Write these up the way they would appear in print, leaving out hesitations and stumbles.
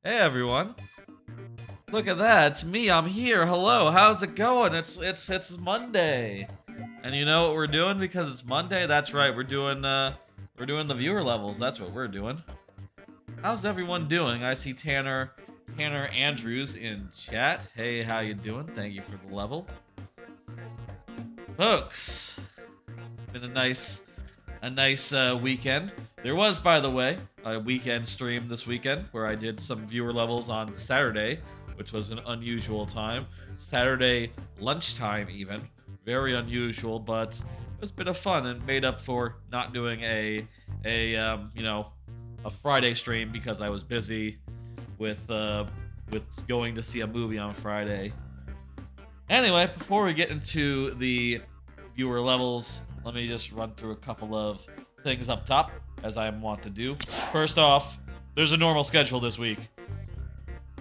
Hey everyone. Look at that. It's me. I'm here. Hello. How's it going? It's Monday. And you know what we're doing because it's Monday? That's right. We're doing the viewer levels. That's what we're doing. How's everyone doing? I see Tanner Andrews in chat. Hey, how you doing? Thank you for the level. Folks, it's been a nice weekend. There was, by the way, a weekend stream this weekend where I did some viewer levels on Saturday, which was an unusual time. Saturday lunchtime even. Very unusual, but it was a bit of fun and made up for not doing a Friday stream because I was busy with going to see a movie on Friday. Anyway, before we get into the viewer levels, let me just run through a couple of things up top, as I want to do. First off, there's a normal schedule this week.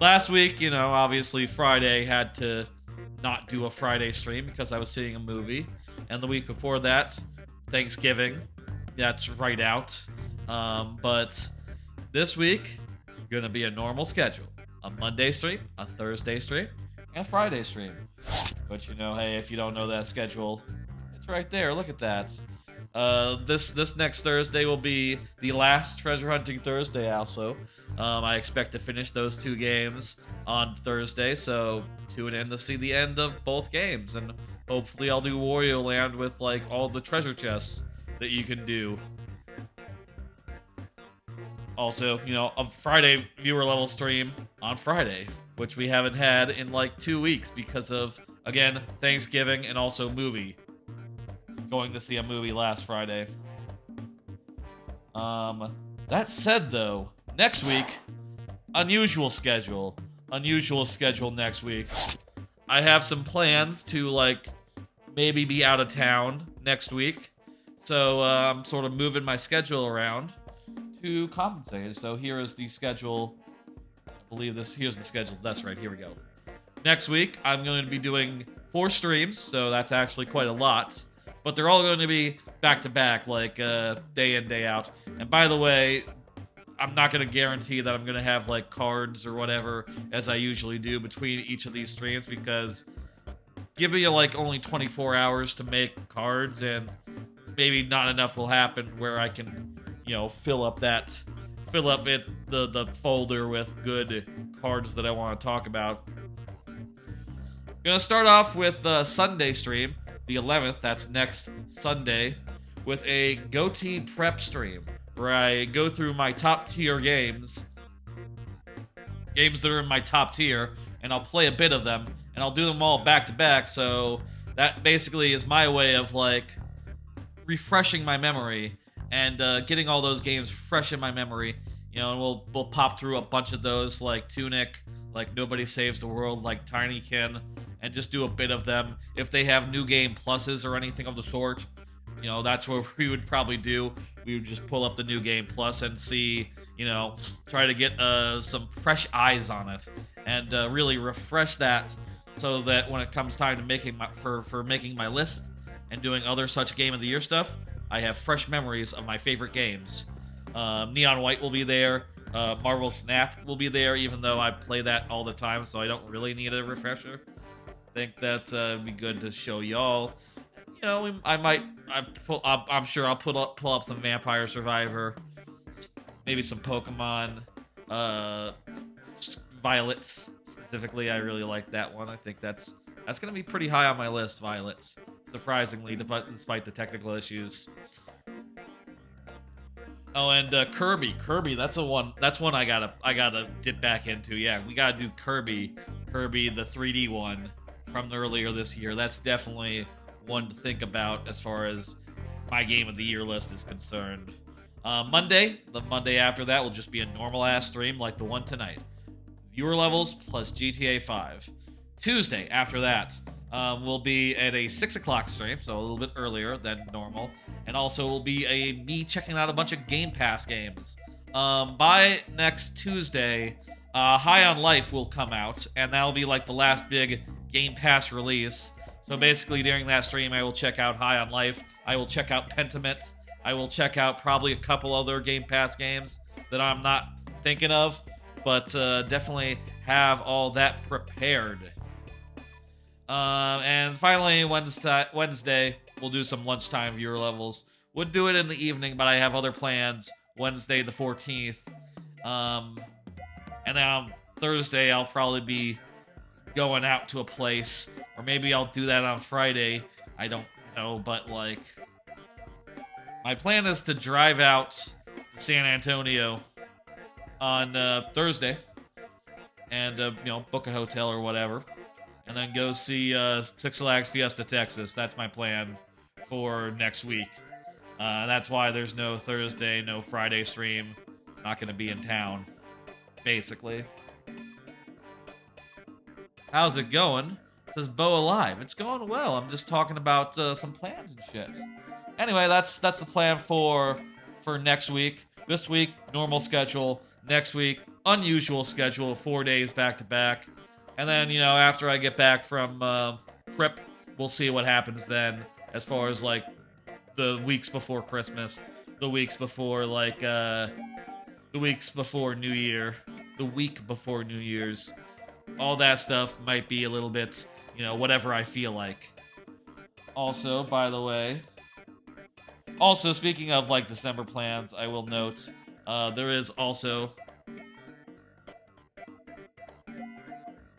Last week, obviously Friday had to not do a Friday stream because I was seeing a movie. And the week before that, Thanksgiving, that's right out. But this week, gonna be a normal schedule. A Monday stream, a Thursday stream, and a Friday stream. But hey, if you don't know that schedule, it's right there. Look at that. This next Thursday will be the last Treasure Hunting Thursday also. I expect to finish those two games on Thursday, so tune in to see the end of both games. And hopefully I'll do Wario Land with, all the treasure chests that you can do. Also, a Friday viewer level stream on Friday, which we haven't had in 2 weeks because of, again, Thanksgiving and also movie. Going to see a movie last Friday. That said though, next week, unusual schedule next week. I have some plans to maybe be out of town next week. So I'm sort of moving my schedule around to compensate. So here is the schedule. I believe here's the schedule. That's right, here we go. Next week, I'm going to be doing 4 streams, so that's actually quite a lot. But they're all going to be back-to-back, day in, day out. And by the way, I'm not going to guarantee that I'm going to have, cards or whatever, as I usually do between each of these streams, because give me, only 24 hours to make cards, and maybe not enough will happen where I can, fill up the folder with good cards that I want to talk about. Gonna start off with the Sunday stream, the 11th, that's next Sunday, with a goatee prep stream, where I go through my top tier games that are in my top tier, and I'll play a bit of them, and I'll do them all back to back, so that basically is my way of, refreshing my memory, and getting all those games fresh in my memory, and we'll pop through a bunch of those, like Tunic, like Nobody Saves the World, like Tinykin, and just do a bit of them. If they have new game pluses or anything of the sort, that's what we would probably do. We would just pull up the new game plus and see, try to get some fresh eyes on it, and really refresh that, so that when it comes time to making making my list and doing other such Game of the Year stuff, I have fresh memories of my favorite games. Neon White will be there. Marvel Snap will be there, even though I play that all the time, so I don't really need a refresher. I think that would be good to show y'all. I'm sure I'll pull up some Vampire Survivor, maybe some Pokemon, Violets specifically. I really like that one. I think that's gonna be pretty high on my list, Violets, surprisingly, despite the technical issues. Oh, and Kirby, that's one I gotta dip back into. Yeah, we gotta do Kirby, the 3D one from earlier this year. That's definitely one to think about as far as my Game of the Year list is concerned. The Monday after that will just be a normal ass stream like the one tonight. Viewer levels plus GTA 5. Tuesday after that will be at a 6 o'clock stream, so a little bit earlier than normal. And also will be me checking out a bunch of Game Pass games. By next Tuesday, High on Life will come out, and that'll be the last big Game Pass release. So basically during that stream, I will check out High on Life, I will check out Pentiment, I will check out probably a couple other Game Pass games that I'm not thinking of, but definitely have all that prepared. And finally, Wednesday, we'll do some lunchtime viewer levels. Would do it in the evening, but I have other plans. Wednesday the 14th. And then on Thursday, I'll probably be going out to a place. Or maybe I'll do that on Friday. I don't know, but like... My plan is to drive out to San Antonio on Thursday. And, book a hotel or whatever. And then go see Six Flags Fiesta Texas. That's my plan for next week. That's why there's no Thursday, no Friday stream. Not going to be in town, basically. How's it going? It says Bo Alive. It's going well. I'm just talking about some plans and shit. Anyway, that's the plan for next week. This week, normal schedule. Next week, unusual schedule, 4 days back to back. And then, after I get back from prep, we'll see what happens then as far as, like, the weeks before Christmas, the weeks before, like, the weeks before New Year, the week before New Year's. All that stuff might be a little bit, whatever I feel like. Also, by the way... Also, speaking of, like, December plans, I will note, there is also...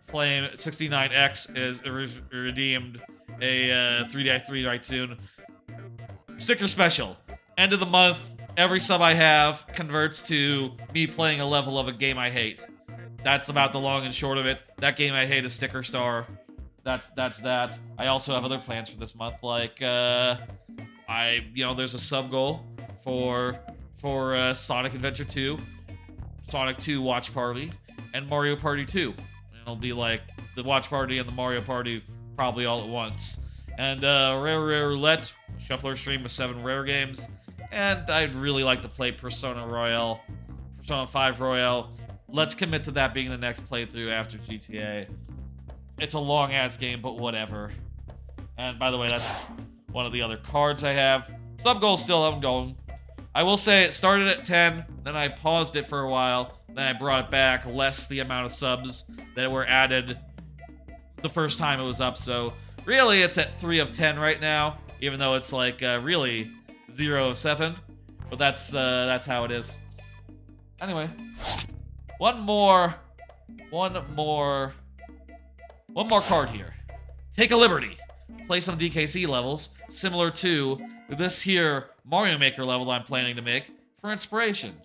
Flame 69X is redeemed a 3x3 Rytoon sticker special. End of the month, every sub I have converts to me playing a level of a game I hate. That's about the long and short of it. That game I hate is Sticker Star. That's that. I also have other plans for this month, like there's a sub goal for Sonic Adventure 2, Sonic 2 Watch Party, and Mario Party 2. It'll be like the Watch Party and the Mario Party probably all at once. And Rare Roulette, Shuffler stream with 7 rare games. And I'd really like to play Persona 5 Royale. Let's commit to that being the next playthrough after GTA. It's a long-ass game, but whatever. And by the way, that's one of the other cards I have. Sub goal still ongoing. I will say it started at 10, then I paused it for a while, then I brought it back, less the amount of subs that were added the first time it was up, so really it's at 3 of 10 right now, even though it's like really 0 of 7, but that's how it is. Anyway, one more card here. Take a liberty. Play some DKC levels, similar to this here Mario Maker level I'm planning to make for inspiration.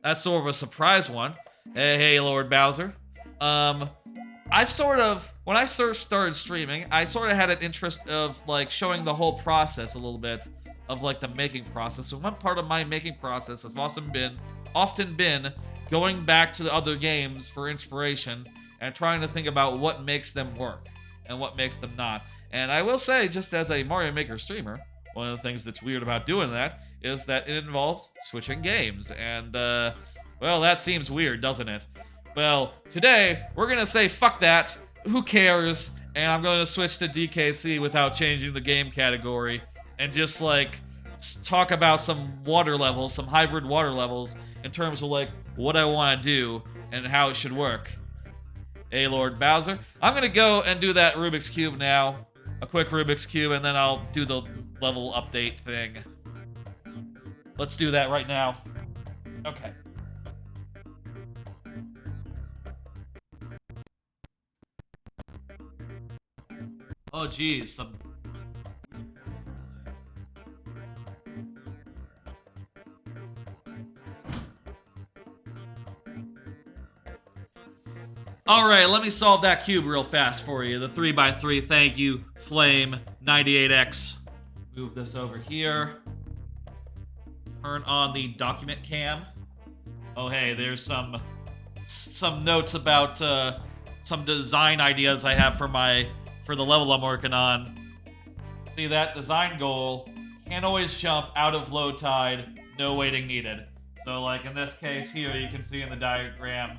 That's sort of a surprise one. Hey, Lord Bowser. I've sort of, when I started streaming, I sort of had an interest of, like, showing the whole process a little bit of, like, the making process. So one part of my making process has often been going back to the other games for inspiration and trying to think about what makes them work and what makes them not. And I will say, just as a Mario Maker streamer, one of the things that's weird about doing that is that it involves switching games. And, well, that seems weird, doesn't it? Well, today, we're gonna say, fuck that, who cares, and I'm gonna switch to DKC without changing the game category, and just, like, talk about some water levels, some hybrid water levels, in terms of, like, what I want to do, and how it should work. Hey, Lord Bowser. I'm gonna go and do that Rubik's Cube now, a quick Rubik's Cube, and then I'll do the level update thing. Let's do that right now. Okay. Oh, geez, Alright, let me solve that cube real fast for you. The 3x3, thank you, Flame98X. Move this over here. Turn on the document cam. Oh, hey, there's some notes about some design ideas I have for the level I'm working on. See that? Design goal. Can't always jump out of low tide. No waiting needed. So, like, in this case here, you can see in the diagram,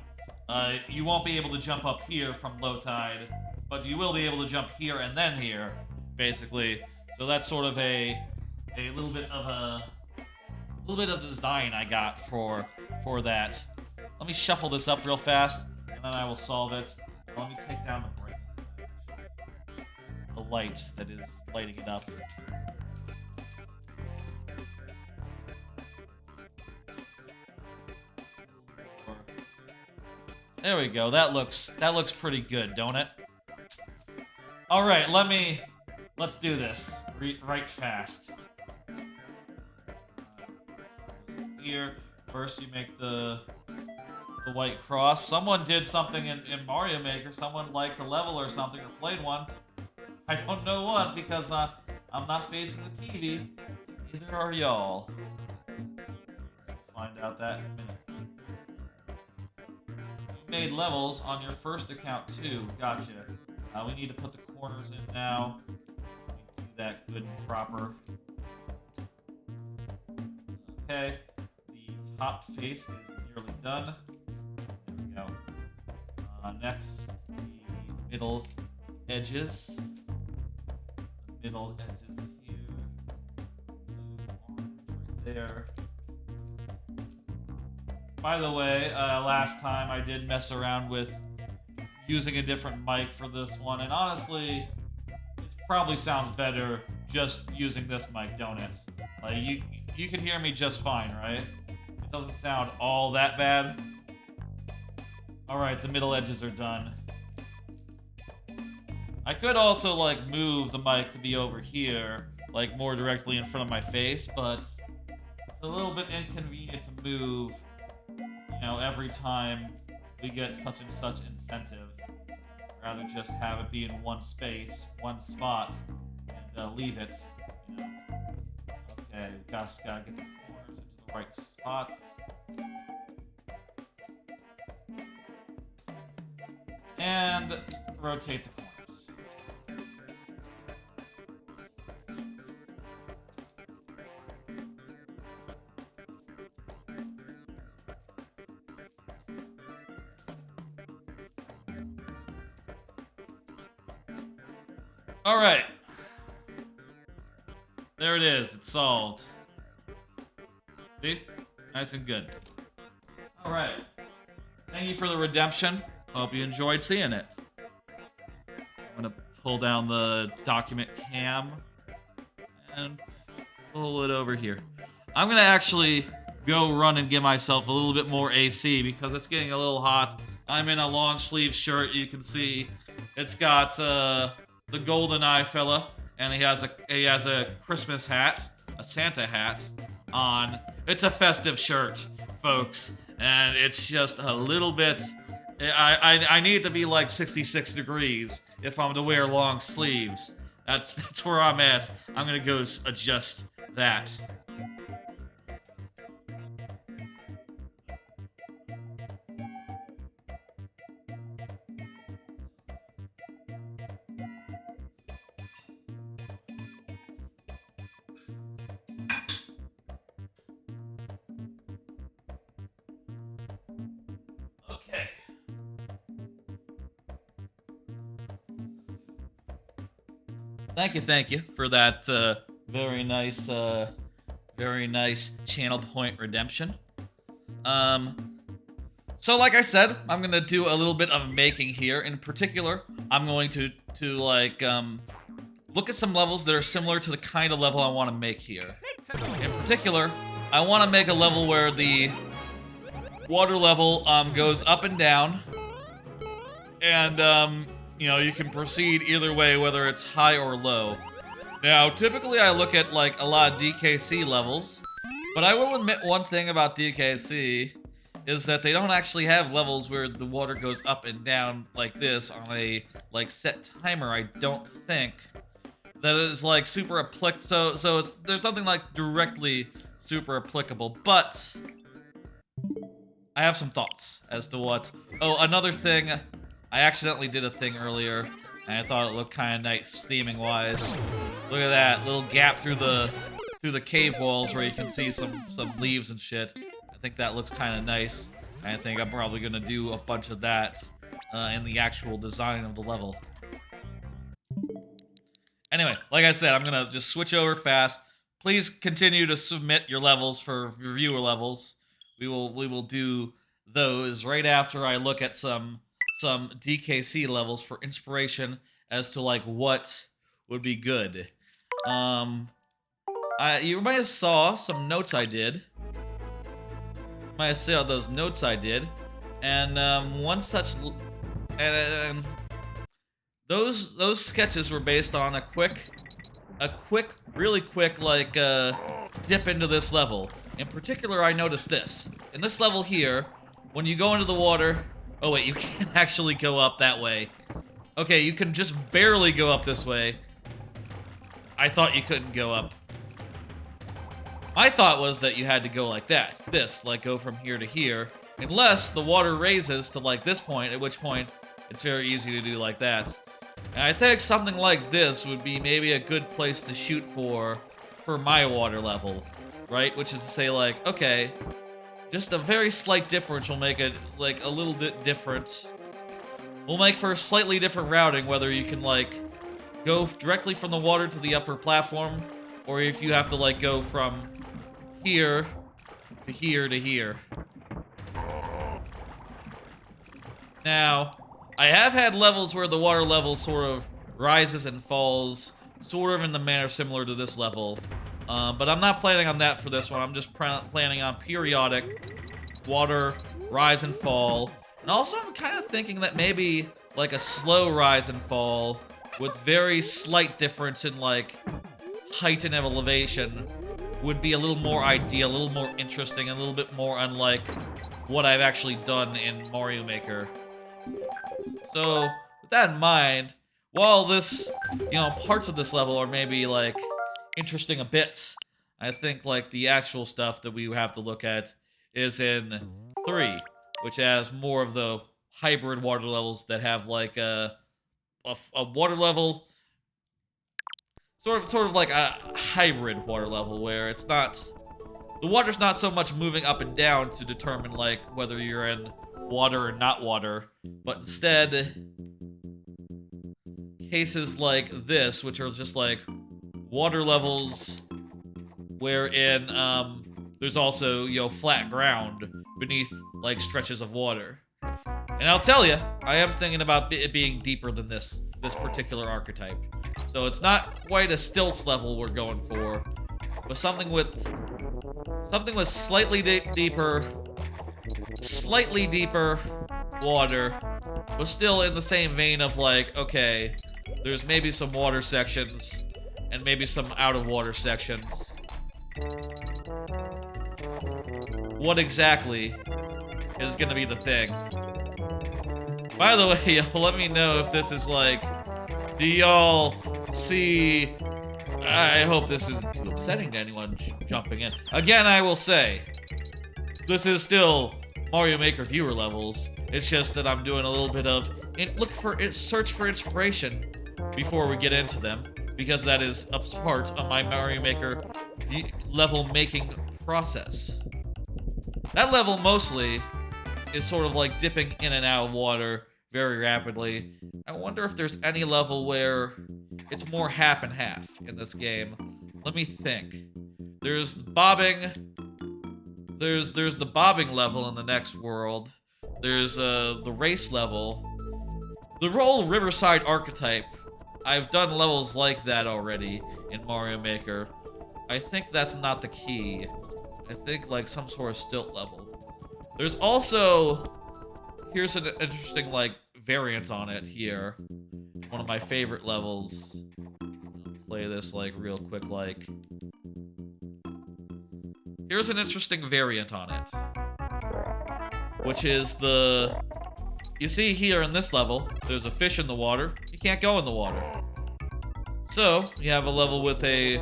you won't be able to jump up here from low tide, but you will be able to jump here and then here, basically. So that's sort of a little bit of design I got for that. Let me shuffle this up real fast, and then I will solve it. Let me take down the brightness. The light that is lighting it up. There we go. That looks pretty good, don't it? All right, let's do this right fast. Here, first you make the white cross. Someone did something in Mario Maker. Someone liked a level or something or played one. I don't know what because I'm not facing the TV. Neither are y'all. Find out that in a minute. You made levels on your first account too. Gotcha. We need to put the corners in now. Do that good and proper. Okay. The top face is nearly done. There we go. Next, the middle edges. The middle edges here. Right there. By the way, last time I did mess around with using a different mic for this one, and honestly, it probably sounds better just using this mic, don't it? Like, you can hear me just fine, right? It doesn't sound all that bad. Alright, the middle edges are done. I could also, like, move the mic to be over here, like, more directly in front of my face, but it's a little bit inconvenient to move, you know, every time we get such and such incentive. Rather just have it be in one space, one spot, and leave it. You know. Okay, gotta get the corners into the right spots. And rotate the corners. All right. There it is. It's solved. See? Nice and good. All right. Thank you for the redemption. Hope you enjoyed seeing it. I'm going to pull down the document cam and pull it over here. I'm going to actually go run and give myself a little bit more AC because it's getting a little hot. I'm in a long sleeve shirt. You can see it's got the golden eye fella, and he has a Christmas hat, a Santa hat on. It's a festive shirt, folks, and it's just a little bit. I need to be like 66 degrees if I'm to wear long sleeves. That's where I'm at. I'm gonna go adjust that. Okay. Thank you for that very nice channel point redemption. So like I said, I'm gonna do a little bit of making here. In particular, I'm going to like look at some levels that are similar to the kind of level I want to make here. In particular, I want to make a level where the water level goes up and down, and you know, you can proceed either way, whether it's high or low. Now, typically I look at like a lot of DKC levels, but I will admit one thing about DKC is that they don't actually have levels where the water goes up and down like this on a like set timer. I don't think that is like super applicable. So there's nothing like directly super applicable, but I have some thoughts as to what. Oh, another thing. I accidentally did a thing earlier, and I thought it looked kind of nice theming-wise. Look at that little gap through the cave walls where you can see some leaves and shit. I think that looks kind of nice. And I think I'm probably gonna do a bunch of that in the actual design of the level. Anyway, like I said, I'm gonna just switch over fast. Please continue to submit your levels for viewer levels. We will do those right after I look at some DKC levels for inspiration as to like what would be good. You might have saw some notes I did. Might have saw those notes I did, and one such, and those sketches were based on a really quick like dip into this level. In particular, I noticed this in this level here. When you go into the water, oh wait, you can't actually go up that way. Okay, you can just barely go up this way. I thought you couldn't go up. My thought was that you had to go like that. Like go from here to here. Unless the water raises to like this point, at which point it's very easy to do like that. And I think something like this would be maybe a good place to shoot for my water level, right? Which is to say like, okay, just a very slight difference will make it like a little bit different. We'll make for slightly different routing, whether you can like go directly from the water to the upper platform, or if you have to like go from here to here to here. Now, I have had levels where the water level sort of rises and falls, sort of in the manner similar to this level. But I'm not planning on that for this one. I'm just planning on periodic water rise and fall. And also, I'm kind of thinking that maybe like a slow rise and fall with very slight difference in like height and elevation would be a little more ideal, a little more interesting, a little bit more unlike what I've actually done in Mario Maker. So, with that in mind, while this, parts of this level are maybe like interesting a bit, I think like the actual stuff that we have to look at is in 3, which has more of the hybrid water levels that have like a water level, sort of like a hybrid water level where it's not, the water's not so much moving up and down to determine like whether you're in water or not water, but instead cases like this, which are just like water levels wherein there's also flat ground beneath like stretches of water. And I'll tell you, I am thinking about it being deeper than this particular archetype. So it's not quite a stilts level we're going for, but something with slightly deeper water, but still in the same vein of like, okay, there's maybe some water sections and maybe some out of water sections. What exactly is gonna be the thing? By the way, let me know if this is like, do y'all see? I hope this isn't too upsetting to anyone jumping in. Again, I will say, this is still Mario Maker viewer levels. It's just that I'm doing a little bit of search for inspiration before we get into them, because that is a part of my Mario Maker level making process. That level mostly is sort of like dipping in and out of water very rapidly. I wonder if there's any level where it's more half and half in this game. Let me think. There's bobbing. There's the bobbing level in the next world. There's the race level. The whole Riverside archetype. I've done levels like that already in Mario Maker. I think that's not the key. I think like some sort of stilt level. There's also, here's an interesting like variant on it here. One of my favorite levels. Play this like real quick like. Here's an interesting variant on it. Which is you see here in this level, there's a fish in the water. You can't go in the water. So, you have a level with a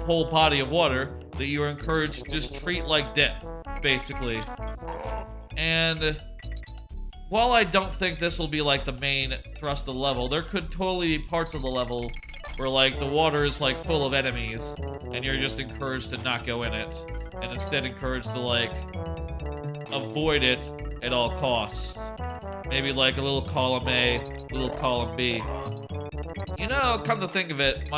whole body of water that you are encouraged to just treat like death, basically. And while I don't think this will be like the main thrust of the level, there could totally be parts of the level where like the water is like full of enemies and you're just encouraged to not go in it and instead encouraged to like avoid it at all costs. Maybe like a little column A, a little column B. Come to think of it,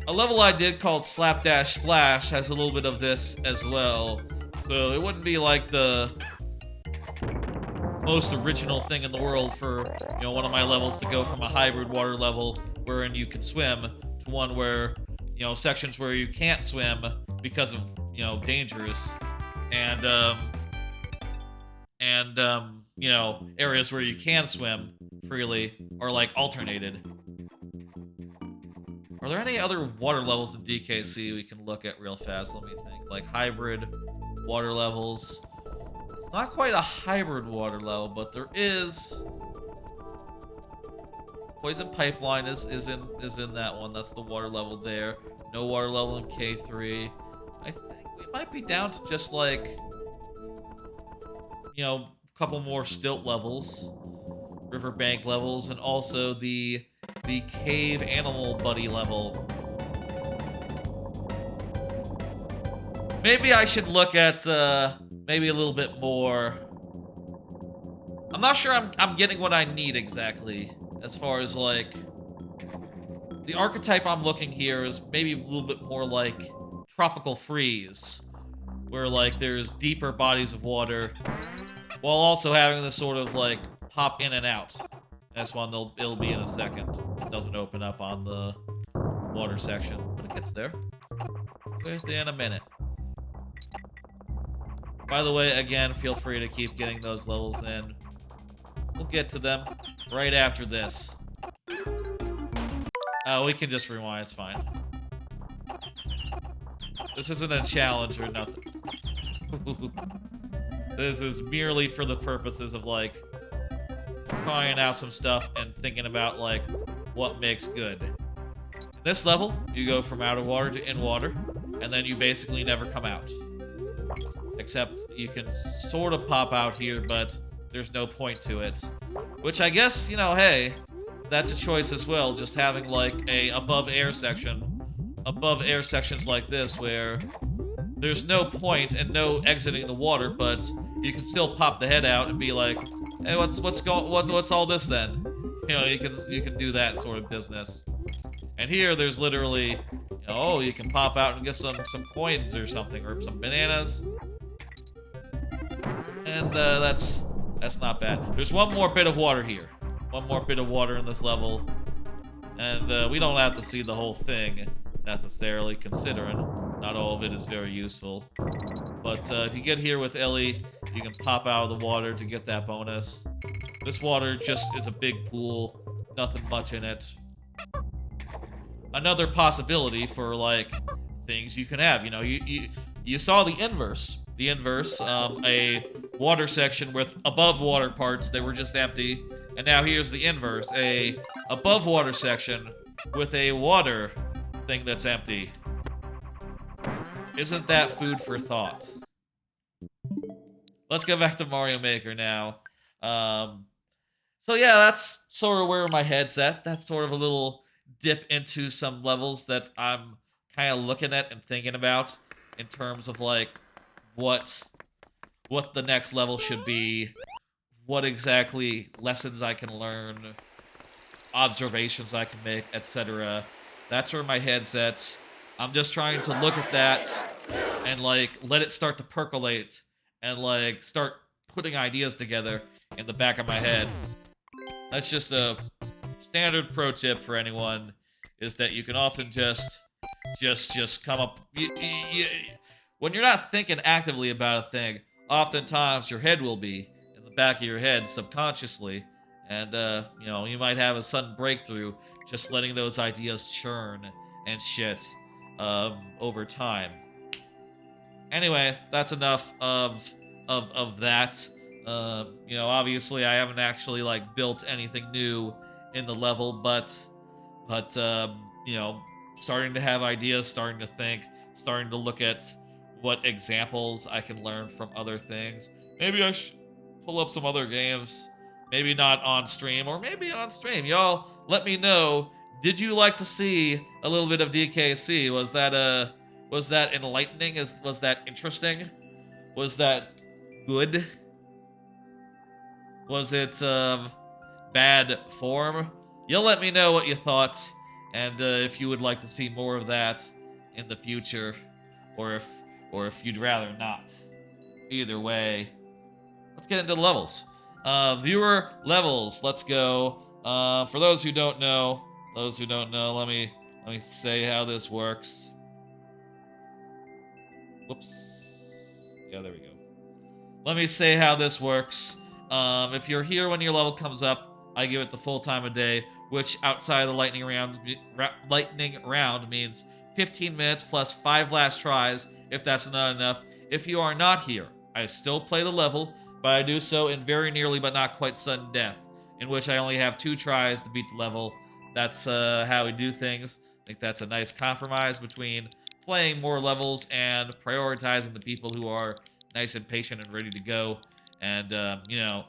a level I did called Slapdash Splash has a little bit of this as well. So it wouldn't be like the most original thing in the world for, you know, one of my levels to go from a hybrid water level wherein you can swim to one where, you know, sections where you can't swim because of, you know, dangers, and you know, areas where you can swim freely are like alternated. Are there any other water levels in DKC we can look at real fast? Let me think. Like hybrid water levels. It's not quite a hybrid water level, but there is. Poison Pipeline is in that one. That's the water level there. No water level in K3. I think we might be down to just like, you know, a couple more stilt levels, riverbank levels, and also the cave animal buddy level. Maybe I should look at maybe a little bit more. I'm not sure I'm getting what I need exactly as far as like the archetype I'm looking here is maybe a little bit more like tropical freeze, where like there's deeper bodies of water while also having this sort of like pop in and out. That's one it'll be in a second. It doesn't open up on the water section, but it gets there within a minute. By the way, again, feel free to keep getting those levels in. We'll get to them right after this. We can just rewind, it's fine. This isn't a challenge or nothing. This is merely for the purposes of, like, trying out some stuff and thinking about, like, what makes good. In this level, you go from out of water to in water, and then you basically never come out. Except you can sort of pop out here, but there's no point to it. Which I guess, you know, hey, that's a choice as well, just having, like, a above air section. Above air sections like this, where there's no point and no exiting the water, but you can still pop the head out and be like, hey, what's all this then? You know, you can do that sort of business. And here there's literally, you know, oh, you can pop out and get some coins or something, or some bananas. And that's not bad. There's one more bit of water here. One more bit of water in this level. And we don't have to see the whole thing, necessarily, considering not all of it is very useful. But if you get here with Ellie, you can pop out of the water to get that bonus. This water just is a big pool. Nothing much in it. Another possibility for, like, things you can have. You know, you saw the inverse. The inverse, a water section with above water parts that were just empty. And now here's the inverse, a above water section with a water thing that's empty. Isn't that food for thought? Let's go back to Mario Maker now. So yeah, that's sort of where my head's at. That's sort of a little dip into some levels that I'm kind of looking at and thinking about in terms of, like, what the next level should be, what exactly lessons I can learn, observations I can make, etc. That's where my head's at. I'm just trying to look at that and, like, let it start to percolate and, like, start putting ideas together in the back of my head. That's just a standard pro tip for anyone, is that you can often just come up... when you're not thinking actively about a thing, oftentimes your head will be in the back of your head subconsciously, and you know, you might have a sudden breakthrough just letting those ideas churn and shit over time. Anyway, that's enough of that. You know, obviously I haven't actually, like, built anything new in the level, but you know, starting to have ideas, starting to think, starting to look at what examples I can learn from other things. Maybe I should pull up some other games. Maybe not on stream, or maybe on stream. Y'all, let me know. Did you like to see a little bit of DKC? Was that enlightening? Was that interesting? Was that good? Was it bad form? You'll let me know what you thought, and if you would like to see more of that in the future, or if you'd rather not. Either way, let's get into the levels. Viewer levels. Let's go. For those who don't know, let me say how this works. Whoops. Yeah, there we go. Let me say how this works. If you're here when your level comes up, I give it the full time of day, which outside of the lightning round means 15 minutes plus 5 last tries, if that's not enough. If you are not here, I still play the level, but I do so in very nearly but not quite sudden death, in which I only have 2 tries to beat the level. That's how we do things. I think that's a nice compromise between playing more levels and prioritizing the people who are nice and patient and ready to go, and you know,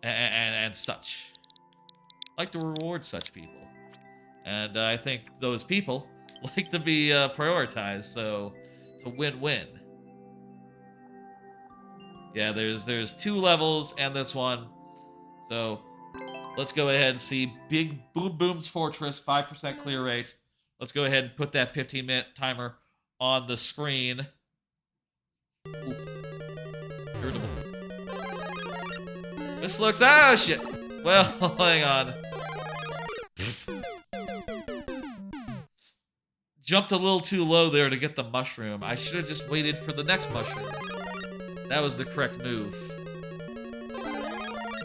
and such. I like to reward such people, and I think those people like to be prioritized. So it's a win-win. Yeah, there's 2 levels and this one, so let's go ahead and see Big Boom Boom's Fortress, 5% clear rate. Let's go ahead and put that 15-minute timer on the screen. Ooh. Irritable. This looks... Ah, shit! Well, hang on. Jumped a little too low there to get the mushroom. I should have just waited for the next mushroom. That was the correct move.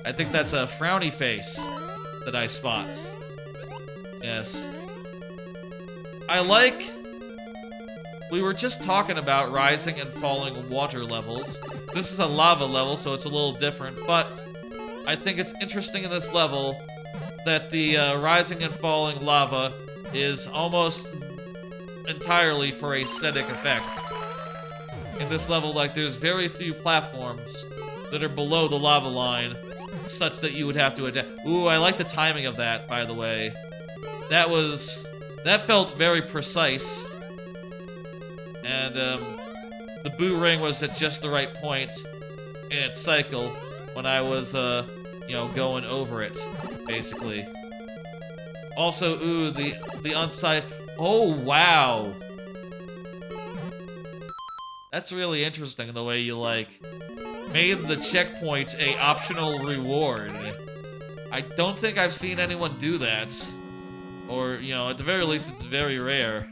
I think that's a frowny face that I spot. Yes. I like... We were just talking about rising and falling water levels. This is a lava level, so it's a little different, but I think it's interesting in this level that the rising and falling lava is almost entirely for aesthetic effect. In this level, like, there's very few platforms that are below the lava line, such that you would have to adapt. Ooh, I like the timing of that, by the way. That felt very precise. And, the boo ring was at just the right point in its cycle when I was, you know, going over it, basically. Also, ooh, the upside... Oh, wow! That's really interesting, the way you, like, made the checkpoint a optional reward. I don't think I've seen anyone do that. Or, you know, at the very least, it's very rare.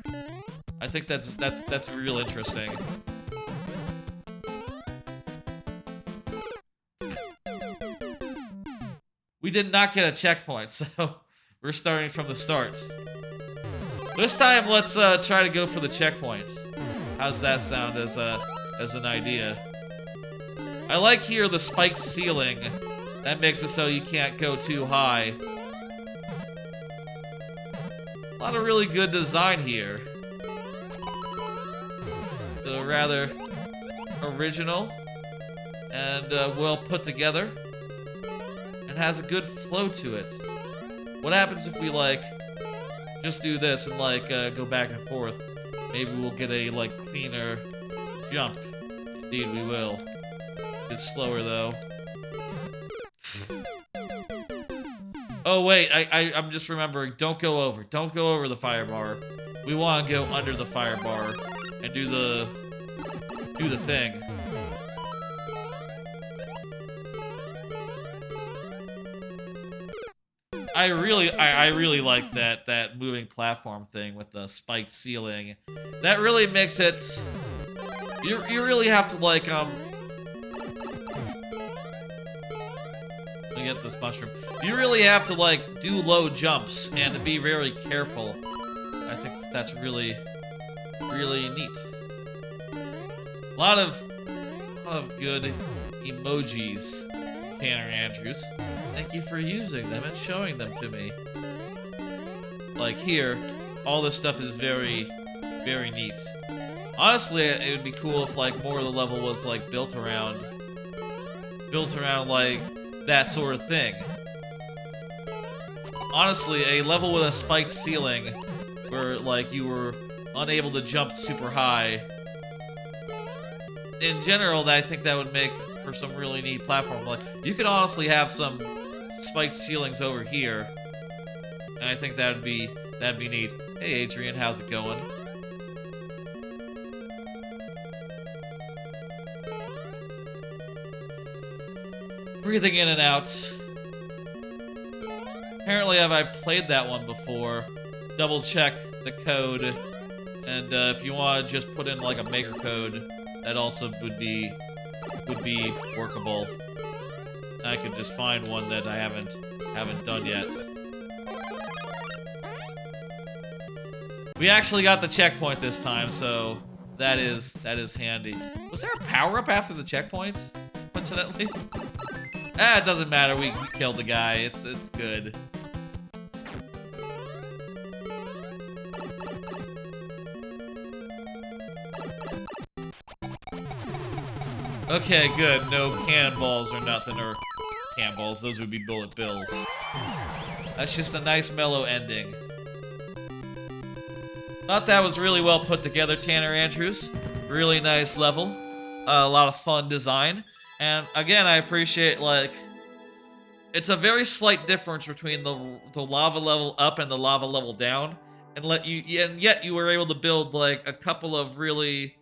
I think that's real interesting. We did not get a checkpoint, so we're starting from the start. This time, let's try to go for the checkpoints. How's that sound as an idea? I like here the spiked ceiling. That makes it so you can't go too high. A lot of really good design here. So rather original and well put together, and has a good flow to it. What happens if we, like, just do this and, like, go back and forth? Maybe we'll get a, like, cleaner jump. Indeed we will. It's slower, though. Oh, wait, I'm just remembering. Don't go over. Don't go over the fire bar. We want to go under the fire bar and do the thing. I really like that moving platform thing with the spiked ceiling. That really makes it... You really have to, like, let me get this mushroom. You really have to, like, do low jumps and to be very careful. I think that's really, really neat. A lot of good emojis, Tanner Andrews. Thank you for using them and showing them to me. Like here, all this stuff is very, very neat. Honestly, it would be cool if, like, more of the level was, like, built around like that sort of thing. Honestly, a level with a spiked ceiling where, like, you were unable to jump super high. In general, I think that would make for some really neat platform. Like, you could honestly have some spiked ceilings over here, and I think that'd be neat. Hey, Adrian, how's it going? Breathing in and out. Apparently, I played that one before. Double check the code, and if you want to just put in like a maker code, that also would be workable. I could just find one that I haven't done yet. We actually got the checkpoint this time, so that is handy. Was there a power-up after the checkpoint? Coincidentally? It doesn't matter. We killed the guy. It's good. Okay, good. No cannonballs or nothing, or cannonballs. Those would be bullet bills. That's just a nice mellow ending. Thought that was really well put together, Tanner Andrews. Really nice level. A lot of fun design. And again, I appreciate, like, it's a very slight difference between the lava level up and the lava level down. And yet you were able to build, like, a couple of really...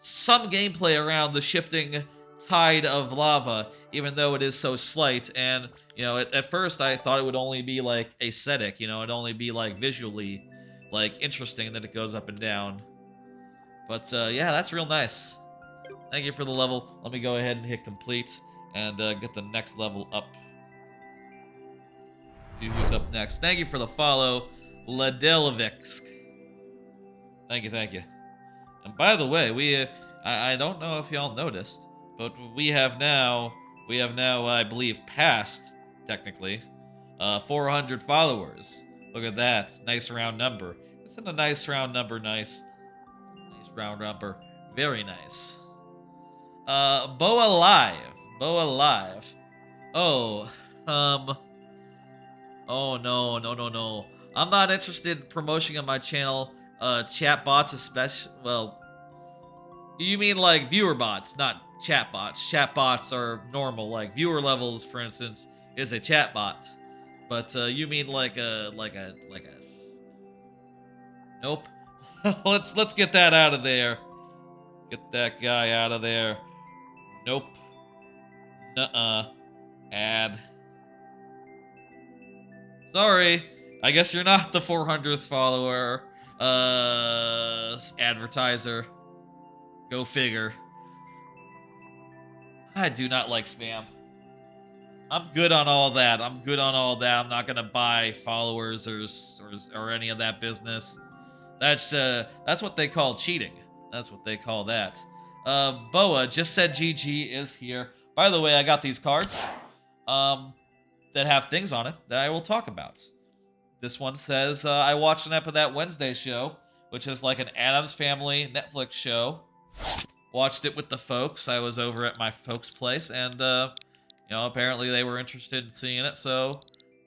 some gameplay around the shifting tide of lava, even though it is so slight. And, you know, at first I thought it would only be, like, aesthetic, you know, it'd only be, like, visually, like, interesting that it goes up and down. But, yeah, that's real nice. Thank you for the level. Let me go ahead and hit complete and get the next level up. See who's up next. Thank you for the follow, Ladelovix. Thank you, thank you. And by the way, I don't know if y'all noticed, but we have now, I believe, passed, technically, 400 followers. Look at that. Nice round number. Isn't a nice round number nice? Nice round number. Very nice. Boa Live. Oh, oh no. I'm not interested in promoting on my channel, chatbots especially, well, you mean like viewer bots, not chatbots. Chatbots are normal, like viewer levels, for instance, is a chatbot. But, you mean like a... Nope. Let's get that out of there. Get that guy out of there. Nope. Nuh-uh. Add. Sorry. I guess you're not the 400th follower. Advertiser. Go figure. I do not like spam. I'm good on all that. I'm not gonna buy followers or any of that business. That's what they call cheating. That's what they call that. Boa just said GG is here. By the way, I got these cards that have things on it that I will talk about. This one says, I watched an episode of That Wednesday Show, which is like an Addams Family Netflix show. Watched it with the folks. I was over at my folks' place, and, you know, apparently they were interested in seeing it, so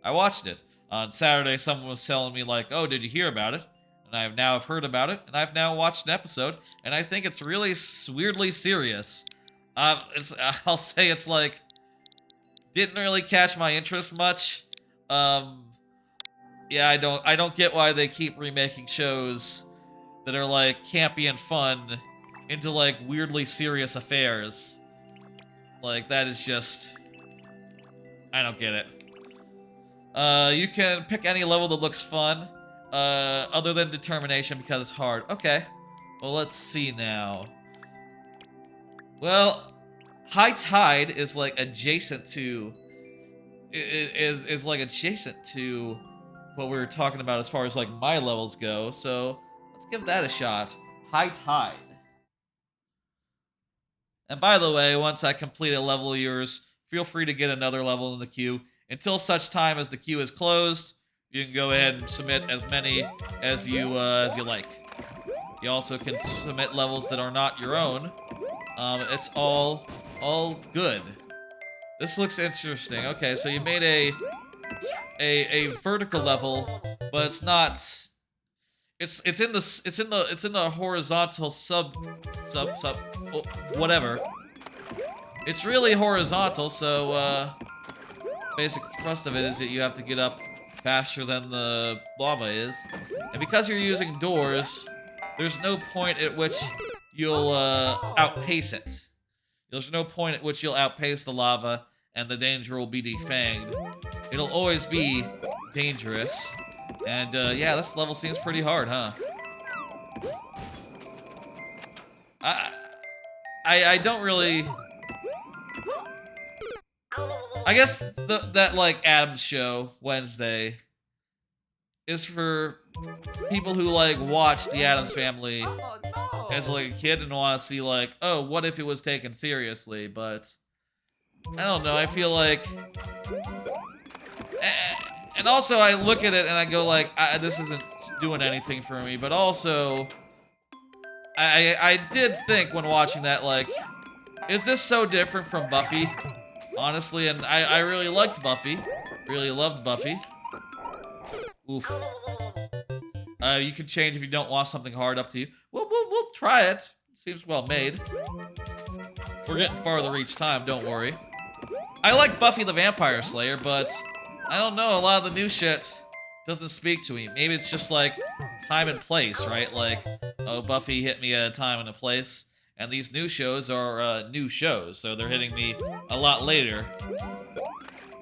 I watched it. On Saturday, someone was telling me, like, oh, did you hear about it? And I now have heard about it, and I've now watched an episode, and I think it's really weirdly serious. I'll say it's like, didn't really catch my interest much. Yeah, I don't get why they keep remaking shows that are like campy and fun into like weirdly serious affairs. Like, that is just, I don't get it. You can pick any level that looks fun, other than determination because it's hard. Okay, well, let's see now. Well, High Tide is like adjacent to, is like adjacent to what we were talking about as far as like my levels go, so let's give that a shot. High Tide. And by the way, once I complete a level of yours, feel free to get another level in the queue. Until such time as the queue is closed, you can go ahead and submit as many as you like. You also can submit levels that are not your own. It's all good. This looks interesting. Okay, so you made a vertical level, but it's not. It's in the horizontal sub whatever. It's really horizontal, so basic thrust of it is that you have to get up faster than the lava is. And because you're using doors, there's no point at which you'll outpace it. There's no point at which you'll outpace the lava, and the danger will be defanged. It'll always be dangerous. And yeah, this level seems pretty hard, huh? I don't really... I guess that like Adam's show Wednesday is for people who like watch the Addams Family as like a kid and want to see like, oh, what if it was taken seriously? But I don't know. I feel like, and also I look at it and I go like, this isn't doing anything for me. But also, I did think when watching that like, is this so different from Buffy? Honestly, and I really liked Buffy. Really loved Buffy. Oof. You can change if you don't want something hard, up to you. We'll try it. Seems well made. We're getting farther each time, don't worry. I like Buffy the Vampire Slayer, but I don't know, a lot of the new shit doesn't speak to me. Maybe it's just like time and place, right? Like, oh, Buffy hit me at a time and a place. And these new shows are new shows, so they're hitting me a lot later.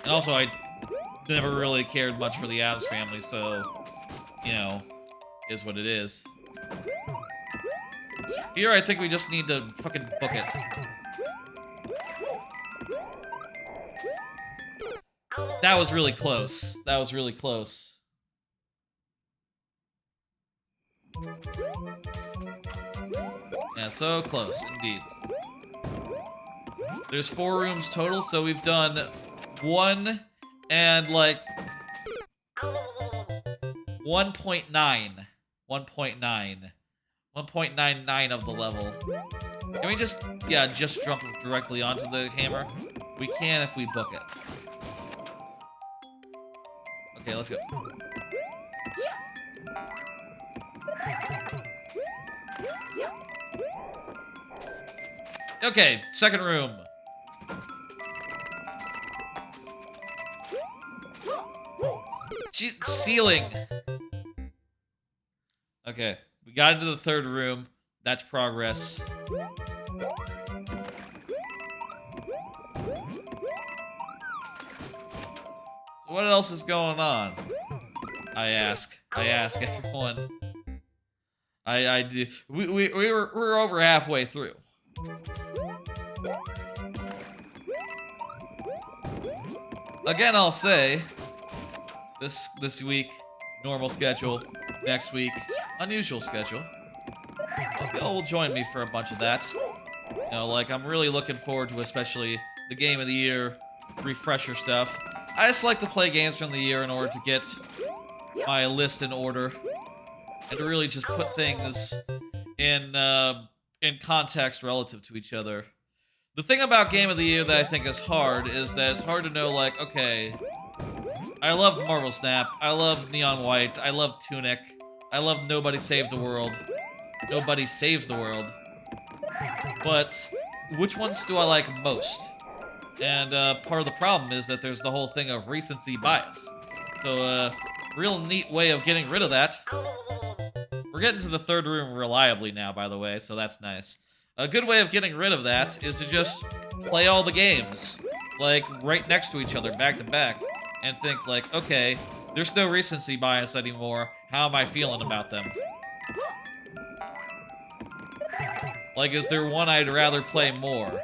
And also, I never really cared much for the Addams Family, so, you know, is what it is. Here, I think we just need to fucking book it. That was really close. That was really close. Yeah, so close, indeed. There's 4 rooms total, so we've done 1 and like 1.9. 1.99 of the level. Can we just, yeah, just jump directly onto the hammer? We can if we book it. Okay, let's go. Okay, second room. Ceiling. Okay, we got into the third room. That's progress. So what else is going on? I ask everyone. I do. We're over halfway through. Again, I'll say this week normal schedule, next week unusual schedule. Hope y'all will join me for a bunch of that. You know, like I'm really looking forward to especially the game of the year refresher stuff. I just like to play games from the year in order to get my list in order and to really just put things in context relative to each other. The thing about Game of the Year that I think is hard is that it's hard to know, like, okay, I love Marvel Snap, I love Neon White, I love Tunic, I love Nobody Saved the World, Nobody Saves the World, but which ones do I like most? And part of the problem is that there's the whole thing of recency bias. So real neat way of getting rid of that. We're getting to the third room reliably now, by the way, so that's nice. A good way of getting rid of that is to just play all the games, like, right next to each other, back to back, and think, like, okay, there's no recency bias anymore, how am I feeling about them? Like, is there one I'd rather play more?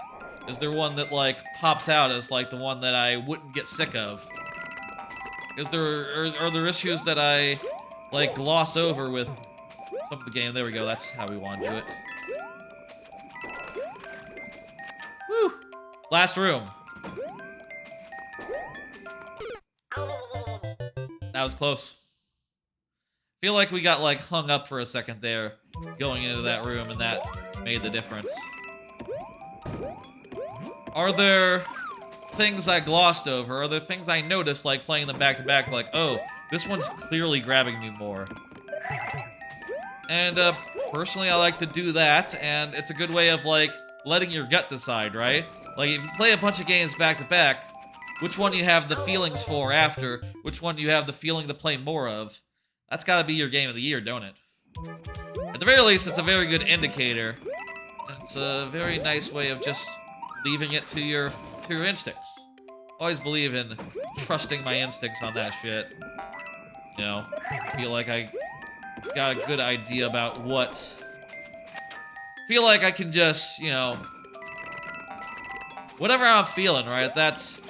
Is there one that, like, pops out as, like, the one that I wouldn't get sick of? Is there, are there issues that I, like, gloss over with some of the game? There we go, that's how we want to do it. Woo! Last room. That was close. Feel like we got, like, hung up for a second there, going into that room, and that made the difference. Are there things I glossed over? Are there things I noticed, like, playing them back-to-back, like, oh, this one's clearly grabbing me more? And, personally, I like to do that, and it's a good way of, like, letting your gut decide, right? Like, if you play a bunch of games back-to-back, which one you have the feelings for after, which one you have the feeling to play more of, that's gotta be your game of the year, don't it? At the very least, it's a very good indicator. It's a very nice way of just leaving it to your instincts. always believe in trusting my instincts on that shit. You know, feel like I got a good idea about what. Feel like I can just, you know, whatever I'm feeling, right? That's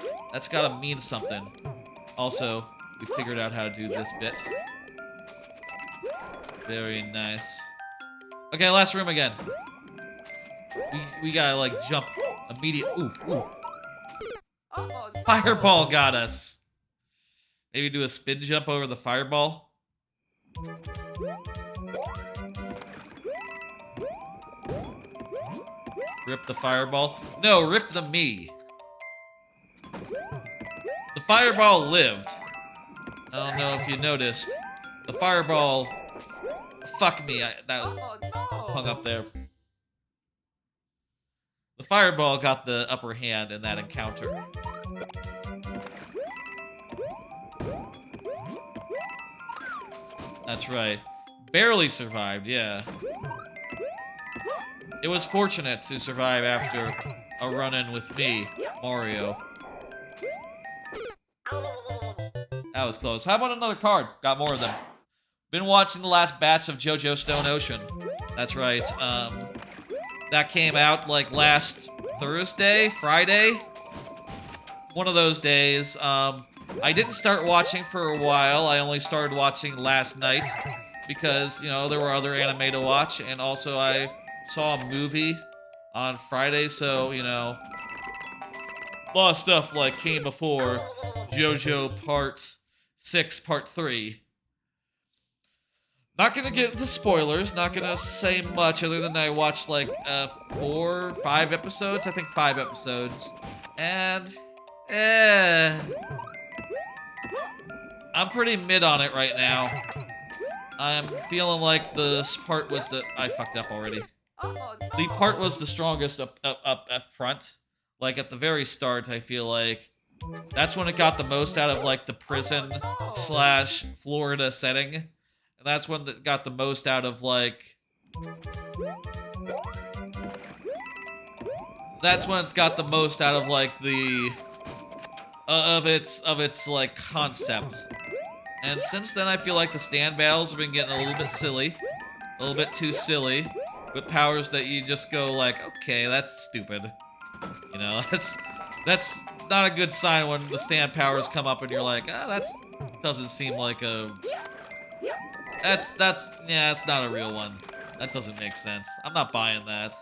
gotta mean something. Also, we figured out how to do this bit. Very nice. Okay, last room again. We gotta like jump immediate. Ooh, ooh. Fireball got us. Maybe do a spin jump over the fireball. Rip the fireball. No, rip the me. The fireball lived. I don't know if you noticed. The fireball. Fuck me. That was hung up there. The fireball got the upper hand in that encounter. That's right. Barely survived, yeah. It was fortunate to survive after a run-in with me, Mario. That was close. How about another card? Got more of them. Been watching the last batch of JoJo Stone Ocean. That's right. That came out like last Thursday, Friday. One of those days. I didn't start watching for a while. I only started watching last night because, you know, there were other anime to watch, and also I saw a movie on Friday, so, you know, a lot of stuff like came before JoJo Part 6, Part 3. Not gonna get into spoilers, not gonna say much other than I watched like 4 or 5 episodes, I think 5 episodes, and I'm pretty mid on it right now. I'm feeling like this part was I fucked up already. The part was the strongest up front. Like at the very start, I feel like that's when it got the most out of like the prison / Florida setting. And that's when it got the most out of like... That's when it's got the most out of like the... of its like concept. And since then, I feel like the stand battles have been getting a little bit silly. A little bit too silly. With powers that you just go like, okay, that's stupid. You know, that's not a good sign when the stand powers come up and you're like, ah, that doesn't seem like a... yeah, it's not a real one. That doesn't make sense. I'm not buying that.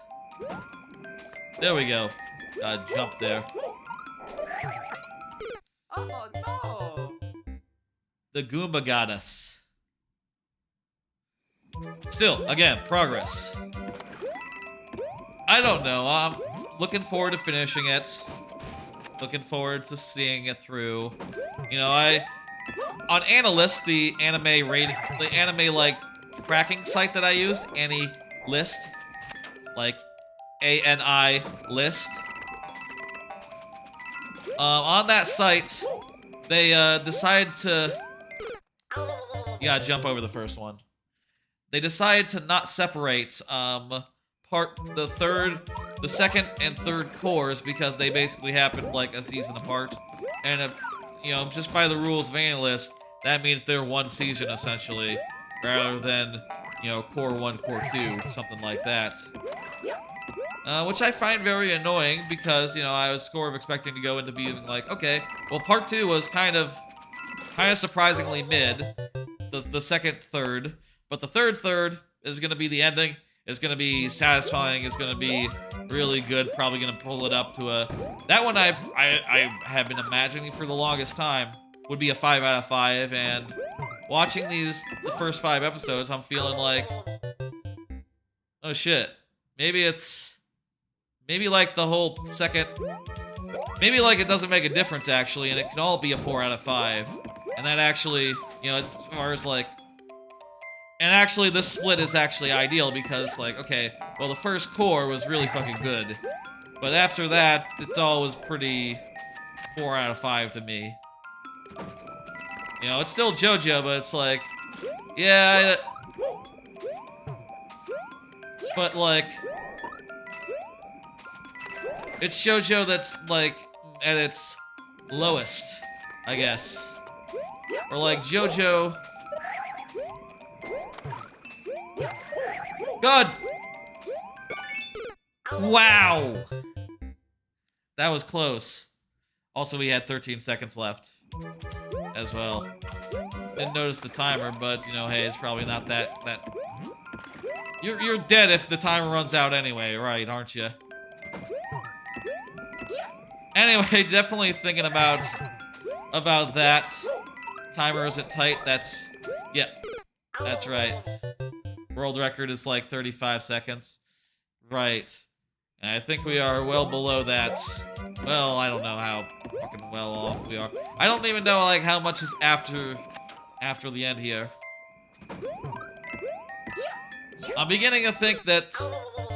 There we go. Jump there. Oh no! The Goomba got us. Still, again, progress. I don't know. I'm looking forward to finishing it. Looking forward to seeing it through. You know, on Analyst, the anime like tracking site that I used, AniList, like ANI list. On that site, they decided to... You gotta jump over the first one. They decided to not separate the second and third cores because they basically happened like a season apart. And you know, just by the rules of Analyst, that means they're one season essentially, rather than, you know, core 1, core 2, something like that. Which I find very annoying because, you know, I was sort of expecting to go into being like, okay, well, part 2 was kind of surprisingly mid, the second third, but the third is gonna be the ending. It's gonna be satisfying. It's gonna be really good. Probably gonna pull it up to that one. I have been imagining for the longest time would be a 5 out of 5, and watching the first 5 episodes, I'm feeling like, oh shit, maybe like the whole second, maybe like it doesn't make a difference actually, and it can all be a 4 out of 5, and that actually, you know, as far as like, and actually this split is actually ideal because like, okay, well the first core was really fucking good, but after that, it's always pretty 4 out of 5 to me. You know, it's still JoJo, but it's like, yeah, but like, it's JoJo that's like at its lowest, I guess. Or like JoJo. God! Wow! That was close. Also, we had 13 seconds left as well. Didn't notice the timer, but you know, hey, it's probably not that. You're dead if the timer runs out anyway, right? Aren't you? Anyway, definitely thinking about that. Timer isn't tight. That's right. World record is like 35 seconds. Right. And I think we are well below that. Well, I don't know how fucking well off we are. I don't even know like how much is after the end here. I'm beginning to think that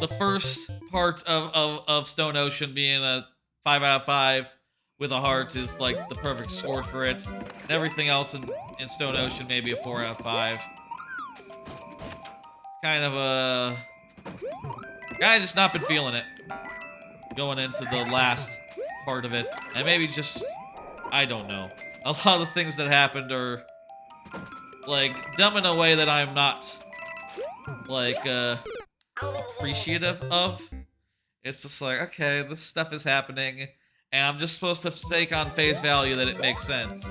the first part of Stone Ocean being a 5 out of 5 with a heart is like the perfect score for it. And everything else in Stone Ocean maybe a 4 out of 5. It's kind of a... I just not been feeling it. Going into the last part of it. And maybe just... I don't know. A lot of the things that happened are... like, dumb in a way that I'm not... like, appreciative of. It's just like, okay, this stuff is happening, and I'm just supposed to take on face value that it makes sense.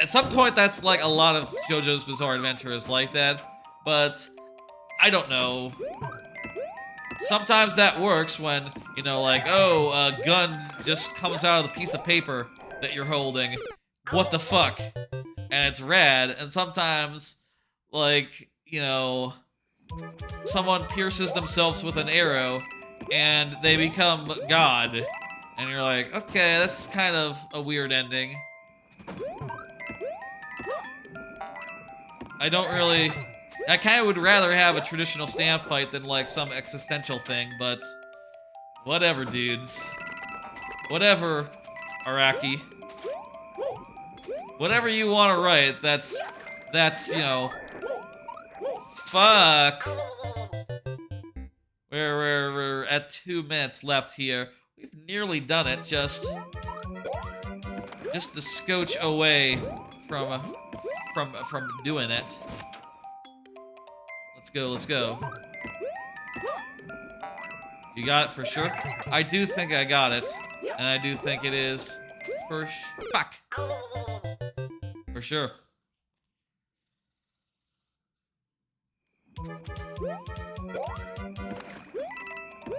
At some point, that's like a lot of JoJo's Bizarre Adventure is like that, but I don't know. Sometimes that works when, you know, like, oh, a gun just comes out of the piece of paper that you're holding. What the fuck? And it's rad, and sometimes, like, you know, someone pierces themselves with an arrow, and they become God. And you're like, okay, that's kind of a weird ending. I don't really... I kind of would rather have a traditional stand fight than, like, some existential thing, but... whatever, dudes. Whatever, Araki. Whatever you want to write, that's, you know... Fuck! We're at 2 minutes left here. We've nearly done it, just a scotch away from doing it. Let's go. You got it for sure? I do think I got it, and I do think it is for sure.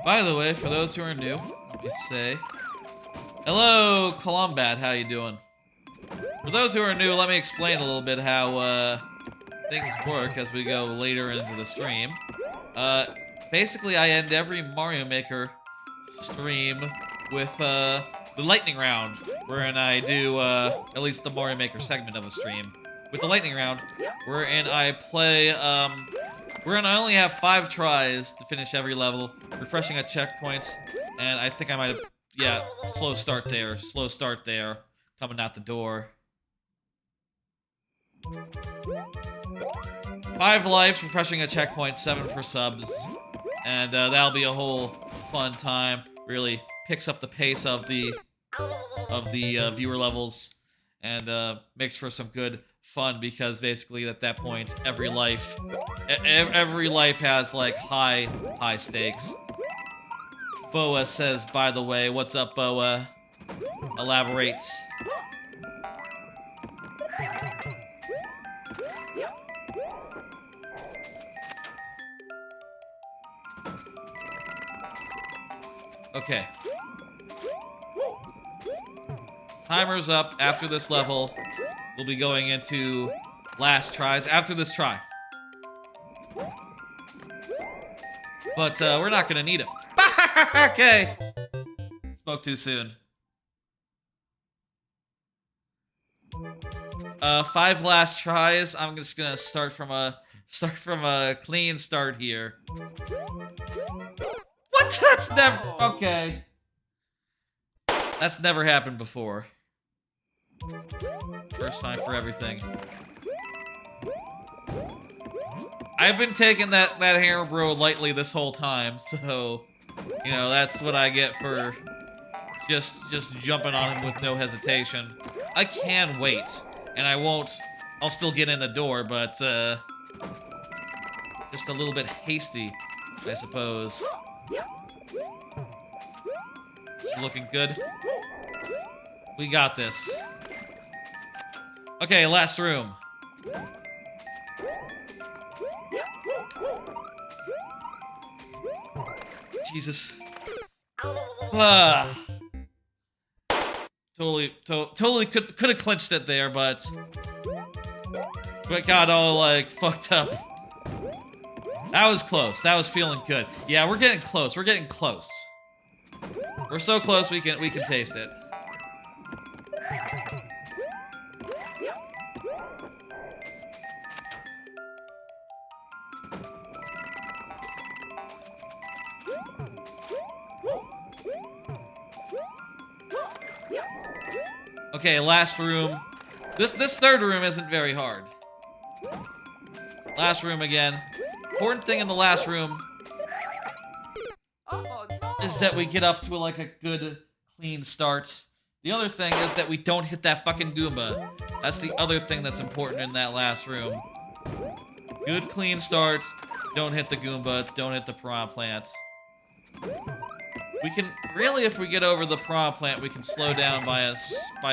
By the way, for those who are new, let me say, hello, Columbat, how you doing? For those who are new, let me explain a little bit how things work as we go later into the stream. Basically, I end every Mario Maker stream with the lightning round, wherein I do at least the Mario Maker segment of a stream. With the lightning round, wherein I play wherein I only have 5 tries to finish every level, refreshing at checkpoints, and I think I might have, yeah, slow start there, coming out the door. 5 lives, refreshing at checkpoints, 7 for subs, and that'll be a whole fun time. Really picks up the pace of the viewer levels, and makes for some good fun, because basically at that point every life has like high stakes. Boa says, by the way, what's up, Boa? Elaborate. Okay. Timer's up. After this level, we'll be going into last tries after this try. But we're not gonna need it. Okay. Spoke too soon. 5 last tries. I'm just gonna start from a clean start here. What? That's never... Okay. That's never happened before. First time for everything. I've been taking that hammer bro lightly this whole time, so... you know, that's what I get for just jumping on him with no hesitation. I can wait, and I won't. I'll still get in the door, but just a little bit hasty, I suppose. Looking good. We got this. Okay, last room. Jesus. Totally could have clinched it there, but got all like fucked up. That was close. That was feeling good. Yeah, we're getting close. We're getting close. We're so close we can taste it. Okay, last room. This third room isn't very hard. Last room again. Important thing in the last room is that we get up to like a good, clean start. The other thing is that we don't hit that fucking Goomba. That's the other thing that's important in that last room. Good, clean start. Don't hit the Goomba. Don't hit the piranha plant. We can really, if we get over the piranha plant, we can slow down by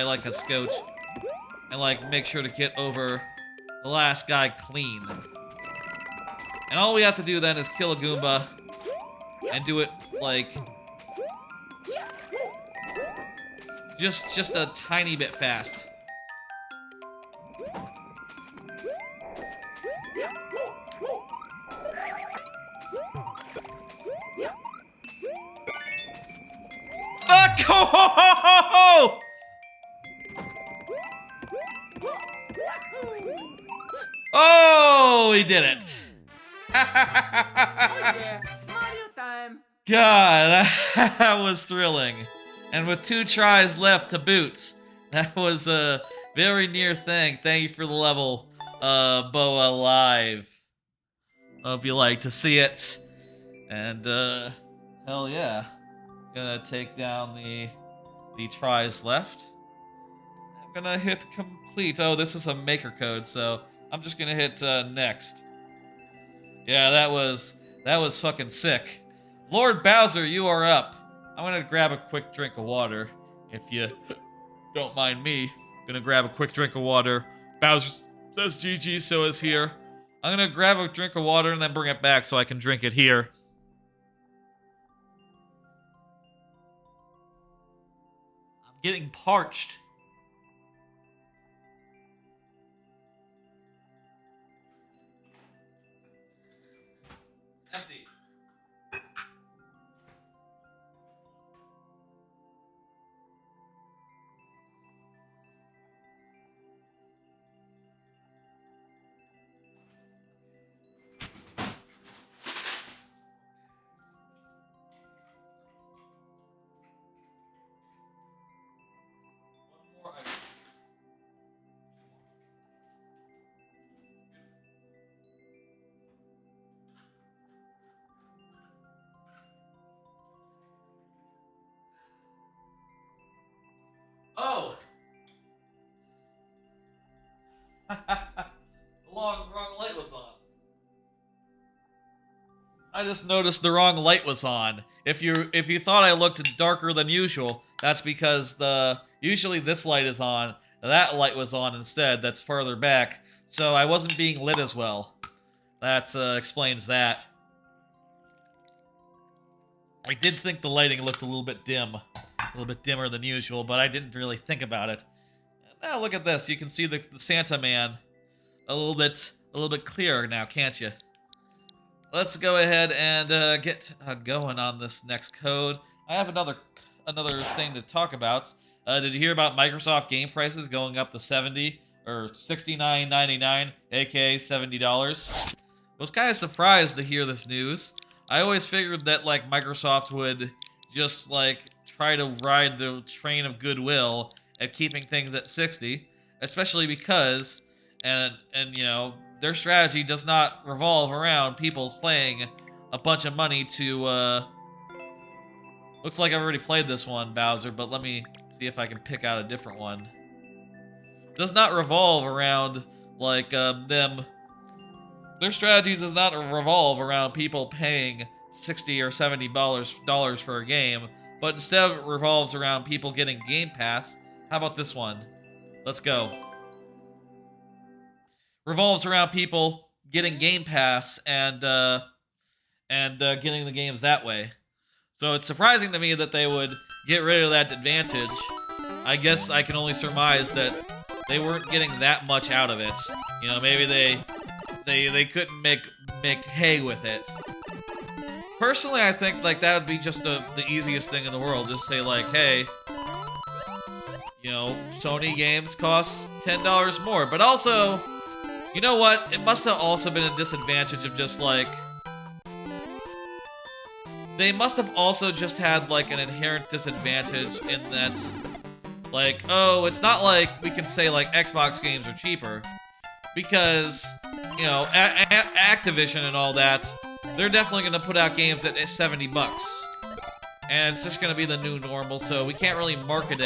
like a scotch, and like make sure to get over the last guy clean. And all we have to do then is kill a Goomba and do it like just a tiny bit fast. Fuck! Oh! Oh, he did it. Yeah, Mario time. God, that was thrilling. And with 2 tries left to boot, that was a very near thing. Thank you for the level, Boa Live. Hope you like to see it. And, hell yeah. Gonna take down the tries left. I'm gonna hit complete. Oh, this is a maker code, so I'm just gonna hit next. Yeah, that was fucking sick. Lord Bowser, you are up. I'm gonna grab a quick drink of water, if you don't mind me. Gonna grab a quick drink of water. Bowser says GG, so is here. I'm gonna grab a drink of water and then bring it back so I can drink it here. I'm getting parched. Empty. One more item. Oh! The wrong light was on. I just noticed the wrong light was on. If you thought I looked darker than usual, that's because usually this light is on. That light was on instead. That's further back, so I wasn't being lit as well. That explains that. I did think the lighting looked a little bit dim. A little bit dimmer than usual, but I didn't really think about it. Now look at this. You can see the Santa Man a little bit clearer now, can't you? Let's go ahead and get going on this next code. I have another thing to talk about. Did you hear about Microsoft game prices going up to $70 or $69.99, aka $70? Was kind of surprised to hear this news. I always figured that like Microsoft would just like try to ride the train of goodwill at keeping things at 60, especially because and you know, their strategy does not revolve around people paying a bunch of money to Looks like I've already played this one, Bowser, but let me see if I can pick out a different one. Does not revolve around, like, them... Their strategies does not revolve around people paying $60 or $70 for a game, but instead it revolves around people getting Game Pass. How about this one? Let's go. Revolves around people getting Game Pass and getting the games that way. So it's surprising to me that they would get rid of that advantage. I guess I can only surmise that they weren't getting that much out of it. You know, maybe they couldn't make hay with it. Personally, I think like that would be just the easiest thing in the world. Just say like, hey, you know, Sony games cost $10 more. But also, you know what? It must have also been a disadvantage of just like... They must have also just had like an inherent disadvantage in that, like, oh, it's not like we can say like Xbox games are cheaper. Because, you know, Activision and all that, they're definitely going to put out games at $70. And it's just going to be the new normal, so we can't really market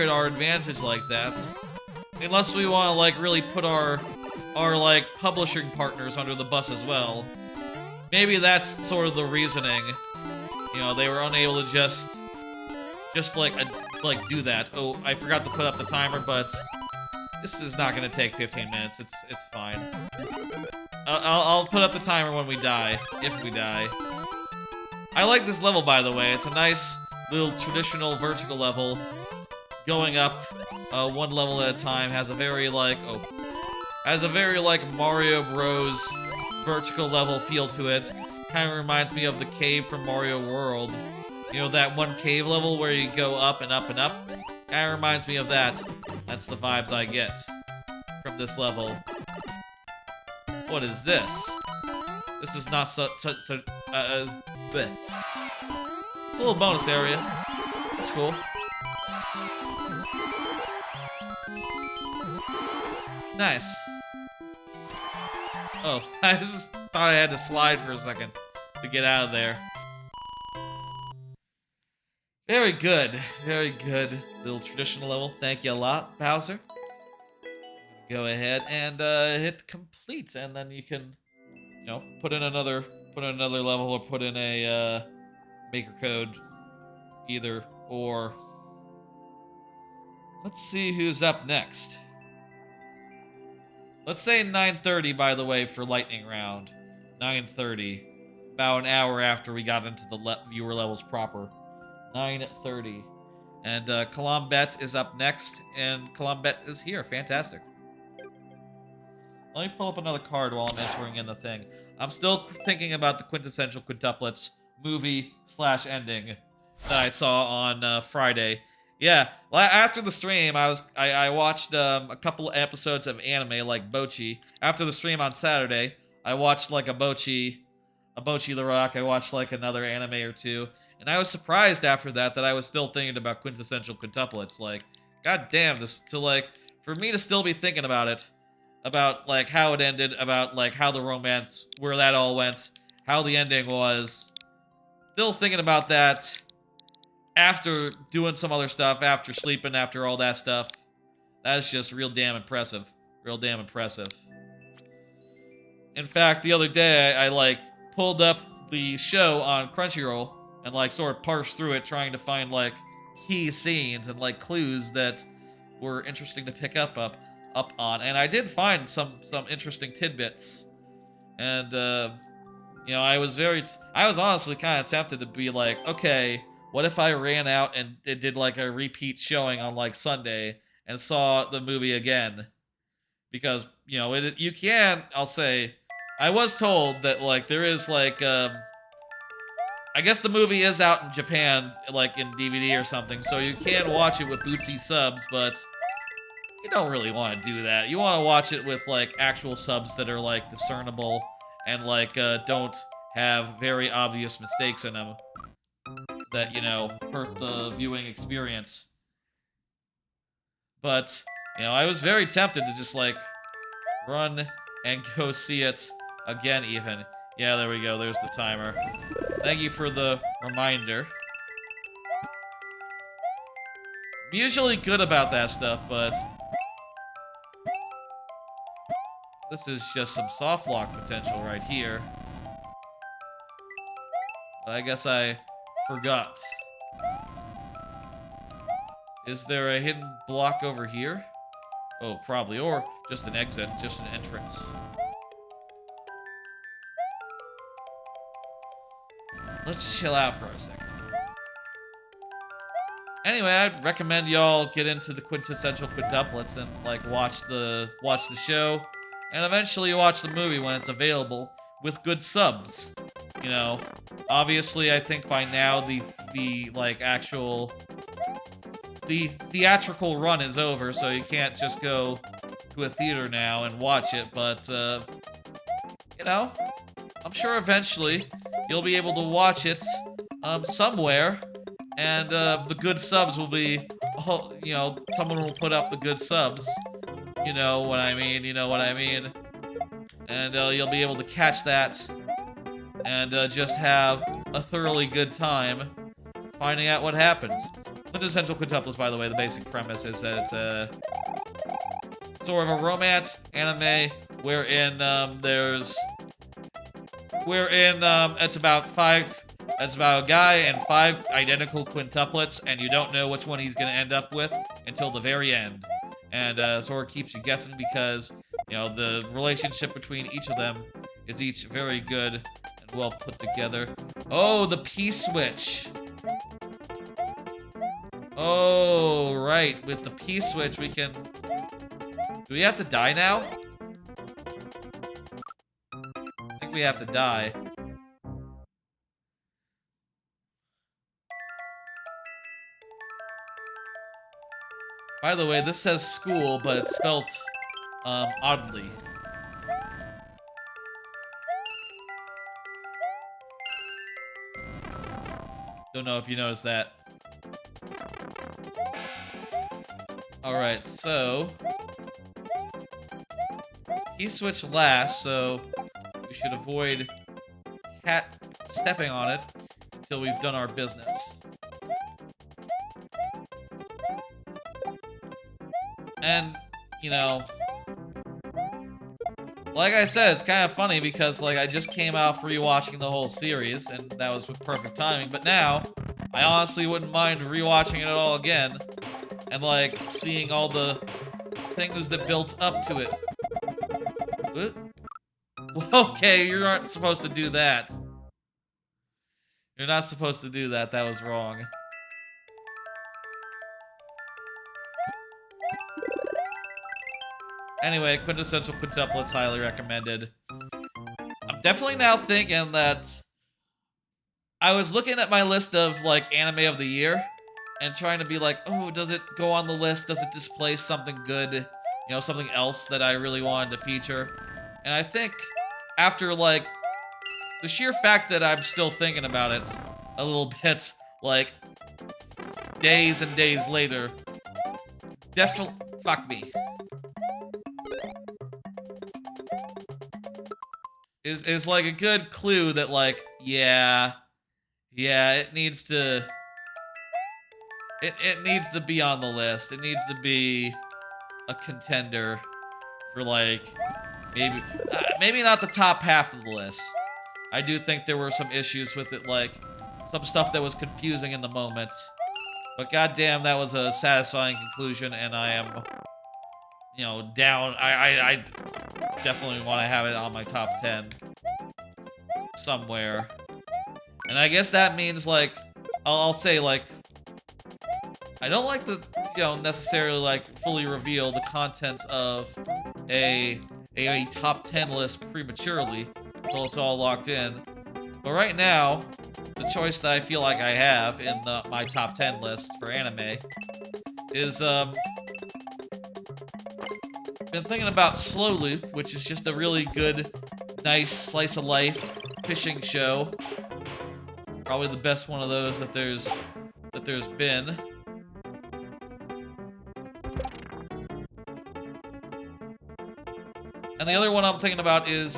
our advantage like that. Unless we want to, like, really put our like, publishing partners under the bus as well. Maybe that's sort of the reasoning. You know, they were unable to just like do that. Oh, I forgot to put up the timer, but this is not going to take 15 minutes. It's fine. I'll put up the timer when we die, if we die. I like this level, by the way. It's a nice little traditional vertical level, going up one level at a time. Has a very like Mario Bros. Vertical level feel to it. Kind of reminds me of the cave from Mario World. You know, that one cave level where you go up and up and up? Kind of reminds me of that. That's the vibes I get from this level. What is this? This is not bleh. It's a little bonus area. That's cool. Nice. Oh, I just thought I had to slide for a second to get out of there. Very good. Very good. Little traditional level. Thank you a lot, Bowser. Go ahead and hit complete, and then you can, you know, put in another level or put in a maker code, either or. Let's see who's up next. Let's say 9:30, by the way, for lightning round. 9:30, about an hour after we got into the viewer levels proper. 9:30, and Colombet is up next, and Colombet is here. Fantastic. Let me pull up another card while I'm entering in the thing. I'm still thinking about the quintessential quintuplets movie/ending that I saw on Friday. Yeah, well, after the stream, I watched a couple episodes of anime like Bocchi. After the stream on Saturday, I watched like a Bocchi the Rock. I watched like another anime or two, and I was surprised after that I was still thinking about quintessential quintuplets. Like, god damn, for me to still be thinking about it, about like how it ended, about like how the romance, where that all went, how the ending was. Still thinking about that. After doing some other stuff, after sleeping, after all that stuff. That's just real damn impressive. Real damn impressive. In fact, the other day, I like, pulled up the show on Crunchyroll and, like, sort of parsed through it, trying to find, like, key scenes and, like, clues that were interesting to pick up on. And I did find some interesting tidbits. And, you know, I was honestly kind of tempted to be like, okay, what if I ran out and it did like a repeat showing on like Sunday and saw the movie again? Because, you know, you can, I'll say, I was told that like there is like, I guess the movie is out in Japan, like in DVD or something, so you can watch it with Bootsy subs, but you don't really want to do that. You want to watch it with like actual subs that are like discernible and like don't have very obvious mistakes in them that, you know, hurt the viewing experience. But, you know, I was very tempted to just, like, run and go see it again, even. Yeah, there we go. There's the timer. Thank you for the reminder. usually good about that stuff, but this is just some soft lock potential right here. But I guess I forgot. Is there a hidden block over here? Oh, probably. Or just an exit, just an entrance. Let's chill out for a second. Anyway, I'd recommend y'all get into the quintessential quintuplets and like watch the show, and eventually watch the movie when it's available with good subs. You know, obviously, I think by now the theatrical run is over, so you can't just go to a theater now and watch it. But you know, I'm sure eventually you'll be able to watch it somewhere. And the good subs will be, you know, someone will put up the good subs. You know what I mean, you know what I mean. And you'll be able to catch that and just have a thoroughly good time finding out what happens. Quintessential quintuplets, by the way, the basic premise is that it's a sort of a romance anime wherein it's about It's about a guy and 5 identical quintuplets, and you don't know which one he's gonna end up with until the very end. And sort of keeps you guessing because, you know, the relationship between each of them is each very good and well put together. Oh, the P-switch. Oh, right. With the P-switch, we can... Do we have to die now? I think we have to die. By the way, this says school, but it's spelt, oddly. Don't know if you noticed that. Alright, so... He switched last, so we should avoid cat stepping on it until we've done our business. And, you know, like I said, it's kind of funny because, like, I just came out for rewatching the whole series, and that was with perfect timing, but now, I honestly wouldn't mind rewatching it all again, and, like, seeing all the things that built up to it. What? Okay, you aren't supposed to do that. You're not supposed to do that, that was wrong. Anyway, quintessential quintuplets, highly recommended. I'm definitely now thinking that... I was looking at my list of, like, anime of the year, and trying to be like, oh, does it go on the list? Does it displace something good? You know, something else that I really wanted to feature? And I think, after, like, the sheer fact that I'm still thinking about it a little bit, like, days and days later, definitely... Fuck me. Is like a good clue that, like, yeah, it needs to... It needs to be on the list. It needs to be a contender for, like, maybe not the top half of the list. I do think there were some issues with it, like, some stuff that was confusing in the moment. But goddamn, that was a satisfying conclusion, and I am, you know, down. I definitely want to have it on my top 10 somewhere. And I guess that means, like, I'll say, like, I don't like to, you know, necessarily, like, fully reveal the contents of a top 10 list prematurely until it's all locked in. But right now, the choice that I feel like I have in my top 10 list for anime is, been thinking about Slow Loop, which is just a really good, nice slice of life fishing show. Probably the best one of those that there's been. And the other one I'm thinking about is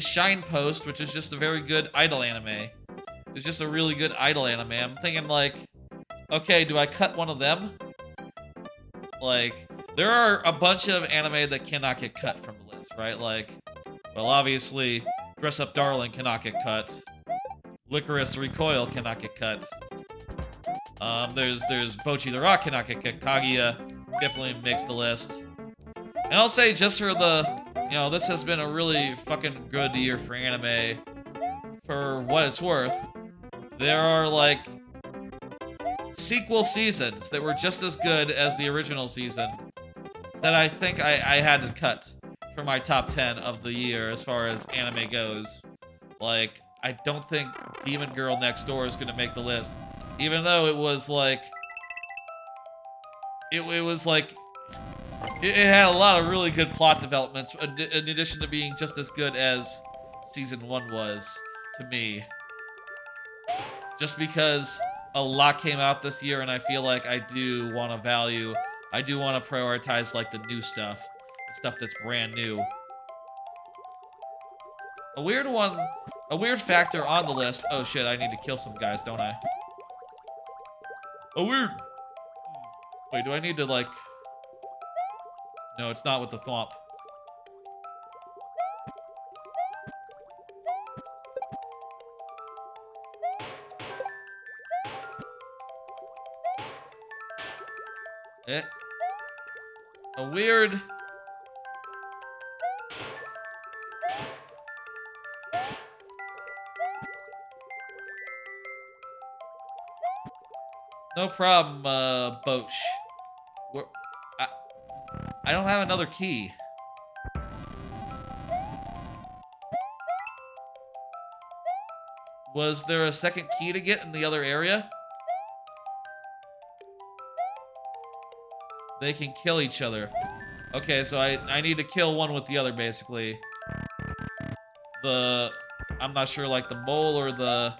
Shine Post, which is just a very good idol anime. It's just a really good idol anime. I'm thinking, like, Okay, do I cut one of them? Like, there are a bunch of anime that cannot get cut from the list, right? Like, well, obviously, Dress Up Darling cannot get cut. Licorice Recoil cannot get cut. There's Bocchi the Rock cannot get cut. Kaguya definitely makes the list. And I'll say, just for the, you know, this has been a really fucking good year for anime. For what it's worth, there are, like, sequel seasons that were just as good as the original season that I think I had to cut for my top 10 of the year as far as anime goes. Like, I don't think Demon Girl Next Door is gonna make the list, even though it was like, it had a lot of really good plot developments in addition to being just as good as season 1 was to me. Just because a lot came out this year, and I feel like I do want to prioritize, like, the new stuff. The stuff that's brand new. A weird factor on the list. Oh shit, I need to kill some guys, don't I? Wait, do I need to, like... No, it's not with the thwomp. A weird... No problem, Boch. I don't have another key. Was there a second key to get in the other area? They can kill each other. Okay, so I need to kill one with the other, basically. I'm not sure, like, the mole or the...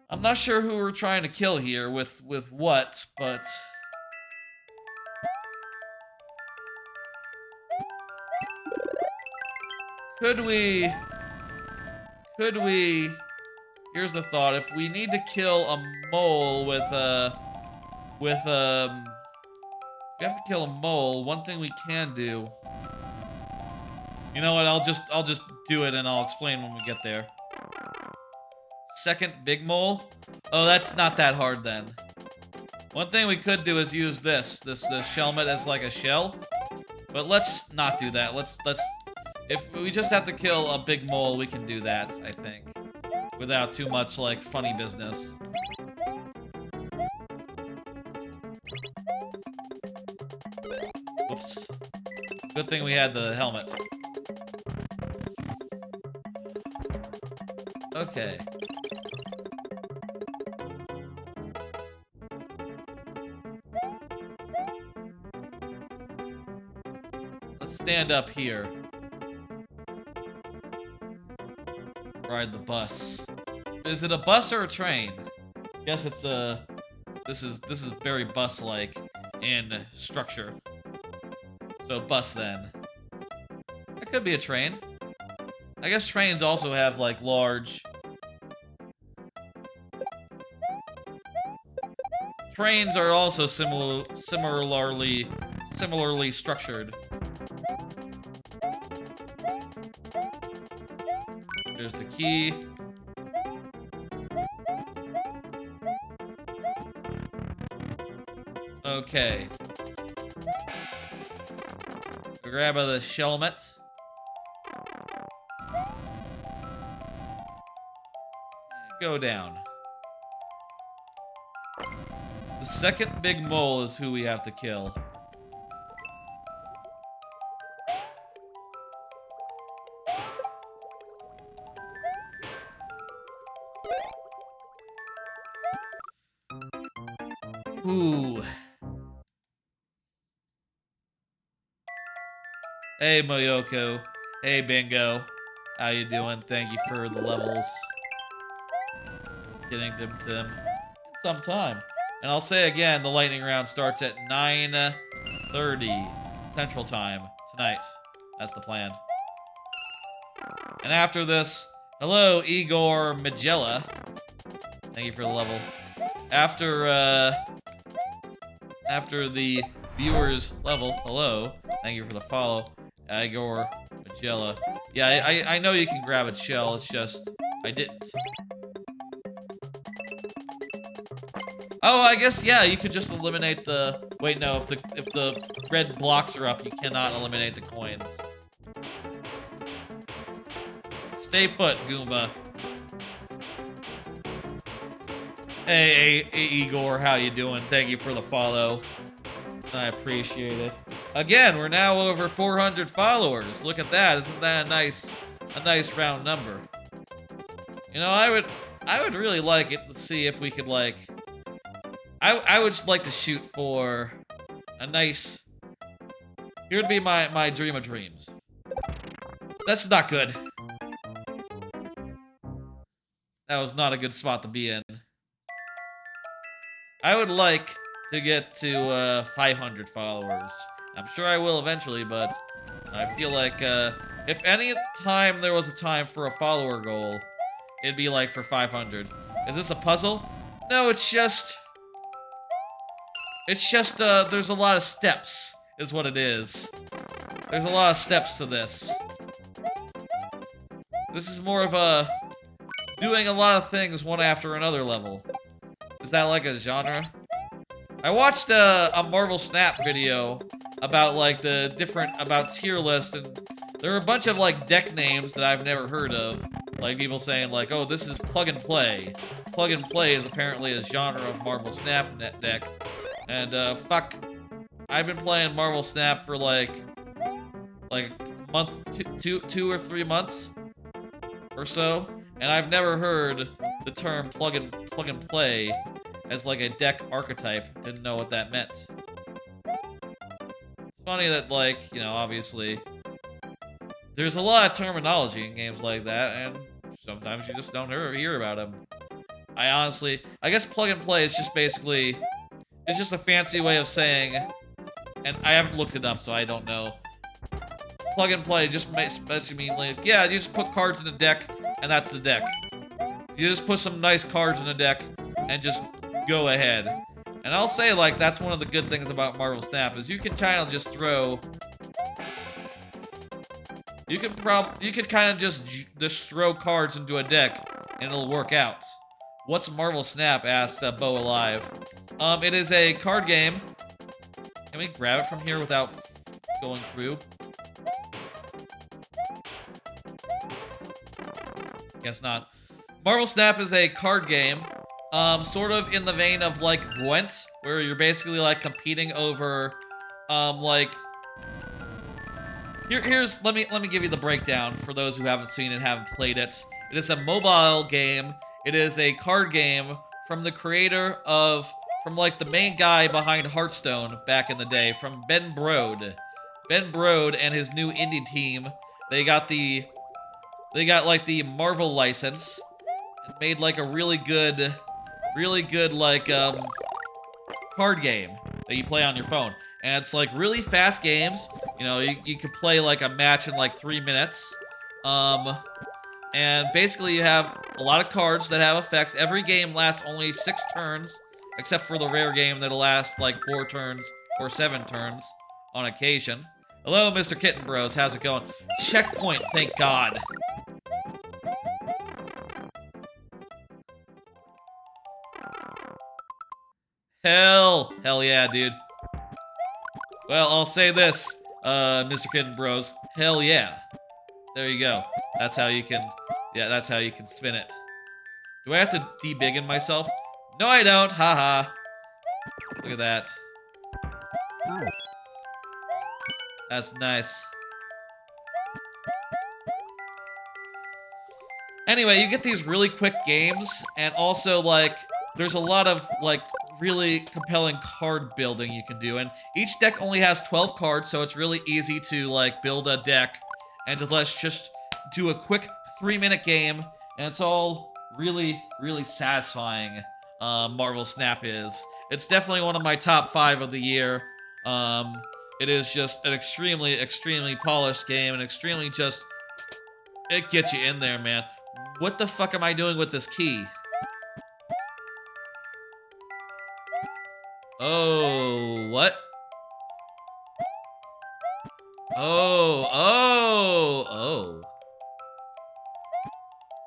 I'm not sure who we're trying to kill here with what, but... Could we... Here's the thought. If we need to kill a mole we have to kill a mole, one thing we can do... You know what, I'll just do it and I'll explain when we get there. Second big mole? Oh, that's not that hard then. One thing we could do is use the shellmet as like a shell. But let's not do that. If we just have to kill a big mole, we can do that, I think. Without too much, like, funny business. Whoops. Good thing we had the helmet. Okay. Let's stand up here. Ride the bus. Is it a bus or a train? Guess it's a... This is very bus-like in structure. So bus then. That could be a train. I guess trains also have, like, large... Trains are also similarly structured. There's the key. Okay. Grab the shellmet. Go down. The second big mole is who we have to kill. Ooh. Hey, Moyoko. Hey, Bingo. How you doing? Thank you for the levels. Getting them to them in some time. And I'll say again, the lightning round starts at 9:30 Central Time tonight. That's the plan. And after this, hello, Igor Magella. Thank you for the level. After the viewers level, hello. Thank you for the follow, Igor Magella. Yeah, I know you can grab a shell. It's just I didn't. Oh, I guess yeah. You could just eliminate the. Wait, no. If the red blocks are up, you cannot eliminate the coins. Stay put, Goomba. Hey, Igor, how you doing? Thank you for the follow. I appreciate it. Again, we're now over 400 followers. Look at that. Isn't that a nice round number? You know, I would really like it to see if we could like. I would just like to shoot for a nice. Here would be my dream of dreams. That's not good. That was not a good spot to be in. I would like to get to 500 followers. I'm sure I will eventually, but I feel like if any time there was a time for a follower goal, it'd be like for 500. Is this a puzzle? No, it's just there's a lot of steps, is what it is. There's a lot of steps to this. This is more of a doing a lot of things one after another level. Is that like a genre? I watched a Marvel Snap video about like the about tier lists, and there are a bunch of like deck names that I've never heard of. Like people saying like, oh, this is plug and play. Plug and play is apparently a genre of Marvel Snap net deck. And fuck, I've been playing Marvel Snap for like a month, two or 3 months or so, and I've never heard the term plug and play as like a deck archetype. Didn't know what that meant. It's funny that like, you know, obviously there's a lot of terminology in games like that, and sometimes you just don't hear about them. I guess plug and play is just basically, it's just a fancy way of saying, and I haven't looked it up, so I don't know. Plug and play just basically mean like, yeah, you just put cards in a deck, and that's the deck. You just put some nice cards in a deck, and just go ahead. And I'll say, like, that's one of the good things about Marvel Snap, is you can kind of just throw... You can kind of just throw cards into a deck, and it'll work out. What's Marvel Snap? Asked Bo Alive. It is a card game. Can we grab it from here without going through? Guess not. Marvel Snap is a card game, sort of in the vein of like Gwent, where you're basically like competing over, like. Let me give you the breakdown for those who haven't seen it, haven't played it. It is a mobile game. It is a card game from the creator of, from like the main guy behind Hearthstone back in the day, from Ben Brode. Ben Brode and his new indie team, they got like the Marvel license and made like a really good like card game that you play on your phone. And it's like really fast games. You know, you could play like a match in like 3 minutes. And basically you have a lot of cards that have effects. Every game lasts only 6 turns, except for the rare game that'll last like 4 turns or 7 turns on occasion. Hello, Mr. Kitten Bros. How's it going? Checkpoint, thank God. Hell yeah, dude. Well, I'll say this, Mr. Kitten Bros. Hell yeah. There you go. That's how you can, yeah, that's how you can spin it. Do I have to de-biggin myself? No, I don't. Haha. Look at that. That's nice. Anyway, you get these really quick games, and also, like, there's a lot of, like, really compelling card building you can do, and each deck only has 12 cards, so it's really easy to, like, build a deck, and to let's just do a quick 3-minute game, and it's all really, really satisfying. Marvel Snap is. It's definitely one of my top 5 of the year. It is just an extremely, extremely polished game, and extremely just... It gets you in there, man. What the fuck am I doing with this key? Oh, what? Oh.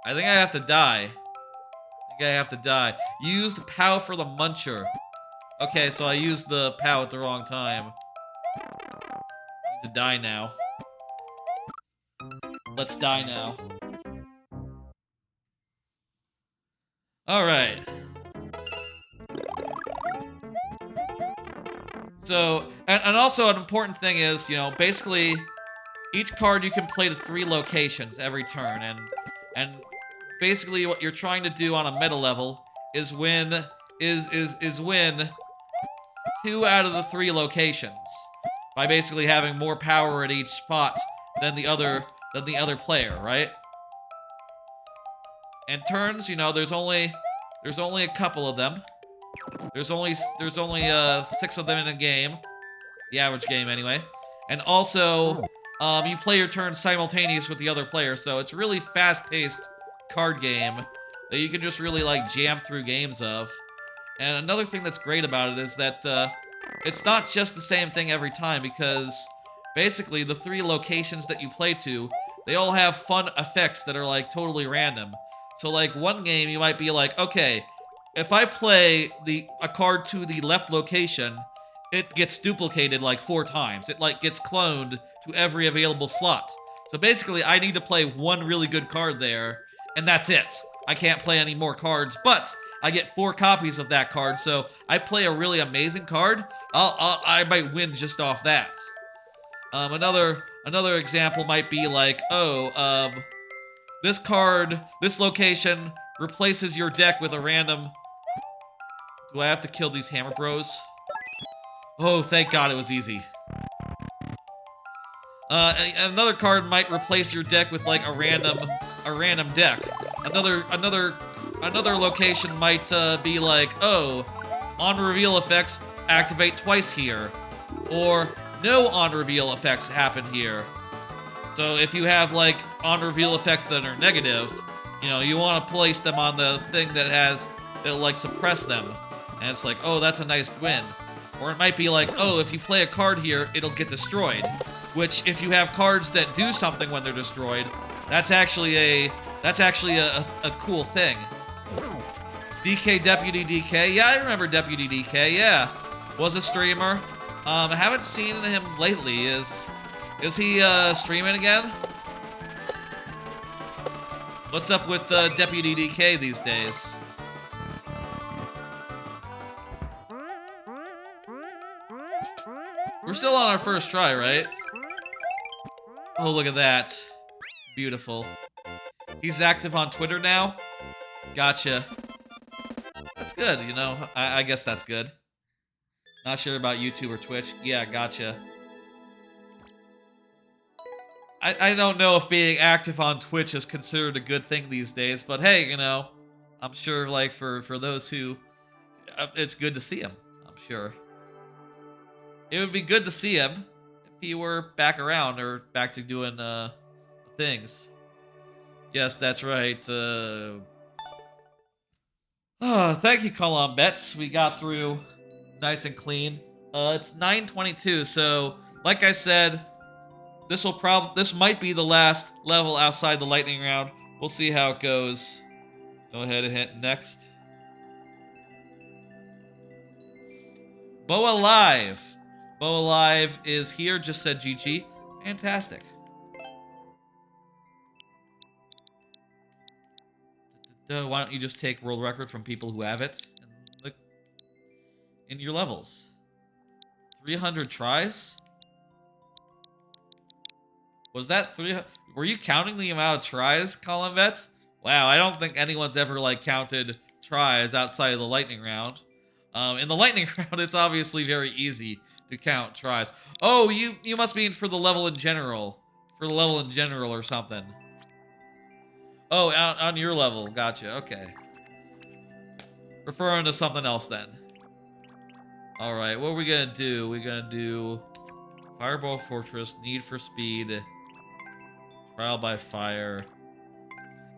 I think I have to die. Use the POW for the muncher. Okay, so I used the POW at the wrong time. Need to die now. Let's die now. Alright. So, and also an important thing is, you know, basically, each card you can play to 3 locations every turn, and basically what you're trying to do on a meta level is win 2 out of the 3 locations by basically having more power at each spot than the other player, right? And turns, you know, there's only a couple of them. There's only 6 of them in a game, the average game anyway. And also, you play your turn simultaneous with the other player, so it's a really fast-paced card game that you can just really like jam through games of. And another thing that's great about it is that it's not just the same thing every time, because basically the 3 locations that you play to, they all have fun effects that are like totally random. So like one game you might be like, okay, if I play a card to the left location, it gets duplicated like 4 times. It like gets cloned to every available slot. So basically I need to play one really good card there, and that's it. I can't play any more cards, but I get 4 copies of that card, so I play a really amazing card, I might win just off that. Another example might be like, this location replaces your deck with a random... Do I have to kill these hammer bros? Oh, thank God it was easy. Another card might replace your deck with like a random deck. Another location might be like, oh, on reveal effects activate twice here, or no on reveal effects happen here. So if you have like on reveal effects that are negative, you know, you want to place them on the thing that'll like suppress them, and it's like, oh, that's a nice win. Or it might be like, oh, if you play a card here, it'll get destroyed. Which, if you have cards that do something when they're destroyed, that's actually a cool thing. DK Deputy DK, yeah, I remember Deputy DK, yeah. Was a streamer. I haven't seen him lately. Is he streaming again? What's up with Deputy DK these days? We're still on our first try, right? Oh, look at that. Beautiful. He's active on Twitter now? Gotcha. That's good, you know. I guess that's good. Not sure about YouTube or Twitch. Yeah, gotcha. I don't know if being active on Twitch is considered a good thing these days, but hey, you know, I'm sure, like, for those who... it's good to see him, I'm sure. It would be good to see him if he were back around or back to doing things. Yes, that's right. Thank you, Colin Betts. We got through nice and clean. It's 9:22, so like I said, this might be the last level outside the lightning round. We'll see how it goes. Go ahead and hit next. Boa Live. Boa Live is here, just said GG. Fantastic. Why don't you just take world record from people who have it and look in your levels? 300 tries? Was that 300? Were you counting the amount of tries, Colin Betts? Wow, I don't think anyone's ever like counted tries outside of the lightning round. In the lightning round, it's obviously very easy to count tries. Oh, you must mean for the level in general. For the level in general or something. Oh, on your level. Gotcha. Okay. Referring to something else then. Alright, what are we gonna do? We're gonna do Fireball Fortress, Need for Speed, Trial by Fire,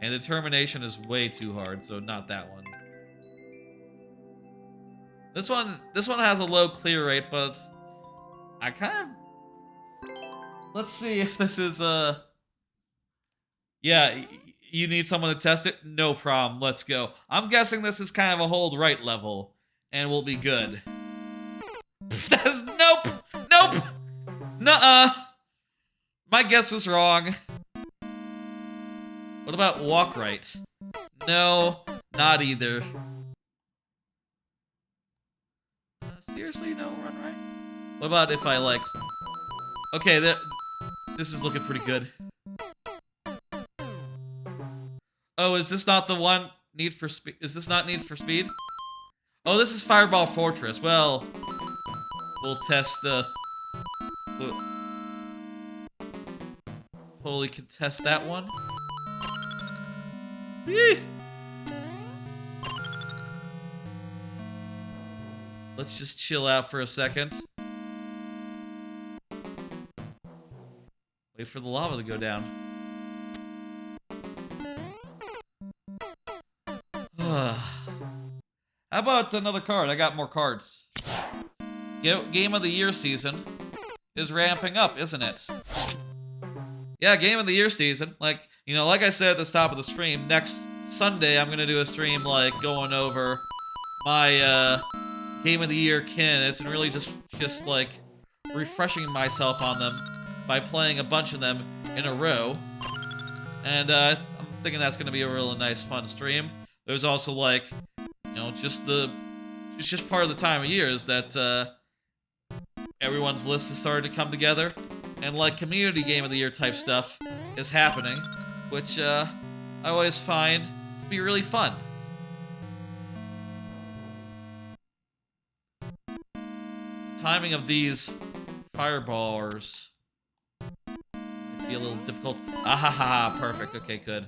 and Determination is way too hard, so not that one. This one has a low clear rate, but I kind of... Let's see if this is yeah, you need someone to test it? No problem, let's go. I'm guessing this is kind of a hold right level, and we'll be good. That's... Nope! Nope! Nuh-uh! My guess was wrong. What about walk right? No, not either. Seriously, no run right? What about if I, like... Okay, this is looking pretty good. Oh, is this not the one? Need for Speed? Is this not Need for Speed? Oh, this is Fireball Fortress. Well, we'll test, we'll totally contest that one. Whee! Let's just chill out for a second. Wait for the lava to go down. How about another card? I got more cards. Game of the Year season is ramping up, isn't it? Yeah, Game of the Year season. Like, you know, like I said at the top of the stream, next Sunday I'm gonna do a stream, like, going over my, Game of the Year candidates and really just like, refreshing myself on them by playing a bunch of them in a row. And, I'm thinking that's gonna be a really nice, fun stream. There's also, like, you know, it's just part of the time of year is that, everyone's list is starting to come together. And, like, community Game of the Year type stuff is happening, which, I always find to be really fun. The timing of these fireballers might be a little difficult. Ahaha, perfect. Okay, good.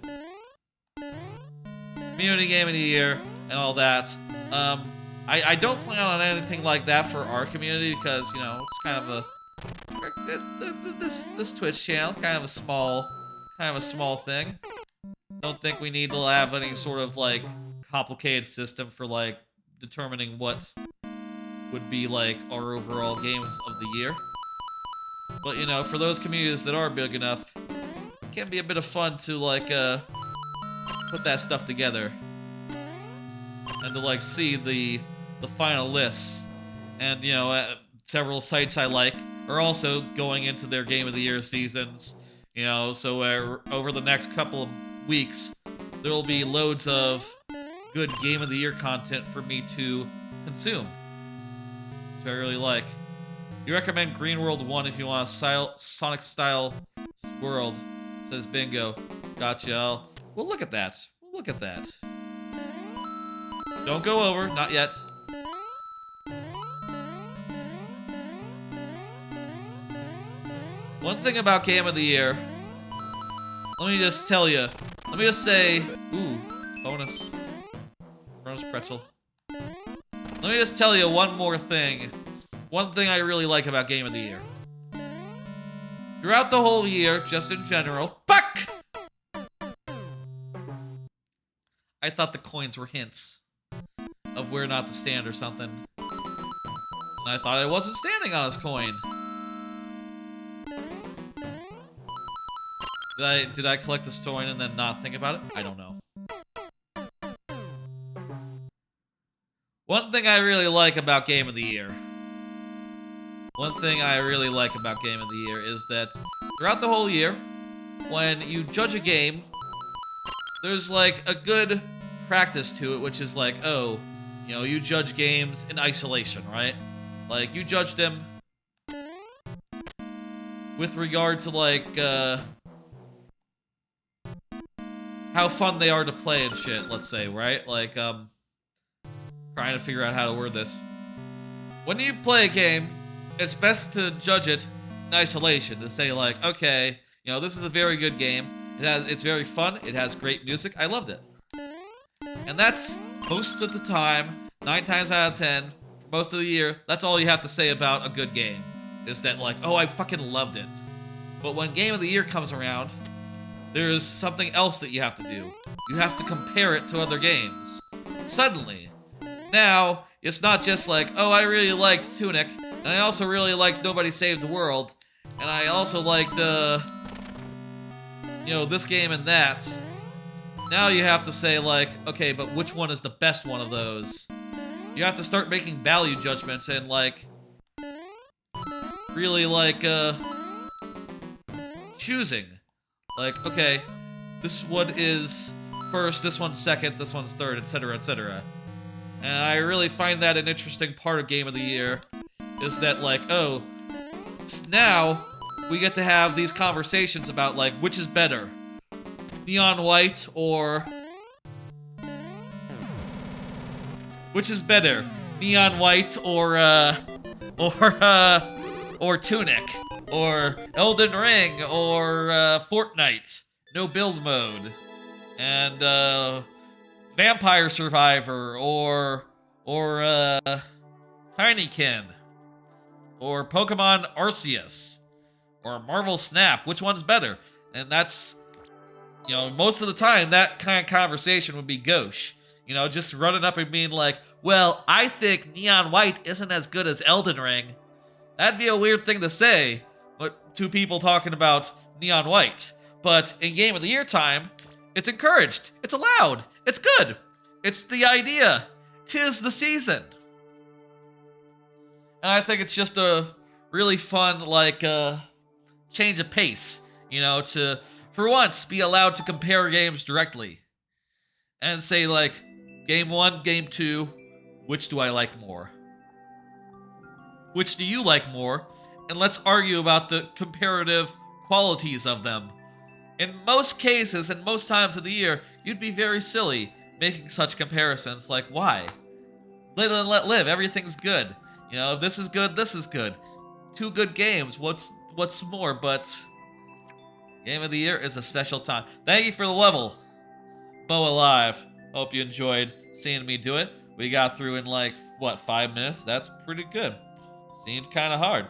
Community Game of the Year and all that. I don't plan on anything like that for our community because, you know, it's kind of a this Twitch channel, kind of a small thing. Don't think we need to have any sort of, like, complicated system for, like, determining what would be, like, our overall games of the year. But, you know, for those communities that are big enough, it can be a bit of fun to, like, put that stuff together. And to, like, see the final lists. And, you know, several sites I like are also going into their Game of the Year seasons. You know, so over the next couple of weeks, there will be loads of good Game of the Year content for me to consume. Which I really like. You recommend Green World 1 if you want a Sonic-style world, says Bingo. Gotcha. We'll look at that. We'll look at that. Don't go over. Not yet. One thing about Game of the Year, let me just tell you. Let me just say, ooh, bonus pretzel. Let me just tell you one more thing. One thing I really like about Game of the Year. Throughout the whole year, just in general, fuck! I thought the coins were hints of where not to stand or something. And I thought I wasn't standing on his coin. Did I collect this coin and then not think about it? I don't know. One thing I really like about Game of the Year. One thing I really like about Game of the Year is that throughout the whole year, when you judge a game, there's like a good practice to it, which is like, oh, you know, you judge games in isolation, right? Like, you judge them with regard to, like, how fun they are to play and shit, let's say, right? Like, trying to figure out how to word this. When you play a game, it's best to judge it in isolation, to say, like, okay, you know, this is a very good game. It's very fun. It has great music. I loved it. And that's, most of the time, 9 times out of 10, most of the year, that's all you have to say about a good game. is that like, oh, I fucking loved it. But when Game of the Year comes around, there's something else that you have to do. You have to compare it to other games. Suddenly. Now, it's not just like, oh, I really liked Tunic, and I also really liked Nobody Saved the World, and I also liked, you know, this game and that. Now you have to say, like, okay, but which one is the best one of those? You have to start making value judgments and, like, really, like, choosing. Like, okay, this one is first, this one's second, this one's third, etc., etc. And I really find that an interesting part of Game of the Year, is that, like, oh, now we get to have these conversations about, like, which is better, Neon White or... Which is better, Neon White or Tunic, or Elden Ring, or Fortnite, no build mode, and Vampire Survivor, or Tinykin, or Pokemon Arceus, or Marvel Snap. Which one's better? And that's, you know, most of the time that kind of conversation would be gauche. You know, just running up and being like, well, I think Neon White isn't as good as Elden Ring. That'd be a weird thing to say, but two people talking about Neon White. But in Game of the Year time, it's encouraged, it's allowed, it's good. It's the idea. 'Tis the season. And I think it's just a really fun, like, change of pace, you know, to, for once, be allowed to compare games directly. And say, like, Game 1, Game 2, which do I like more? Which do you like more? And let's argue about the comparative qualities of them. In most cases, and most times of the year, you'd be very silly making such comparisons. Like, why? Live and let live. Everything's good. You know, if this is good, this is good. Two good games. What's more? But Game of the Year is a special time. Thank you for the level, Bo Alive. Hope you enjoyed seeing me do it. We got through in, like, what, 5 minutes? That's pretty good. Seemed kind of hard.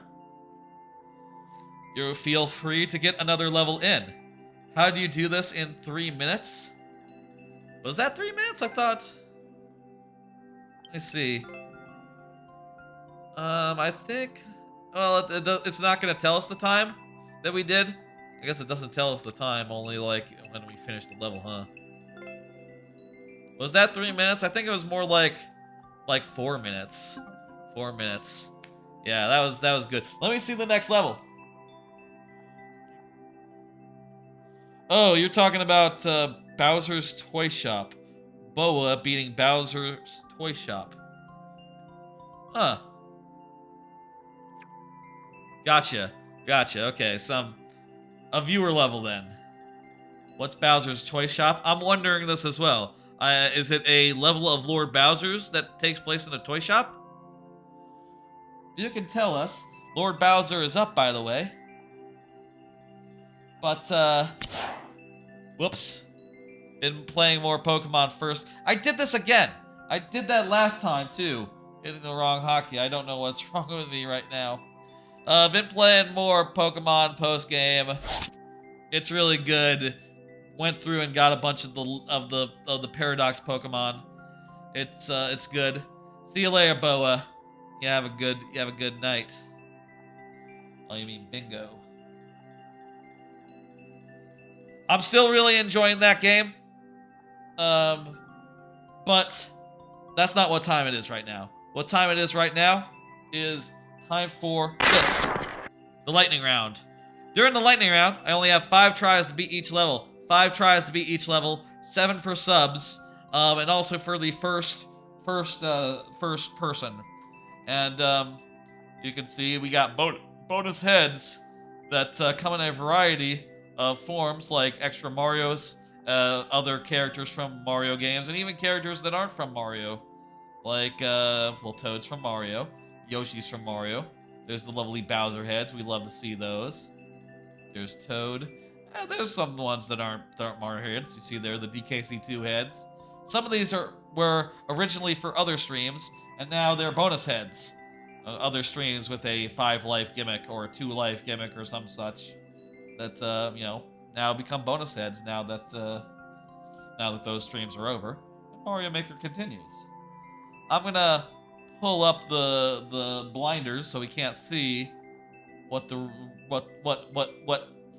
You feel free to get another level in. How do you do this in 3 minutes? Was that 3 minutes? I thought... Let me see. I think... Well, it's not going to tell us the time that we did. I guess it doesn't tell us the time, only, like, when we finished the level, huh? Was that 3 minutes? I think it was more like 4 minutes. 4 minutes. Yeah, that was good. Let me see the next level. Oh, you're talking about Bowser's Toy Shop. Boa beating Bowser's Toy Shop. Huh. Gotcha. Okay, a viewer level then. What's Bowser's Toy Shop? I'm wondering this as well. Is it a level of Lord Bowser's that takes place in a toy shop? You can tell us. Lord Bowser is up, by the way. But, whoops. Been playing more Pokemon first. I did this again. I did that last time, too. Hitting the wrong hockey. I don't know what's wrong with me right now. Been playing more Pokemon post-game. It's really good. Went through and got a bunch of the Paradox Pokemon. It's good. See you later, Boa. You have a good night. Oh, you mean bingo. I'm still really enjoying that game. But that's not what time it is right now. What time it is right now is time for this. The lightning round. During the lightning round, I only have 5 tries to beat each level. 5 tries to beat each level, 7 for subs, and also for the first person. And you can see we got bonus heads that come in a variety of forms, like extra Marios, other characters from Mario games, and even characters that aren't from Mario, like well, Toad's from Mario, Yoshi's from Mario. There's the lovely Bowser heads. We love to see those. There's Toad. There's some ones that aren't Mario heads. You see there the DKC2 heads. Some of these were originally for other streams, and now they're bonus heads. other streams with a 5-life gimmick or a 2-life gimmick or some such that now become bonus heads now that those streams are over. And Mario Maker continues. I'm gonna pull up the blinders so we can't see what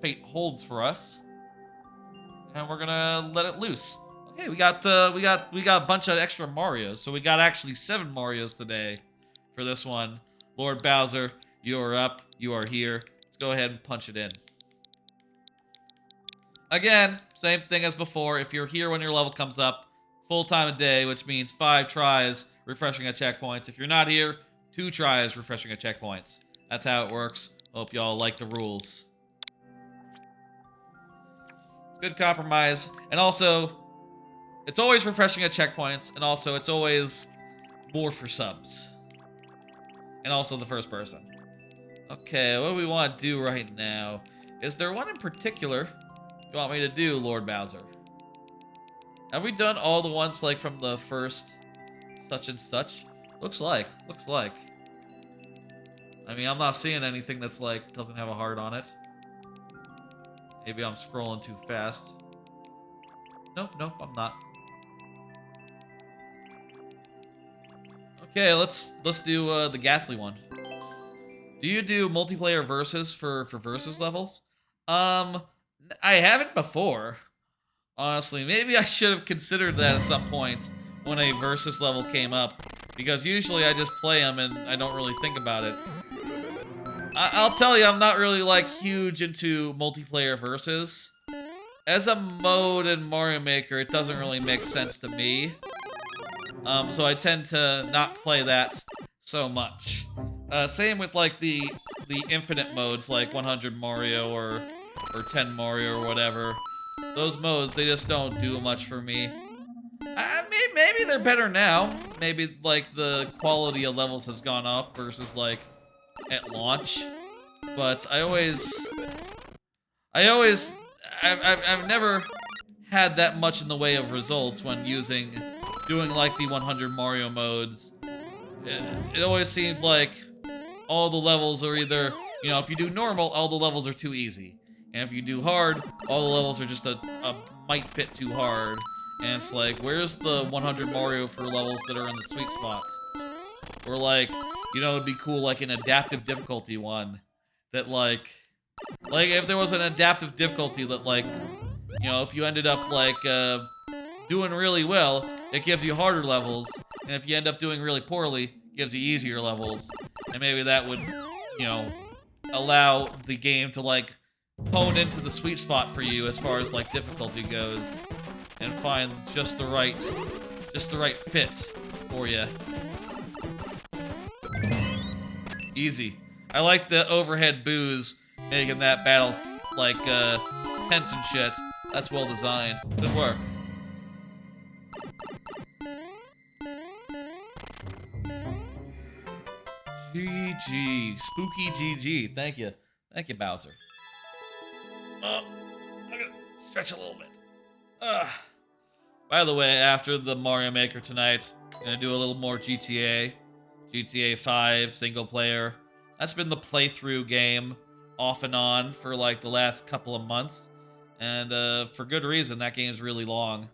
fate holds for us, and we're gonna let it loose. Okay, we got a bunch of extra Marios, so we got actually 7 Marios today for this one. Lord Bowser, you are up. You are here. Let's go ahead and punch it in. Again, same thing as before. If you're here when your level comes up, full time a day, which means 5 tries refreshing at checkpoints. If you're not here, 2 tries refreshing at checkpoints. That's how it works. Hope y'all like the rules. Good compromise. And also, it's always refreshing at checkpoints, and also it's always more for subs. And also the first person. Okay, what do we want to do right now? Is there one in particular you want me to do, Lord Bowser? Have we done all the ones like from the first such and such? Looks like. I mean, I'm not seeing anything that's like doesn't have a heart on it. Maybe I'm scrolling too fast. Nope, I'm not. Okay, let's do the ghastly one. Do you do multiplayer versus for versus levels? I haven't before. Honestly, maybe I should have considered that at some point when a versus level came up, because usually I just play them and I don't really think about it. I'll tell you, I'm not really like huge into multiplayer versus. As a mode in Mario Maker, it doesn't really make sense to me. So I tend to not play that so much. Same with like the infinite modes, like 100 Mario or 10 Mario or whatever. Those modes, they just don't do much for me. Maybe they're better now. Maybe like the quality of levels has gone up versus like at launch. But I've never had that much in the way of results when doing like the 100 Mario modes. It always seemed like all the levels are either, if you do normal, all the levels are too easy. And if you do hard, all the levels are just a mite bit too hard. And it's like, where's the 100 Mario for levels that are in the sweet spots? Or like, it'd be cool like an adaptive difficulty one. That like if there was an adaptive difficulty that like, if you ended up like doing really well, it gives you harder levels. And if you end up doing really poorly, it gives you easier levels. And maybe that would, allow the game to like hone into the sweet spot for you as far as like difficulty goes, and find just the right fit for you. Easy. I like the overhead boos making that battle like tense and shit. That's well designed. Good work. GG. Spooky GG. Thank you. Thank you, Bowser. I'm gonna stretch a little bit. By the way, after the Mario Maker tonight, I'm gonna do a little more GTA. GTA 5 single player. That's been the playthrough game off and on for like the last couple of months. And for good reason, that game's really long.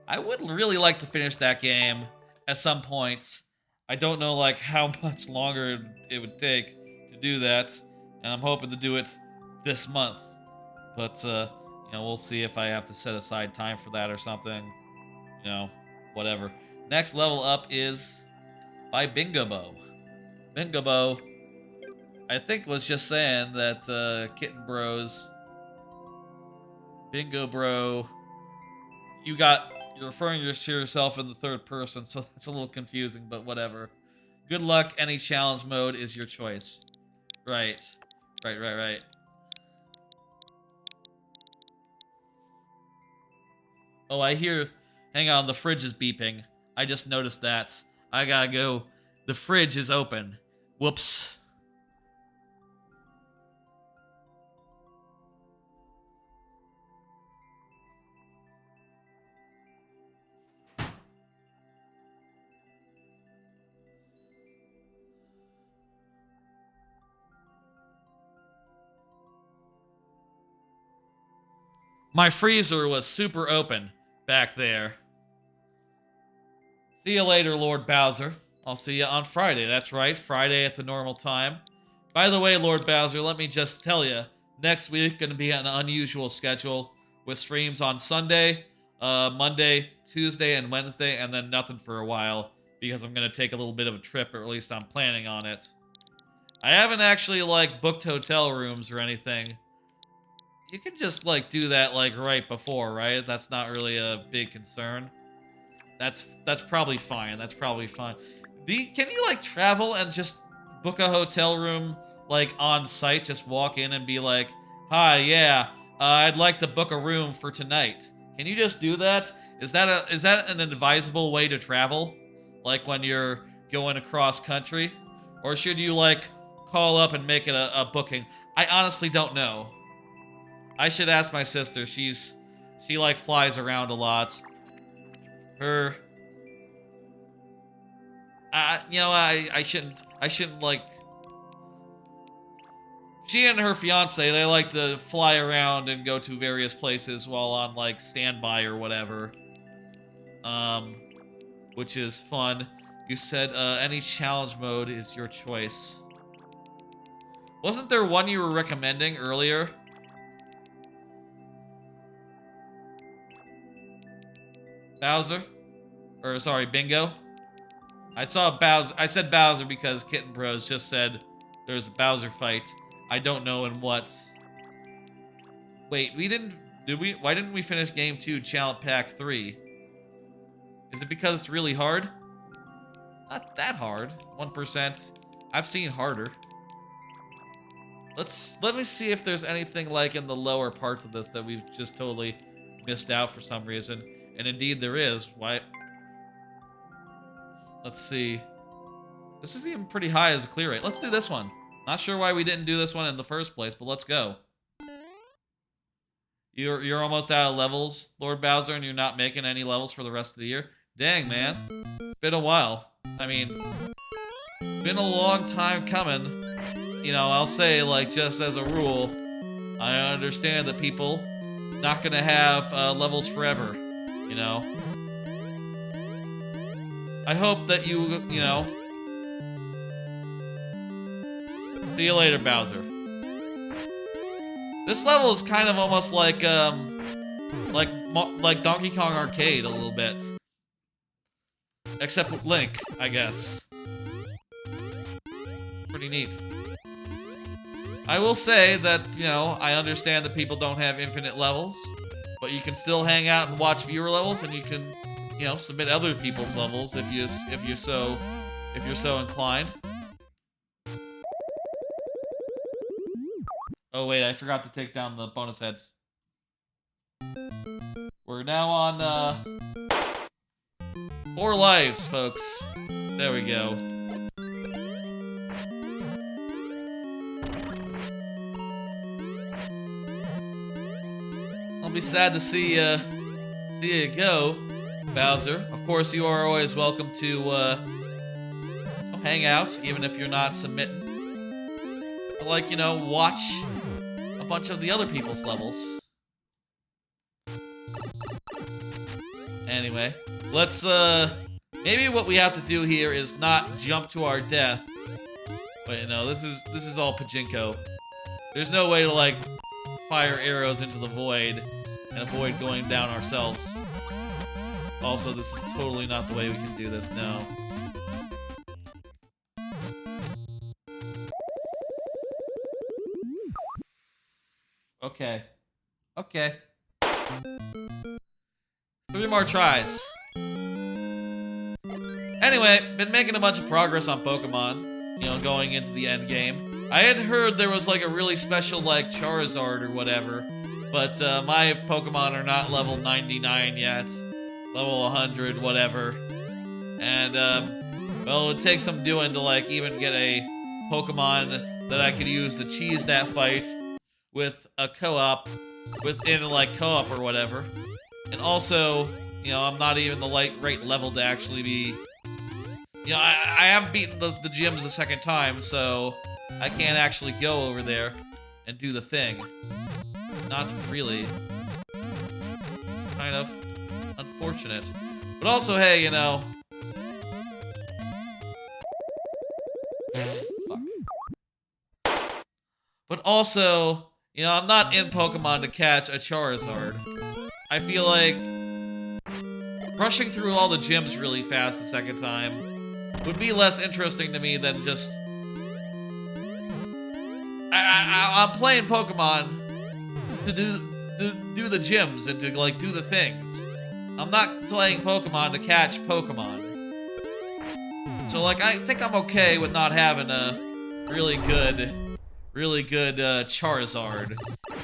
I would really like to finish that game at some point. I don't know like how much longer it would take to do that. And I'm hoping to do it this month. But, we'll see if I have to set aside time for that or something. Whatever. Next level up is by Bingo Bo. Bingo Bo, I think, was just saying that Kitten Bros, Bingo Bro, you're referring to yourself in the third person, so it's a little confusing, but whatever. Good luck. Any challenge mode is your choice. Right. Oh, I hear... Hang on, the fridge is beeping. I just noticed that. I gotta go. The fridge is open. Whoops. My freezer was super open back there. See you later, Lord Bowser. I'll see you on Friday. That's right, Friday at the normal time. By the way, Lord Bowser, let me just tell you, next week going to be an unusual schedule with streams on Sunday, Monday, Tuesday, and Wednesday, and then nothing for a while because I'm going to take a little bit of a trip, or at least I'm planning on it. I haven't actually, like, booked hotel rooms or anything. You can just, like, do that, like, right before, right? That's not really a big concern. That's probably fine. That's probably fine. Can you, like, travel and just book a hotel room, like, on site? Just walk in and be like, hi, yeah, I'd like to book a room for tonight. Can you just do that? Is that an advisable way to travel? Like, when you're going across country? Or should you, like, call up and make it a booking? I honestly don't know. I should ask my sister. She like flies around a lot. I shouldn't like. She and her fiance, they like to fly around and go to various places while on like standby or whatever. Which is fun. You said any challenge mode is your choice. Wasn't there one you were recommending earlier? Bowser? Or, sorry, Bingo? I saw Bowser. I said Bowser because Kitten Bros just said there's a Bowser fight. I don't know in what. Wait, did we? Why didn't we finish Game 2 Challenge Pack 3? Is it because it's really hard? Not that hard. 1%. I've seen harder. Let me see if there's anything like in the lower parts of this that we've just totally missed out for some reason. And indeed there is. Why? Let's see. This is even pretty high as a clear rate. Let's do this one. Not sure why we didn't do this one in the first place, but let's go. You're almost out of levels, Lord Bowser, and you're not making any levels for the rest of the year? Dang, man. It's been a while. I mean, been a long time coming. You know, I'll say, like, just as a rule, I understand that people not gonna have levels forever, you know? I hope that you know... See you later, Bowser. This level is kind of almost like Donkey Kong Arcade a little bit. Except with Link, I guess. Pretty neat. I will say that, you know, I understand that people don't have infinite levels, but you can still hang out and watch viewer levels, and you can, you know, submit other people's levels if you're so inclined. Oh wait, I forgot to take down the bonus heads. We're now on 4 lives, folks. There we go. I'll be sad to see you go, Bowser. Of course, you are always welcome to hang out, even if you're not submitting. But, like, you know, watch a bunch of the other people's levels. Anyway, let's maybe what we have to do here is not jump to our death. Wait, no, this is all pachinko. There's no way to, like, fire arrows into the void and avoid going down ourselves. Also, this is totally not the way we can do this, no. Okay. Okay. 3 more tries. Anyway, been making a bunch of progress on Pokemon, you know, going into the end game. I had heard there was like a really special like Charizard or whatever, but my Pokemon are not level 99 yet. Level 100, whatever. And, well, it would take some doing to like even get a Pokemon that I could use to cheese that fight with a co-op, within like co-op or whatever. And also, you know, I'm not even the right level to actually be... You know, I haven't beaten the gyms a second time, so I can't actually go over there and do the thing. Not really. kind of unfortunate. But also, hey, you know... Fuck. But also, you know, I'm not in Pokemon to catch a Charizard. I feel like rushing through all the gyms really fast the second time would be less interesting to me than just... I'm playing Pokemon to do the gyms and to, like, do the things. I'm not playing Pokemon to catch Pokemon. So, like, I think I'm okay with not having a really good Charizard.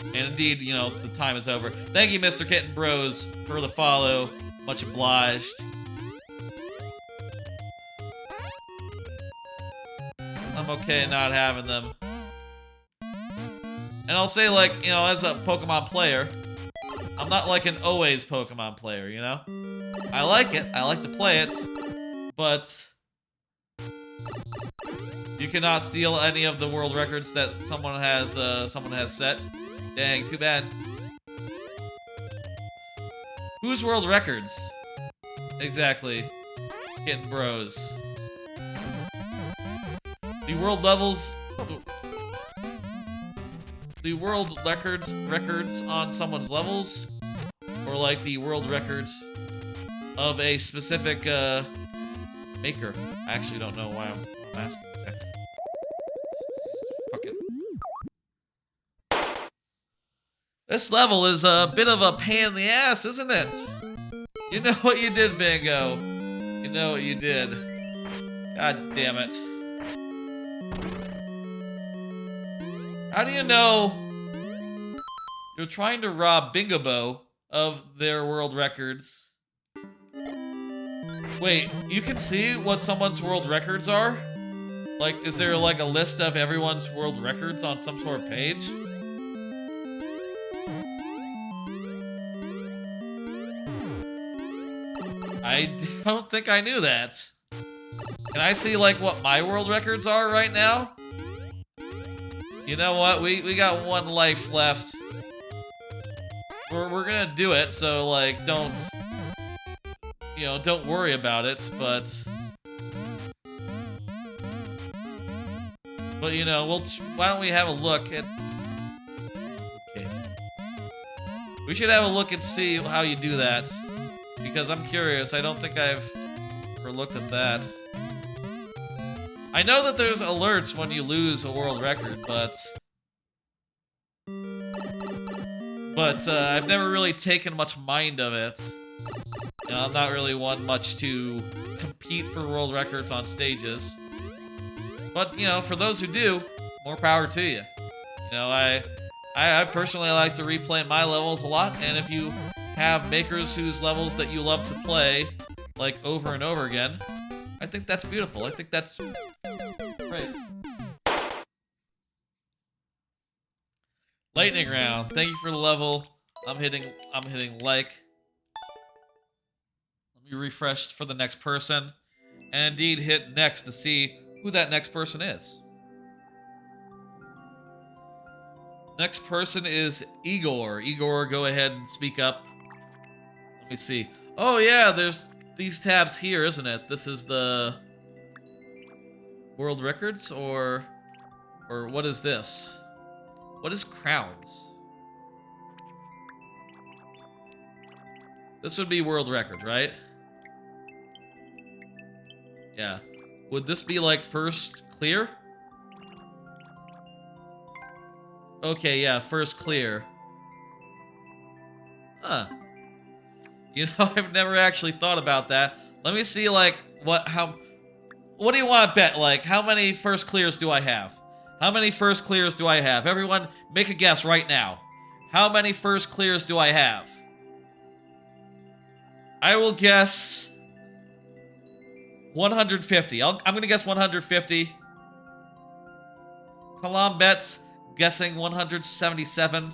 And indeed, you know, the time is over. Thank you, Mr. Kitten Bros, for the follow. Much obliged. I'm okay not having them. And I'll say, like, you know, as a Pokemon player, I'm not like an always Pokemon player, you know? I like it. I like to play it. But you cannot steal any of the world records that someone has set. Dang, too bad. Whose world records? Exactly. Kitten Bros. The world levels... The world records on someone's levels? Or like the world records of a specific maker? I actually don't know why I'm asking exactly. Fuck it. This level is a bit of a pain in the ass, isn't it? You know what you did, Bingo. You know what you did. God damn it. How do you know you're trying to rob Bingobo of their world records? Wait, you can see what someone's world records are? Like, is there like a list of everyone's world records on some sort of page? I don't think I knew that. Can I see like what my world records are right now? You know what? We got one life left. We're gonna do it, so like don't worry about it, but you know, why don't we have a look at... Okay. We should have a look and see how you do that, because I'm curious. I don't think I've ever looked at that. I know that there's alerts when you lose a world record, but I've never really taken much mind of it. You know, I'm not really one much to compete for world records on stages. But, you know, for those who do, more power to you. You know, I personally like to replay my levels a lot, and if you have makers whose levels that you love to play, like, over and over again, I think that's beautiful. I think that's great. Lightning round. Thank you for the level. I'm hitting like. Let me refresh for the next person. And indeed hit next to see who that next person is. Next person is Igor. Igor, go ahead and speak up. Let me see. Oh yeah, there's these tabs here, isn't it? This is the world records, or what is this? What is crowns? This would be world record, right? Yeah. Would this be like first clear? Okay, yeah, first clear. Huh. You know, I've never actually thought about that. Let me see, like, what do you want to bet? Like, how many first clears do I have? How many first clears do I have? Everyone, make a guess right now. How many first clears do I have? I will guess 150. I'm gonna guess 150. Kalam bets guessing 177.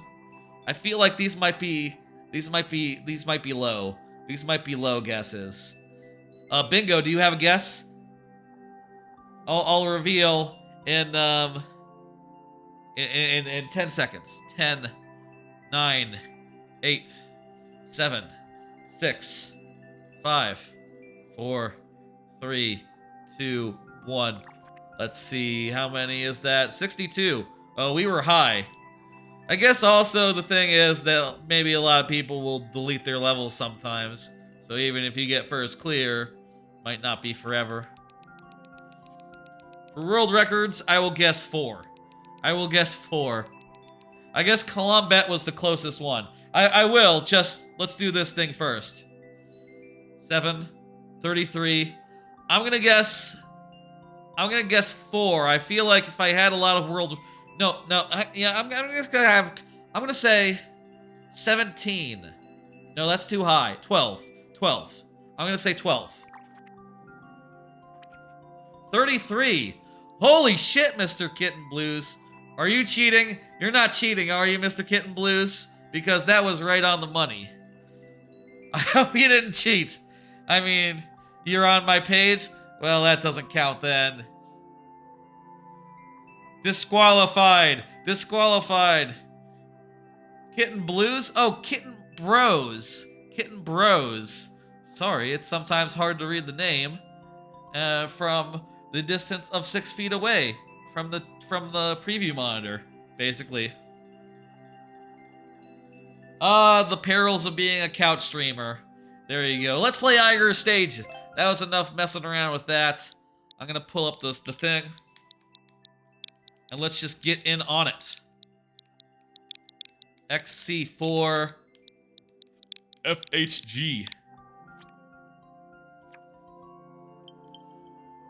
I feel like these might be low. These might be low guesses. Bingo, do you have a guess? I'll reveal in 10 seconds. 10, 9, 8, 7, 6, 5, 4, 3, 2, 1. Let's see, how many is that? 62. Oh, we were high. I guess also the thing is that maybe a lot of people will delete their levels sometimes. So even if you get first clear, might not be forever. For world records, I will guess 4. I will guess 4. I guess Columbet was the closest one. I will, just let's do this thing first. 7, 33. I'm gonna guess 4. I feel like if I had a lot of world... No, I'm just gonna have... I'm gonna say 17. No, that's too high. 12. I'm gonna say 12. 33. Holy shit, Mr. Kitten Blues. Are you cheating? You're not cheating, are you, Mr. Kitten Blues? Because that was right on the money. I hope you didn't cheat. I mean, you're on my page? Well, that doesn't count then. Disqualified. Disqualified. Kitten Blues? Oh, Kitten Bros. Kitten Bros. Sorry, it's sometimes hard to read the name. From the distance of 6 feet away. From the preview monitor, basically. The perils of being a couch streamer. There you go. Let's play Iger's stage. That was enough messing around with that. I'm gonna pull up the thing. And let's just get in on it. XC4 FHG.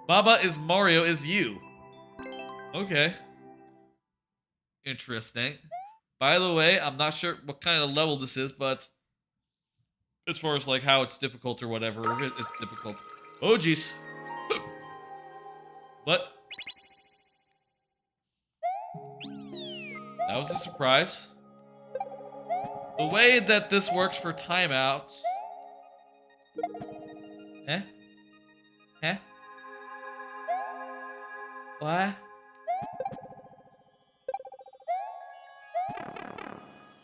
Baba is Mario is you. Okay. Interesting. By the way, I'm not sure what kind of level this is, but as far as like how it's difficult or whatever, it's difficult. Oh jeez. What? That was a surprise. The way that this works for timeouts. Eh? Eh? What?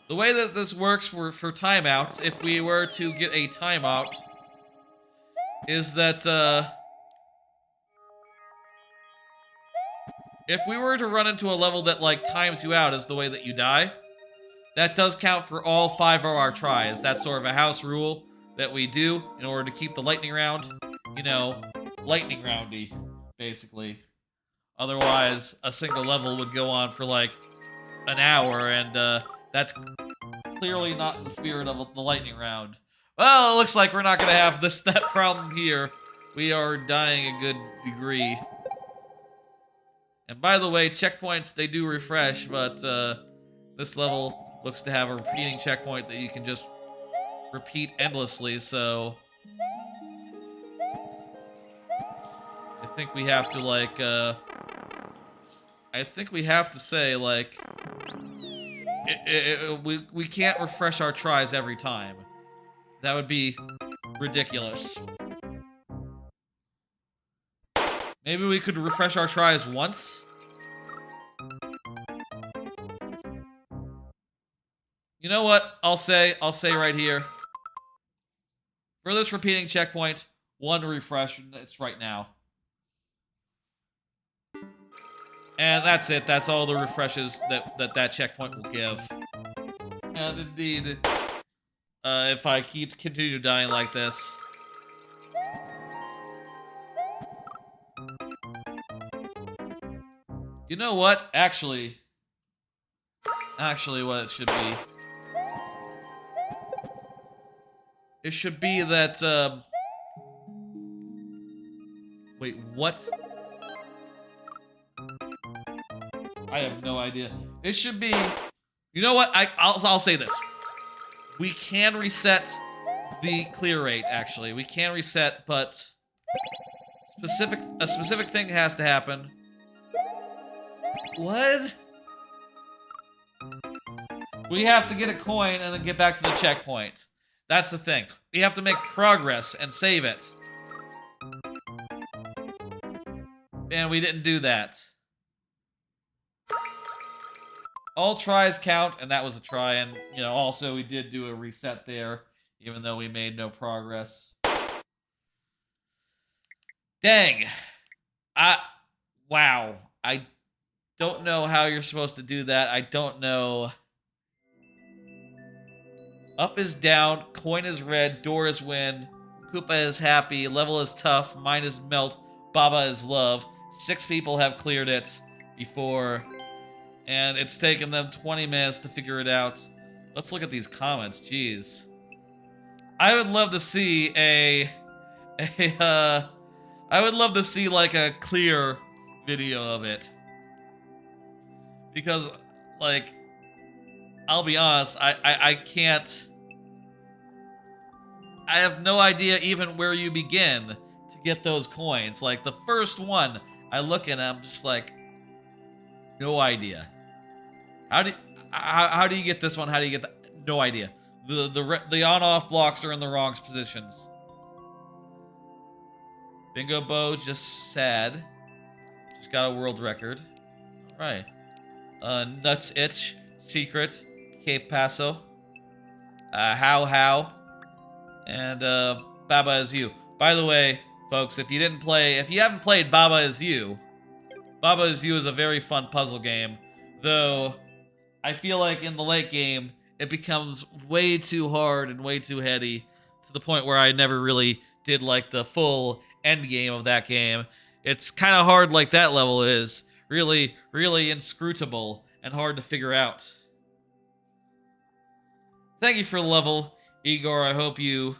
The way that this works for timeouts, if we were to get a timeout, is that, if we were to run into a level that, like, times you out as the way that you die, that does count for all 5 of our tries. That's sort of a house rule that we do in order to keep the lightning round, you know, lightning roundy, basically. Otherwise, a single level would go on for, like, an hour, and, that's clearly not in the spirit of the lightning round. Well, it looks like we're not gonna have that problem here. We are dying a good degree. And by the way, checkpoints, they do refresh, but this level looks to have a repeating checkpoint that you can just repeat endlessly, so... I think we have to, like, I think we have to say, like... we can't refresh our tries every time. That would be ridiculous. Maybe we could refresh our tries once? You know what? I'll say right here. For this repeating checkpoint, 1 refresh, and it's right now. And that's it. That's all the refreshes that checkpoint will give. And indeed, if I continue dying like this. You know what? Actually, what it should be. It should be that, wait, what? I have no idea. It should be... You know what? I'll say this. We can reset the clear rate, actually. We can reset, but... a specific thing has to happen. What? We have to get a coin and then get back to the checkpoint. That's the thing. We have to make progress and save it. And we didn't do that. All tries count, and that was a try, and, you know, also we did do a reset there even though we made no progress. Dang. Wow. I don't know how you're supposed to do that. I don't know. Up is down, coin is red, door is win, Koopa is happy, level is tough, mine is melt, Baba is love. 6 people have cleared it before, and it's taken them 20 minutes to figure it out. Let's look at these comments, jeez. I would love to see I would love to see like a clear video of it. Because, like, I'll be honest, I can't... I have no idea even where you begin to get those coins. Like, the first one, I look at it, I'm just like, no idea. How do you get this one? How do you get that? No idea. The on-off blocks are in the wrong positions. Bingo Bo, just sad. Just got a world record. Alright. Nuts Itch, Secret, Cape Paso. How. And Baba Is You. By the way, folks, if you haven't played Baba Is You is a very fun puzzle game. Though, I feel like in the late game, it becomes way too hard and way too heady, to the point where I never really did like the full end game of that game. It's kind of hard like that level is. Really, really inscrutable and hard to figure out. Thank you for the level, Igor. I hope you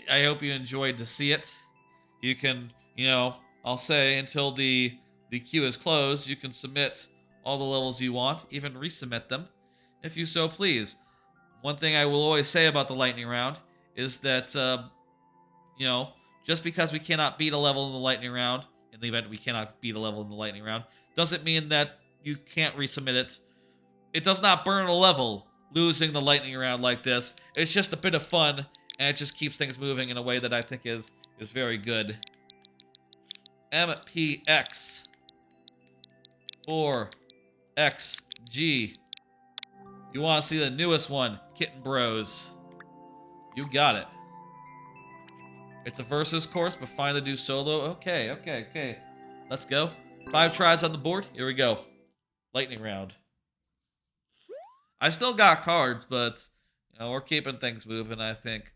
enjoyed to see it. You can, I'll say until the queue is closed, you can submit all the levels you want, even resubmit them, if you so please. One thing I will always say about the lightning round is that, just because we cannot beat a level in the lightning round, in the event we cannot beat a level in the lightning round, doesn't mean that you can't resubmit it. It does not burn a level losing the lightning round like this. It's just a bit of fun, and it just keeps things moving in a way that I think is very good. MPX 4XG. You want to see the newest one, Kitten Bros. You got it. It's a versus course, but finally do solo. Okay. Let's go. 5 tries on the board. Here we go. Lightning round. I still got cards, but we're keeping things moving, I think.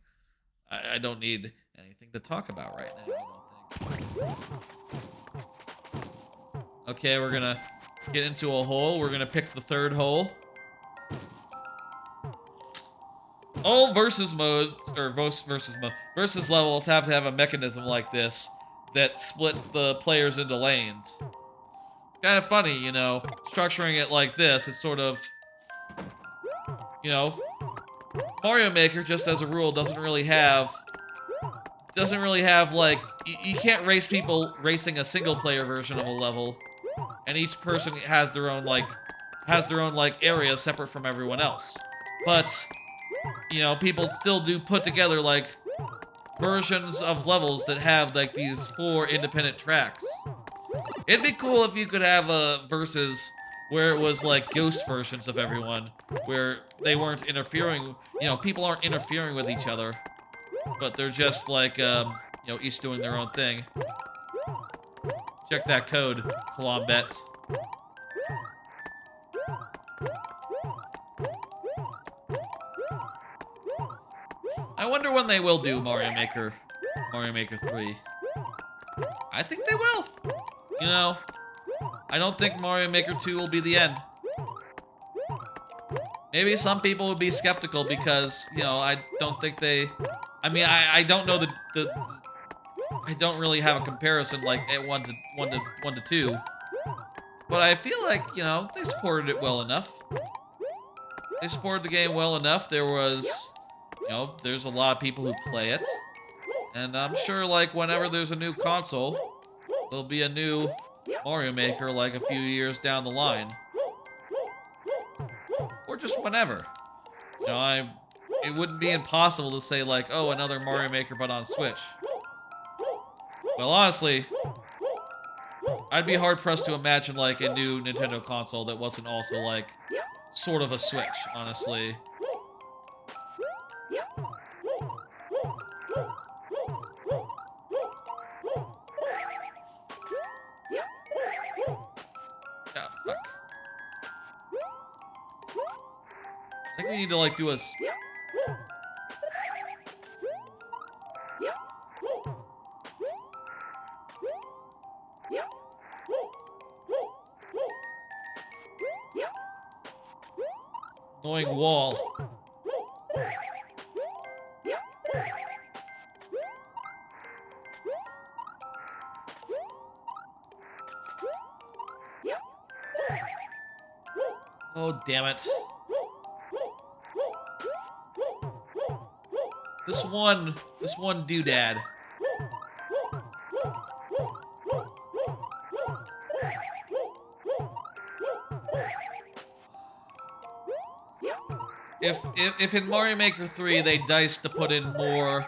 I don't need anything to talk about right now, I don't think. Okay, we're gonna get into a hole. We're gonna pick the 3rd hole. All versus modes, or versus levels have to have a mechanism like this that split the players into lanes. It's kind of funny, structuring it like this. It's sort of, Mario Maker, just as a rule, doesn't really have like, you can't race people racing a single player version of a level, and each person has their own area separate from everyone else. But people still do put together like versions of levels that have like these 4 independent tracks. It'd be cool if you could have a versus where it was like ghost versions of everyone, where they weren't interfering, people aren't interfering with each other, but they're just like, each doing their own thing. Check that code, Colombet. I wonder when they will do Mario Maker 3. I think they will. I don't think Mario Maker 2 will be the end. Maybe some people would be skeptical because, I don't think they... I don't know I don't really have a comparison like at 1 to 2. But I feel like, they supported it well enough. They supported the game well enough. There was... there's a lot of people who play it. And I'm sure, like, whenever there's a new console, there'll be a new Mario Maker, like, a few years down the line. Or just whenever. It wouldn't be impossible to say, like, oh, another Mario Maker, but on Switch. Well, honestly, I'd be hard-pressed to imagine, like, a new Nintendo console that wasn't also, like, sort of a Switch, honestly. Yeah, fuck. I think we need to like do a. Annoying wall. Oh, damn it. This one doodad. If in Mario Maker 3 they diced to put in more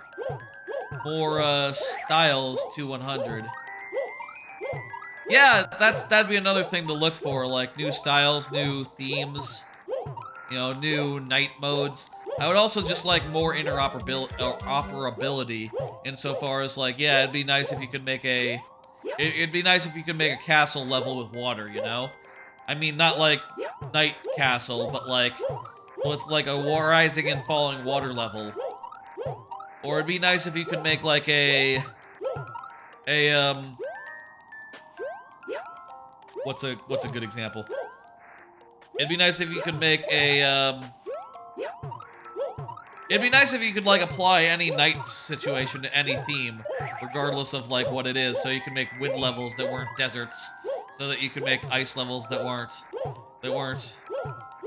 styles to 100. Yeah, that'd be another thing to look for, like new styles, new themes, you know, new night modes. I would also just like more interoperability insofar as like, yeah, it'd be nice if you could make a castle level with water, you know? I mean, not like night castle, but like with like a rising and falling water level. Or it'd be nice if you could make like what's a good example? It'd be nice if you could make a it'd be nice if you could like apply any night situation to any theme, regardless of like what it is. So you can make wind levels that weren't deserts, so that you could make ice levels that weren't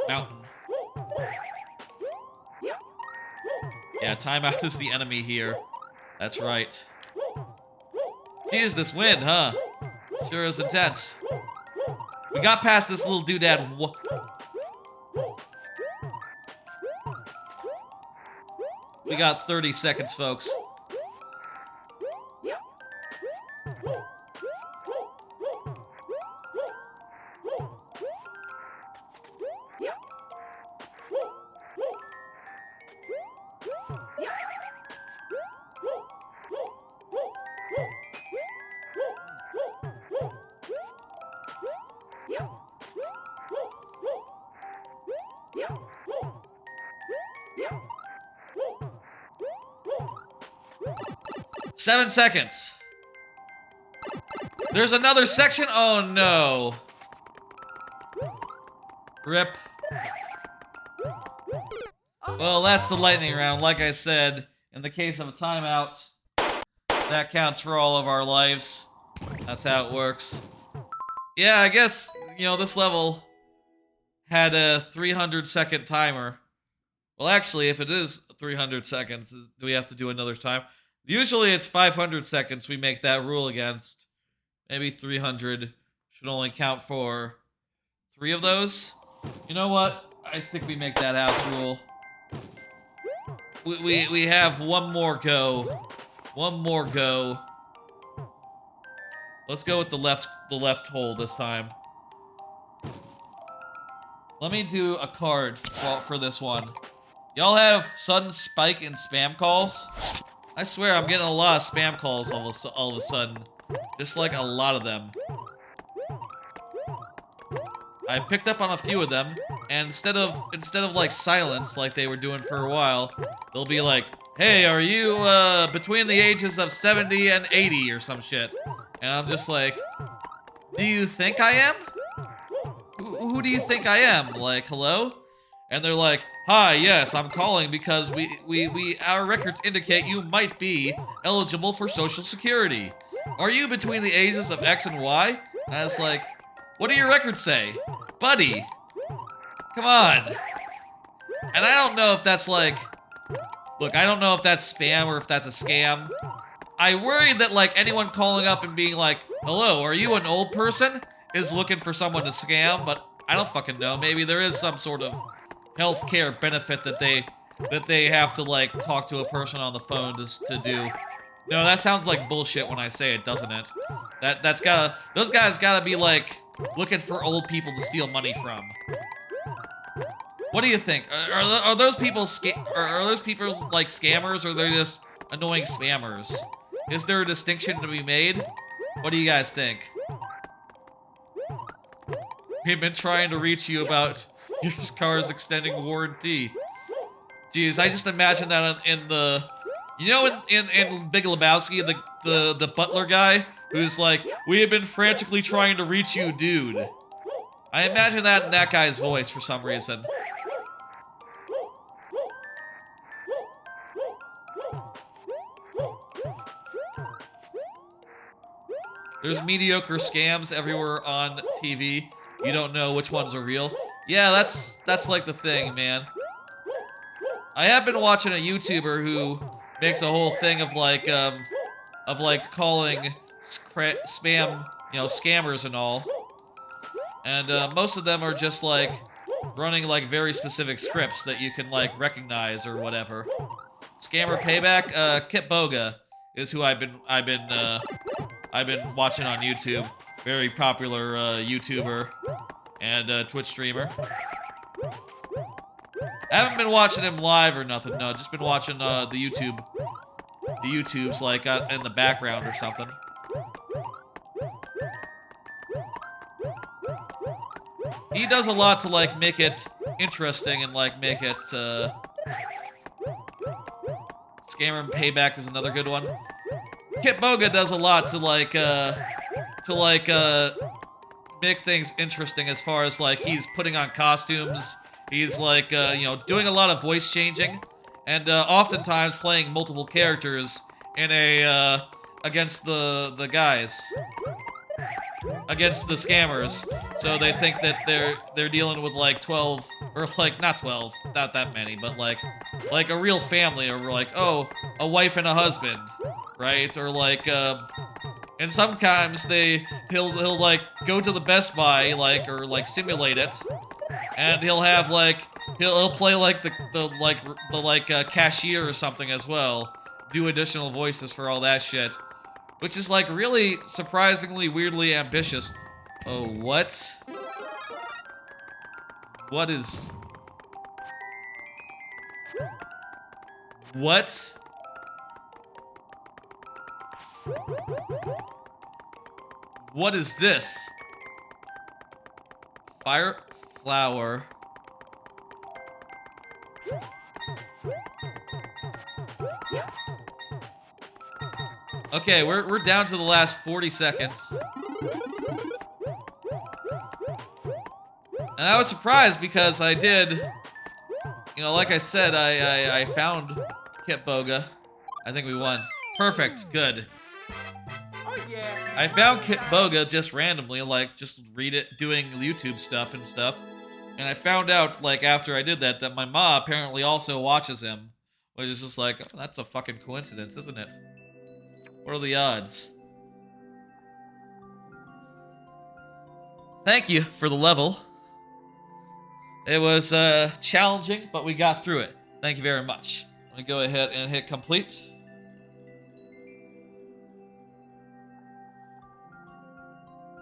mountain. Yeah, timeout is the enemy here. That's right. Geez, this wind, huh? Sure is intense. We got past this little doodad. We got 30 seconds, folks. Seven seconds. There's another section? Oh no. Rip. Well, that's the lightning round. Like I said, in the case of a timeout, that counts for all of our lives. That's how it works. Yeah, I guess, you know, this level had a 300-second timer. Well, actually, if it is 300 seconds, do we have to do another time? Usually it's 500 seconds we make that rule against. Maybe 300 should only count for 3 of those. You know what? I think we make that house rule. We have one more go. One more go. Let's go with the left hole this time. Let me do a card for this one. Y'all have sudden spike in spam calls? I swear I'm getting a lot of spam calls all of a sudden. Just like a lot of them. I picked up on a few of them, and instead of like silence like they were doing for a while, they'll be like, "Hey, are you between the ages of 70 and 80 or some shit?" And I'm just like, "Do you think I am? Who do you think I am? Like, hello?" And they're like, "Hi, yes, I'm calling because our records indicate you might be eligible for Social Security. Are you between the ages of X and Y?" And I was like, "What do your records say? Buddy, come on." And I don't know if that's like, look, I don't know if that's spam or if that's a scam. I worry that like anyone calling up and being like, "Hello, are you an old person?" is looking for someone to scam, but I don't fucking know. Maybe there is some sort of healthcare benefit that they have to like talk to a person on the phone to do. No, that sounds like bullshit when I say it, doesn't it? Those guys gotta be like looking for old people to steal money from. What do you think? Are those people like scammers, or they're just annoying spammers? Is there a distinction to be made? What do you guys think? We've been trying to reach you about your car's extending warranty. Jeez, I just imagine that in the... You know in Big Lebowski, the butler guy who's like, we have been frantically trying to reach you, dude. I imagine that in that guy's voice for some reason. There's mediocre scams everywhere on TV. You don't know which ones are real. Yeah, that's like the thing, man. I have been watching a YouTuber who makes a whole thing of like calling spam, you know, scammers and all. And most of them are just like running like very specific scripts that you can like recognize or whatever. Scammer payback, Kit Boga is who I've been watching on YouTube. Very popular YouTuber and Twitch streamer. I haven't been watching him live or nothing. No, just been watching the YouTubes like in the background or something. He does a lot to like make it interesting and like make it Scammer and Payback is another good one. Kit Boga does a lot to make things interesting as far as like he's putting on costumes. He's like you know, doing a lot of voice changing and oftentimes playing multiple characters in a against the guys. Against the scammers, so they think that they're dealing with like 12 or like not 12, not that many, but like a real family, or like, oh, a wife and a husband, right? Or like and sometimes he'll like go to the Best Buy like or like simulate it, and he'll have like he'll play like the cashier or something as well, do additional voices for all that shit. Which is, like, really surprisingly, weirdly ambitious. Oh, what? What is... What? What is this? Fire flower. Okay, we're down to the last 40 seconds. And I was surprised because I did, you know, like I said, I found Kit Boga. I think we won. Perfect, good. Oh yeah. I found Kit Boga just randomly, like just doing YouTube stuff and stuff. And I found out, like after I did that my ma apparently also watches him. Which is just like, oh, that's a fucking coincidence, isn't it? What are the odds? Thank you for the level. It was challenging, but we got through it. Thank you very much. Let me go ahead and hit complete.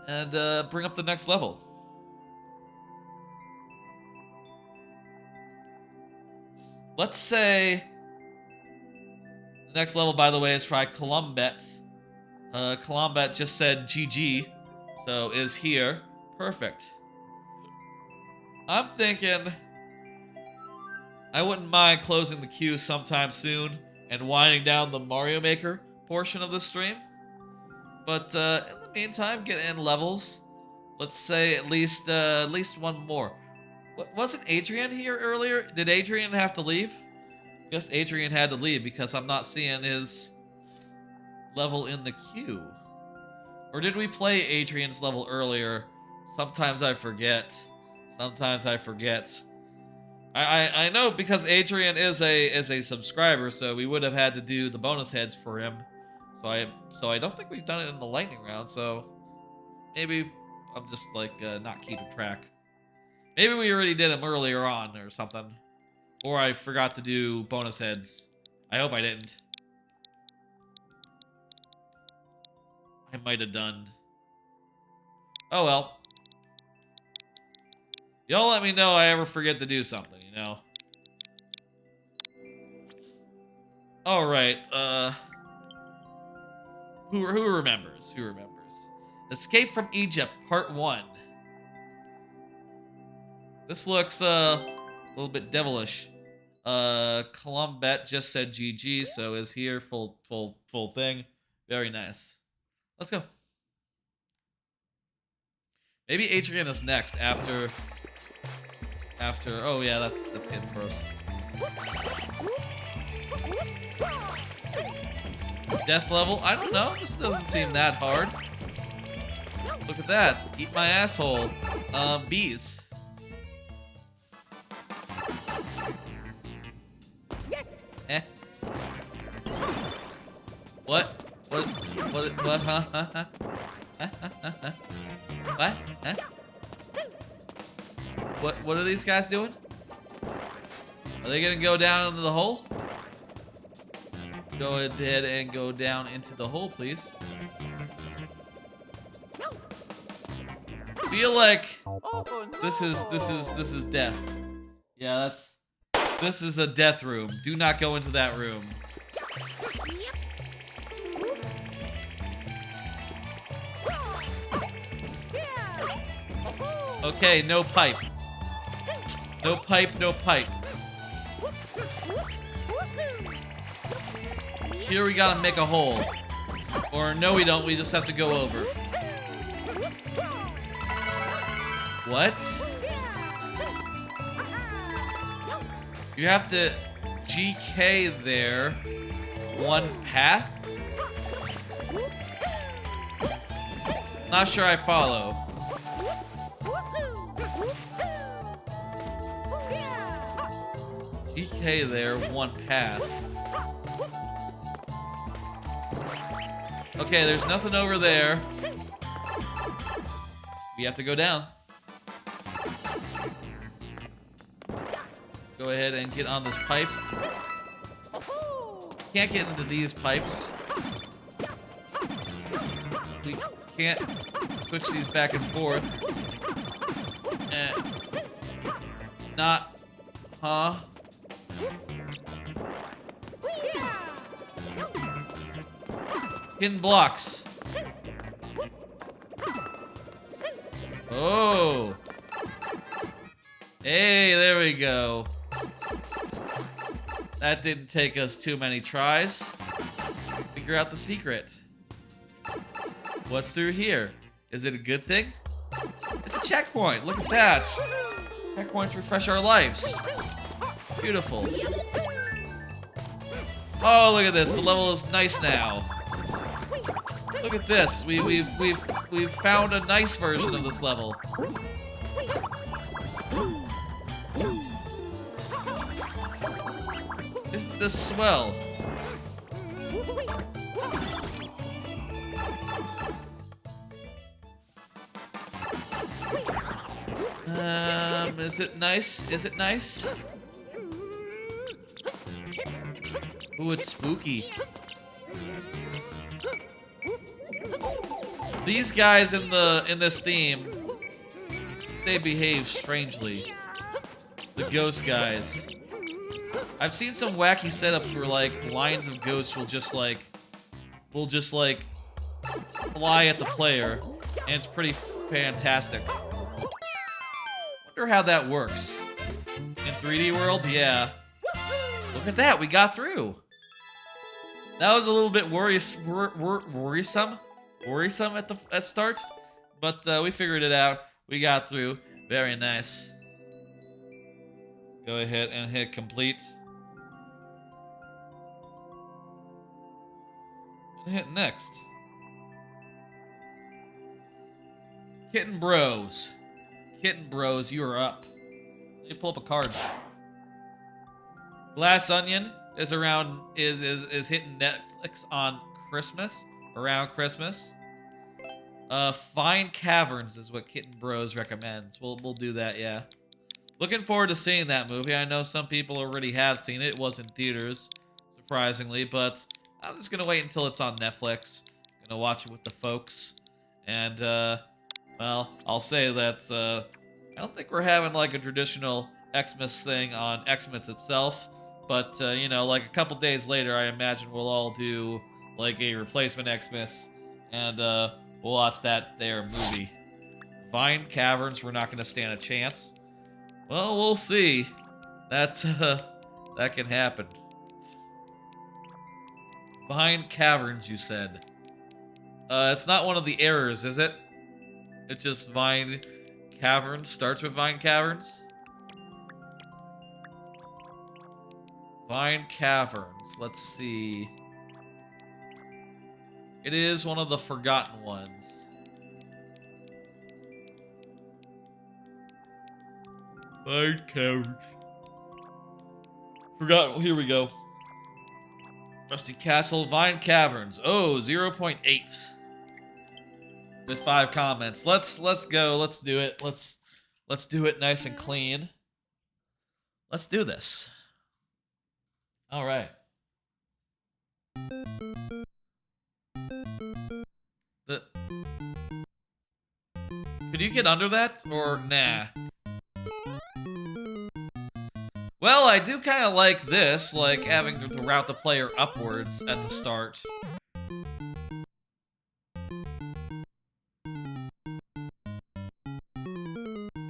And bring up the next level. Let's say... The next level, by the way, is try Columbet. Columbet just said GG, so is here. Perfect. I'm thinking I wouldn't mind closing the queue sometime soon and winding down the Mario Maker portion of the stream. But in the meantime, get in levels. Let's say at least one more. Wasn't Adrian here earlier? Did Adrian have to leave? I guess Adrian had to leave because I'm not seeing his level in the queue. Or did we play Adrian's level earlier? Sometimes I forget. Sometimes I forget. I know because Adrian is a subscriber, so we would have had to do the bonus heads for him. So I don't think we've done it in the lightning round, so maybe I'm just like not keeping track. Maybe we already did them earlier on or something. Or I forgot to do bonus heads. I hope I didn't. I might have done. Oh well. Y'all let me know I ever forget to do something, you know? All right. Who remembers? Who remembers? Escape from Egypt, Part 1. This looks a little bit devilish. Columbet just said GG, so is here full thing. Very nice. Let's go. Maybe Adrian is next after. Oh yeah, that's getting gross. Death level? I don't know. This doesn't seem that hard. Look at that. Eat my asshole. Bees. Eh. What? What, huh? What? Huh? What are these guys doing? Are they gonna go down into the hole? Go ahead and go down into the hole, please. Feel like this is death. Yeah, this is a death room. Do not go into that room. Okay, no pipe. No pipe, no pipe. Here we gotta make a hole. Or no we don't, we just have to go over. What? You have to GK there. One path? Not sure I follow. GK there, one path. Okay, there's nothing over there. We have to go down. Go ahead and get on this pipe. Can't get into these pipes. We can't switch these back and forth. Not, huh? Hidden blocks. Oh. Hey, there we go. That didn't take us too many tries. Figure out the secret. What's through here? Is it a good thing? It's a checkpoint. Look at that. Checkpoints refresh our lives. Beautiful. Oh, look at this. The level is nice now. Look at this. We've found a nice version of this level. Isn't this swell? Is it nice? Is it nice? Ooh, it's spooky. These guys in this theme, they behave strangely. The ghost guys. I've seen some wacky setups where like lines of ghosts will just like fly at the player, and it's pretty fantastic. Wonder how that works. In 3D world, yeah. Look at that, we got through. That was a little bit worrisome at start, but we figured it out. We got through. Very nice. Go ahead and hit complete. And hit next. Kitten Bros. Kitten Bros, you are up. Let me pull up a card. Glass Onion is hitting Netflix on Christmas. Around Christmas. Find Caverns is what Kitten Bros recommends. We'll do that, yeah. Looking forward to seeing that movie. I know some people already have seen it. It was in theaters, surprisingly, but I'm just gonna wait until it's on Netflix. Gonna watch it with the folks. And well, I'll say that I don't think we're having like a traditional Xmas thing on Xmas itself, But, you know, like a couple days later, I imagine we'll all do, like, a replacement Xmas, and, we'll watch that there movie. Vine Caverns, we're not going to stand a chance. Well, we'll see. That's, that can happen. Vine Caverns, you said. It's not one of the errors, is it? It's just Vine Caverns, starts with Vine Caverns? Vine Caverns, let's see. It is one of the forgotten ones. Vine Caverns. Forgotten, here we go. Rusty Castle, Vine Caverns. Oh, 0.8. With 5 comments. Let's go, let's do it. Let's do it nice and clean. Let's do this. All right. Could you get under that or nah? Well, I do kind of like this, like having to route the player upwards at the start.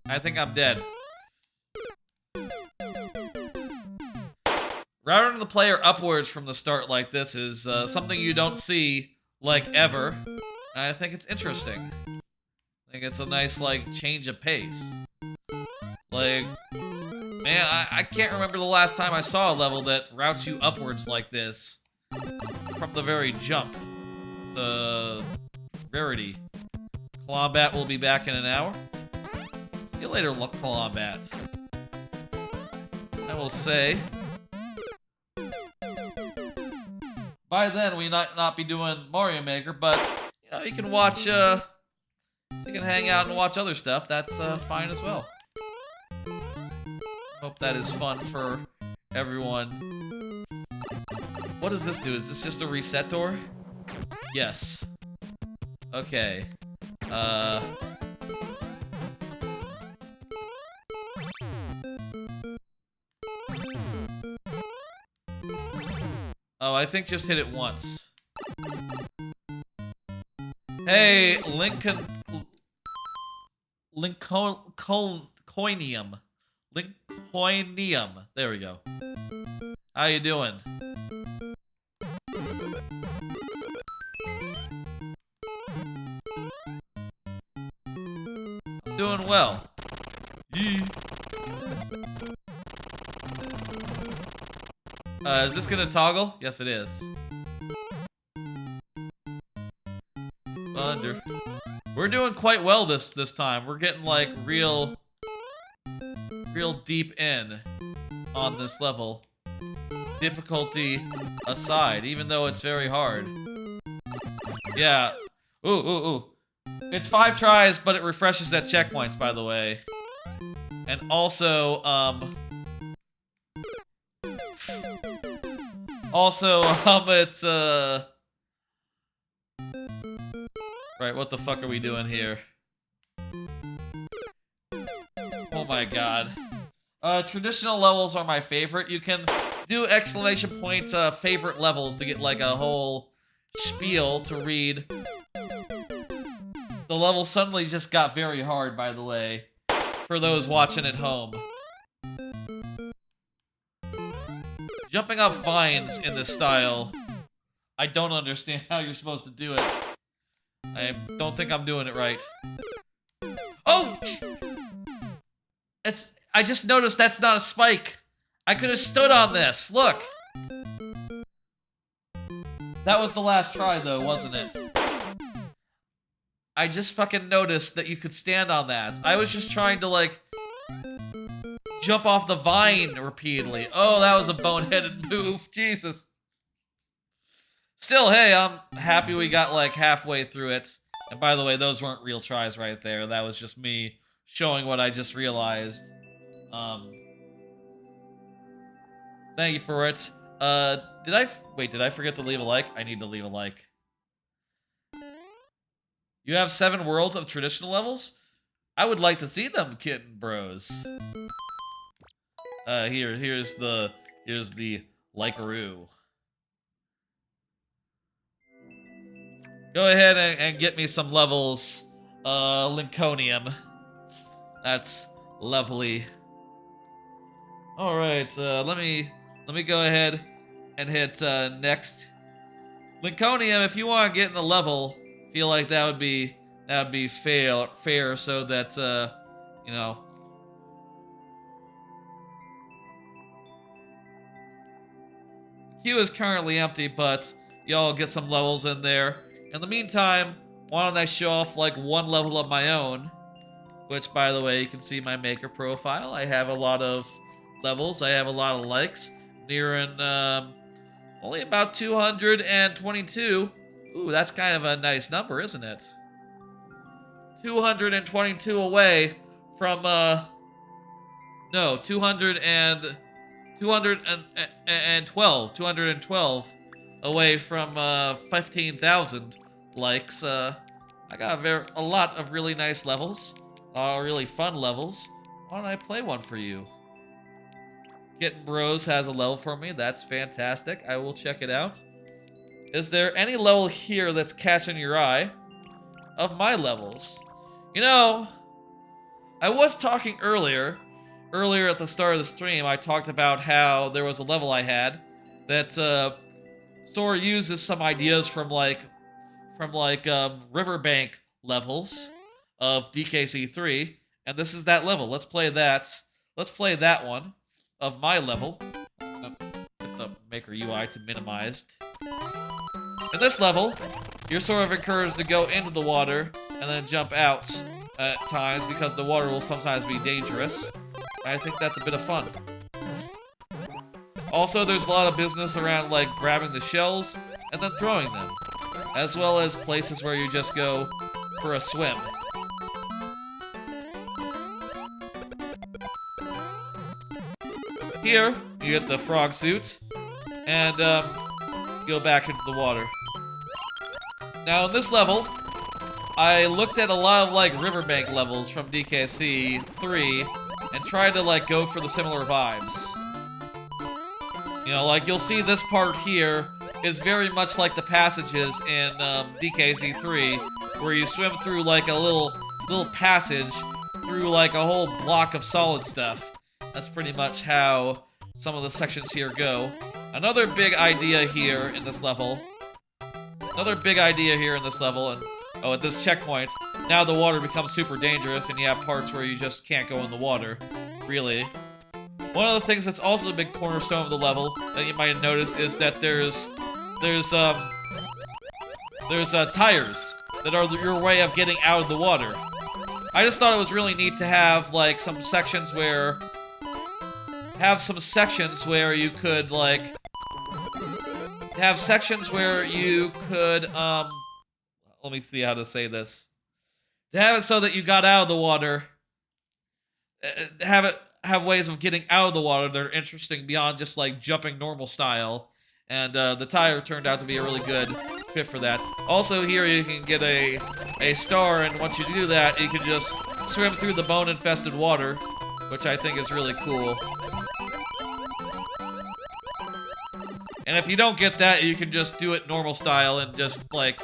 I think I'm dead. Routing the player upwards from the start like this is something you don't see, like, ever. And I think it's interesting. I think it's a nice, like, change of pace. Like, man, I can't remember the last time I saw a level that routes you upwards like this. From the very jump. Rarity. Clawbat will be back in an hour. See you later, Clawbat. I will say... by then, we might not be doing Mario Maker, but, you know, you can watch, you can hang out and watch other stuff. That's, fine as well. Hope that is fun for everyone. What does this do? Is this just a reset door? Yes. Okay. Oh, I think just hit it once. Hey, Lincolnium. Lincolnium. There we go. How you doing? I'm doing well. Yee. Is this gonna toggle? Yes, it is. Thunder. We're doing quite well this time. We're getting like real deep in on this level. Difficulty aside, even though it's very hard. Yeah. Ooh. It's 5 tries, but it refreshes at checkpoints, by the way. And also, it's, right, what the fuck are we doing here? Oh my god. Traditional levels are my favorite. You can do exclamation point favorite levels to get like a whole spiel to read. The level suddenly just got very hard, by the way, for those watching at home. Jumping off vines in this style, I don't understand how you're supposed to do it. I don't think I'm doing it right. Oh! I just noticed that's not a spike. I could have stood on this. Look. That was the last try, though, wasn't it? I just fucking noticed that you could stand on that. I was just trying to, like, jump off the vine repeatedly. Oh, that was a boneheaded move. Jesus. Still, hey, I'm happy we got, like, halfway through it. And by the way, those weren't real tries right there. That was just me showing what I just realized. Thank you for it. Did I forget to leave a like? I need to leave a like. You have 7 worlds of traditional levels? I would like to see them, kitten bros. Here's the Here's the Likeroo. Go ahead and get me some levels. Lincolnium. That's lovely. All right, let me go ahead and hit next. Lincolnium, if you want to get in a level, feel like that would be fair, so that you know. Queue is currently empty, but y'all get some levels in there. In the meantime, why don't I show off like one level of my own? Which, by the way, you can see my maker profile. I have a lot of levels. I have a lot of likes. Nearing only about 222. Ooh, that's kind of a nice number, isn't it? 222 away from no, 212 away from 15,000 likes. I got a lot of really nice levels, really fun levels. Why don't I play one for you? Kitten Bros has a level for me. That's fantastic. I will check it out. Is there any level here that's catching your eye of my levels? You know, I was talking earlier at the start of the stream, I talked about how there was a level I had that sort of uses some ideas from riverbank levels of DKC3, and this is that level. Let's play that. Let's play that one of my level. Get the Maker UI to minimized. In this level, you're sort of encouraged to go into the water and then jump out at times because the water will sometimes be dangerous. I think that's a bit of fun. Also, there's a lot of business around like grabbing the shells and then throwing them, as well as places where you just go for a swim. Here, you get the frog suit and go back into the water. Now, in this level, I looked at a lot of like riverbank levels from DKC 3 and tried to like go for the similar vibes. You know, like you'll see this part here is very much like the passages in DKC 3, where you swim through like a little passage through like a whole block of solid stuff. That's pretty much how some of the sections here go. Another big idea here in this level. And oh, at this checkpoint, now the water becomes super dangerous and you have parts where you just can't go in the water. Really. One of the things that's also a big cornerstone of the level that you might have noticed is that there's tires that are your way of getting out of the water. I just thought it was really neat to have like some sections where you could like let me see how to say this. To have it so that you got out of the water, have ways of getting out of the water that are interesting beyond just like jumping normal style. And the tire turned out to be a really good fit for that. Also here you can get a star, and once you do that, you can just swim through the bone-infested water, which I think is really cool. And if you don't get that, you can just do it normal style and just like,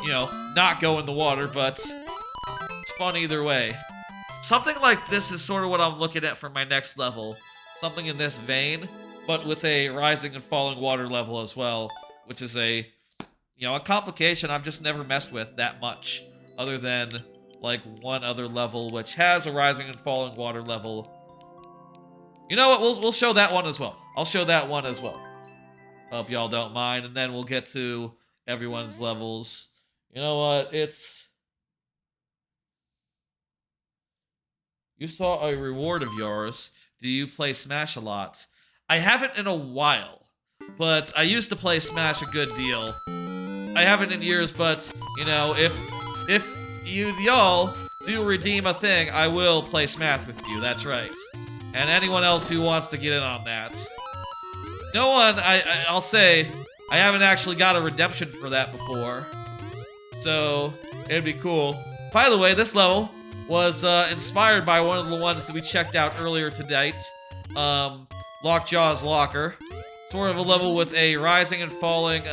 you know, not go in the water, but it's fun either way. Something like this is sort of what I'm looking at for my next level. Something in this vein, but with a rising and falling water level as well, which is a complication I've just never messed with that much, other than like one other level which has a rising and falling water level. You know what? We'll show that one as well. I'll show that one as well. Hope y'all don't mind, and then we'll get to everyone's levels. You know what? You saw a reward of yours. Do you play Smash a lot? I haven't in a while, but I used to play Smash a good deal. I haven't in years, but, you know, if y'all do redeem a thing, I will play Smash with you, that's right. And anyone else who wants to get in on that. No one, I'll say, I haven't actually got a redemption for that before. So, it'd be cool. By the way, this level was inspired by one of the ones that we checked out earlier tonight. Lockjaw's Locker. Sort of a level with a rising and falling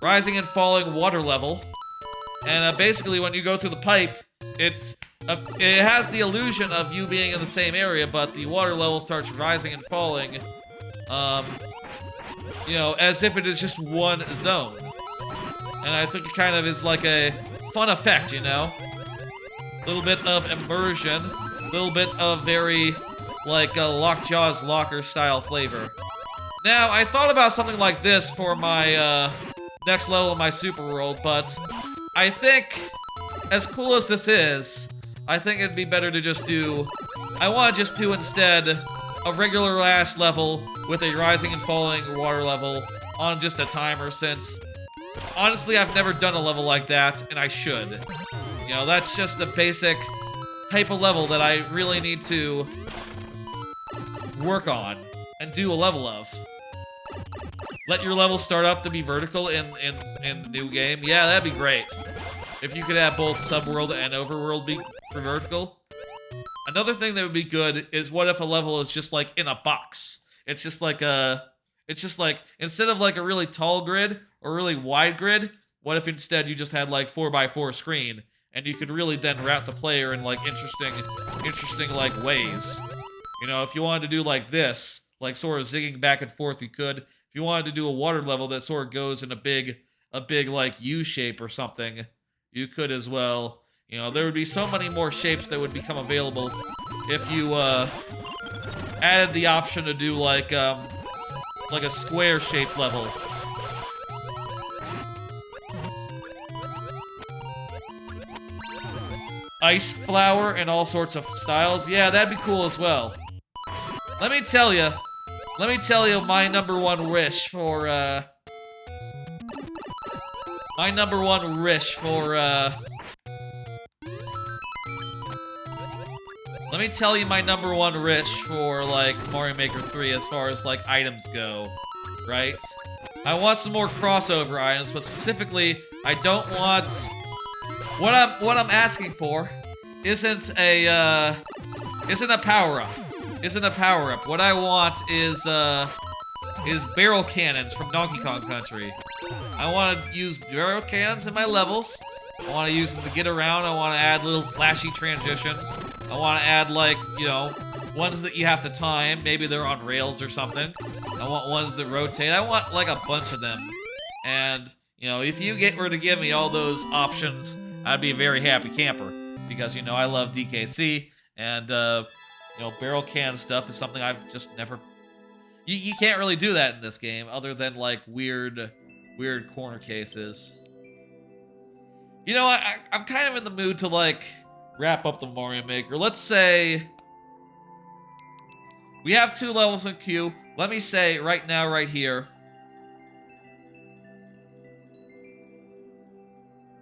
water level. And basically, when you go through the pipe, it has the illusion of you being in the same area, but the water level starts rising and falling, you know, as if it is just one zone. And I think it kind of is like a fun effect, you know? A little bit of immersion, a little bit of very, like, Lockjaw's Locker style flavor. Now, I thought about something like this for my, next level of my super world, but I think, as cool as this is, I think it'd be better to just do... I want to just do instead a regular ass level with a rising and falling water level on just a timer, since honestly I've never done a level like that, and I should. You know, that's just a basic type of level that I really need to work on and do a level of. Let your level start up to be vertical in the new game. Yeah, that'd be great. If you could have both subworld and overworld be for vertical. Another thing that would be good is what if a level is just like in a box? It's just like instead of like a really tall grid or really wide grid, what if instead you just had like 4x4 screen and you could really then route the player in like interesting like ways. You know, if you wanted to do like this, like sort of zigging back and forth, you could. If you wanted to do a water level that sort of goes in a big like U shape or something, you could as well. You know, there would be so many more shapes that would become available if you added the option to do like a square shaped level. Ice flower in all sorts of styles. Yeah, that'd be cool as well. Let me tell you my number one wish for let me tell you my number one wish for like Mario Maker 3 as far as like items go, right? I want some more crossover items, but specifically I don't want what I'm asking for isn't a power-up. What I want is barrel cannons from Donkey Kong Country. I want to use barrel cannons in my levels. I want to use them to get around. I want to add little flashy transitions. I want to add, like, you know, ones that you have to time. Maybe they're on rails or something. I want ones that rotate. I want, like, a bunch of them. And, you know, if you were to give me all those options, I'd be a very happy camper. Because, you know, I love DKC. And, you know, barrel can stuff is something I've just never... You can't really do that in this game, other than, like, weird corner cases. You know, I'm kind of in the mood to, like, wrap up the Mario Maker. Let's say we have 2 levels in queue. Let me say right now, right here.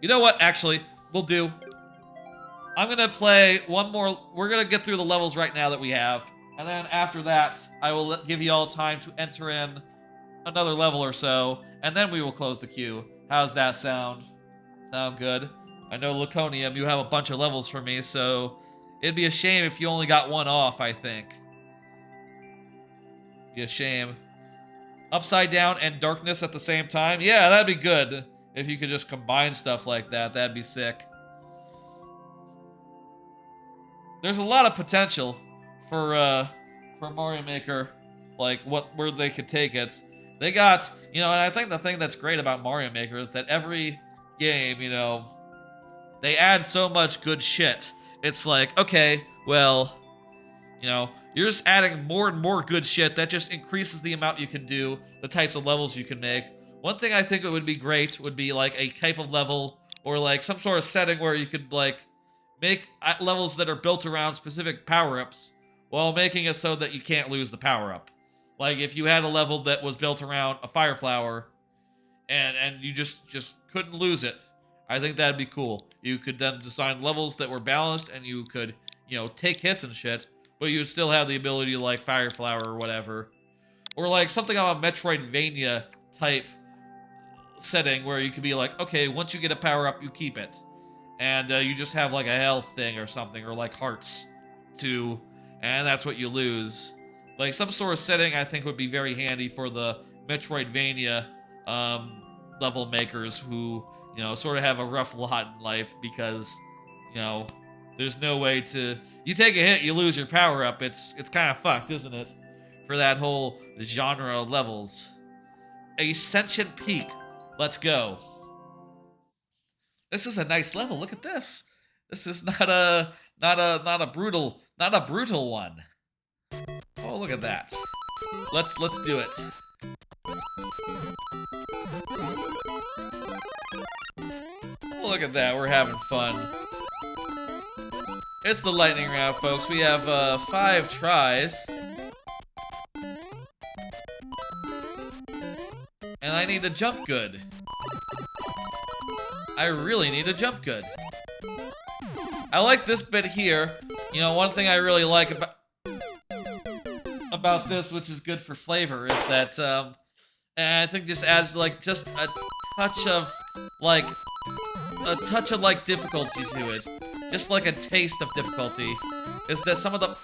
You know what? Actually, we'll do. I'm going to play one more. We're going to get through the levels right now that we have. And then after that, I will give you all time to enter in another level or so. And then we will close the queue. How's that sound? Sound good? I know, Laconium, you have a bunch of levels for me, so it'd be a shame if you only got one off, I think. Be a shame. Upside down and darkness at the same time? Yeah, that'd be good. If you could just combine stuff like that, that'd be sick. There's a lot of potential for Mario Maker, like where they could take it. They got, you know, and I think the thing that's great about Mario Maker is that every game, you know, they add so much good shit. It's like, okay, well, you know, you're just adding more and more good shit. That just increases the amount you can do, the types of levels you can make. One thing I think it would be great would be like a type of level or like some sort of setting where you could like make levels that are built around specific power-ups while making it so that you can't lose the power-up. Like if you had a level that was built around a fire flower and you just couldn't lose it, I think that'd be cool. You could then design levels that were balanced and you could, you know, take hits and shit, but you would still have the ability to like fire flower or whatever. Or like something on a Metroidvania type setting where you could be like, okay, once you get a power-up, you keep it. And you just have like a health thing or something, or like hearts too, and that's what you lose. Like, some sort of setting I think would be very handy for the Metroidvania level makers who, you know, sort of have a rough lot in life because, you know, there's no way to... You take a hit, you lose your power-up. It's kind of fucked, isn't it? For that whole genre of levels. Ascension Peak. Let's go. This is a nice level. Look at this. This is not a brutal one. Oh, look at that. Let's do it. Oh, look at that. We're having fun. It's the lightning round, folks. We have 5 tries. And I need to jump good. I really need to jump good. I like this bit here. You know, one thing I really like about this, which is good for flavor, is that and I think just adds like just a touch of like difficulty to it. Just like a taste of difficulty. Is that some of the...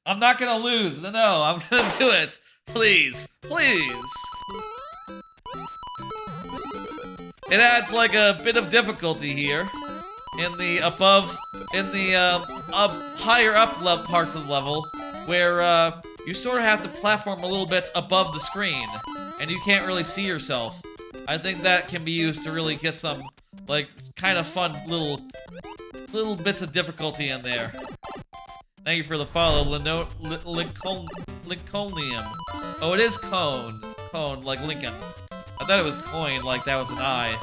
I'm not gonna lose. No, I'm gonna do it. Please. Please. It adds like a bit of difficulty here. In the higher up level parts of the level. Where you sort of have to platform a little bit above the screen. And you can't really see yourself. I think that can be used to really get some, like, kind of fun little bits of difficulty in there. Thank you for the follow, Lincolnium. Oh, it is cone. Cone, like Lincoln. I thought it was coin, like that was an I.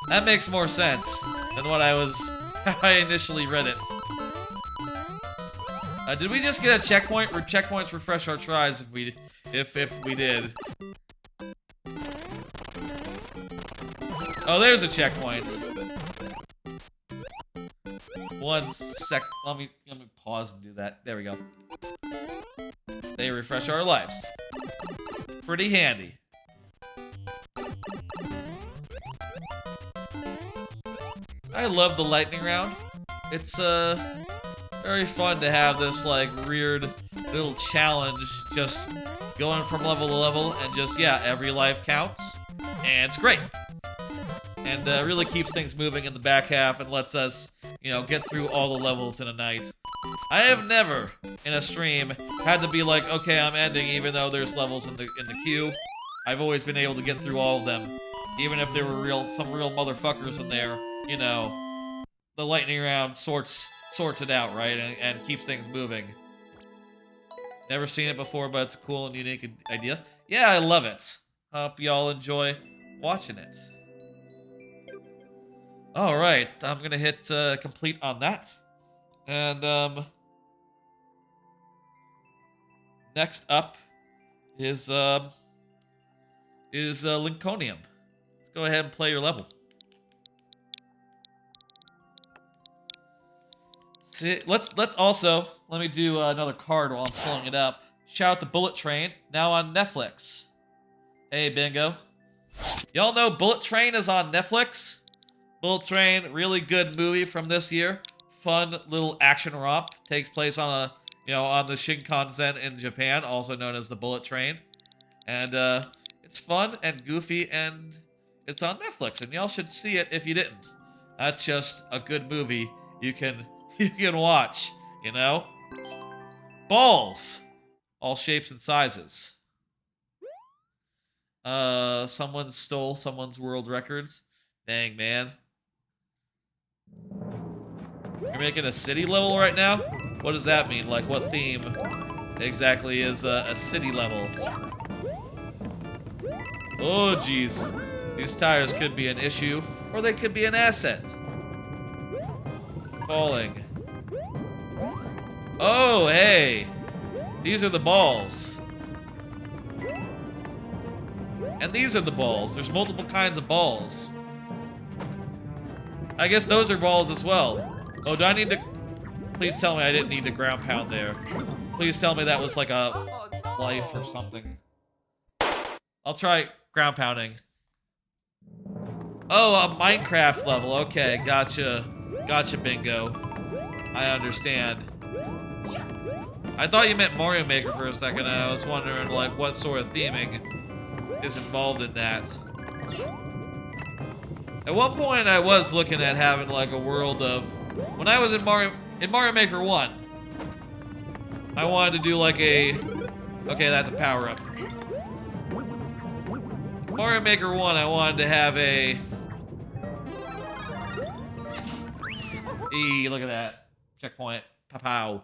That makes more sense than what how I initially read it. Did we just get a checkpoint? Or checkpoints refresh our tries if we did. Oh, there's a checkpoint. 1 sec. Let me pause and do that. There we go. They refresh our lives. Pretty handy. I love the lightning round. It's very fun to have this like weird little challenge, just going from level to level, and just every life counts, and it's great. And really keeps things moving in the back half and lets us, you know, get through all the levels in a night. I have never, in a stream, had to be like, okay, I'm ending, even though there's levels in the queue. I've always been able to get through all of them, even if there were some real motherfuckers in there. You know, the lightning round sorts it out, right, and keeps things moving. Never seen it before, but it's a cool and unique idea. Yeah, I love it. Hope y'all enjoy watching it. Alright, I'm gonna hit complete on that. And next up is Lincolnium. Let's go ahead and play your level. See, let me do another card while I'm pulling it up. Shout out to Bullet Train, now on Netflix. Hey, Bingo. Y'all know Bullet Train is on Netflix? Bullet Train, really good movie from this year. Fun little action romp. Takes place on on the Shinkansen in Japan, also known as the Bullet Train. And it's fun and goofy, and it's on Netflix, and y'all should see it if you didn't. That's just a good movie you can watch, you know? Balls! All shapes and sizes. Someone stole someone's world records. Dang, man. You're making a city level right now? What does that mean? Like, what theme exactly is a city level? Oh, jeez. These tires could be an issue, or they could be an asset. Falling. Oh, hey. These are the balls. And these are the balls. There's multiple kinds of balls. I guess those are balls as well. Oh, do I need to... Please tell me I didn't need to ground pound there. Please tell me that was like a life or something. I'll try ground pounding. Oh, a Minecraft level. Okay, gotcha. Gotcha, Bingo. I understand. I thought you meant Mario Maker for a second, and I was wondering, like, what sort of theming is involved in that. At one point, I was looking at having, like, a world of... When I was in Mario Maker 1, I wanted to do, like, a... Okay, that's a power-up. Mario Maker 1, I wanted to have a... Look at that. Checkpoint. Pow-pow.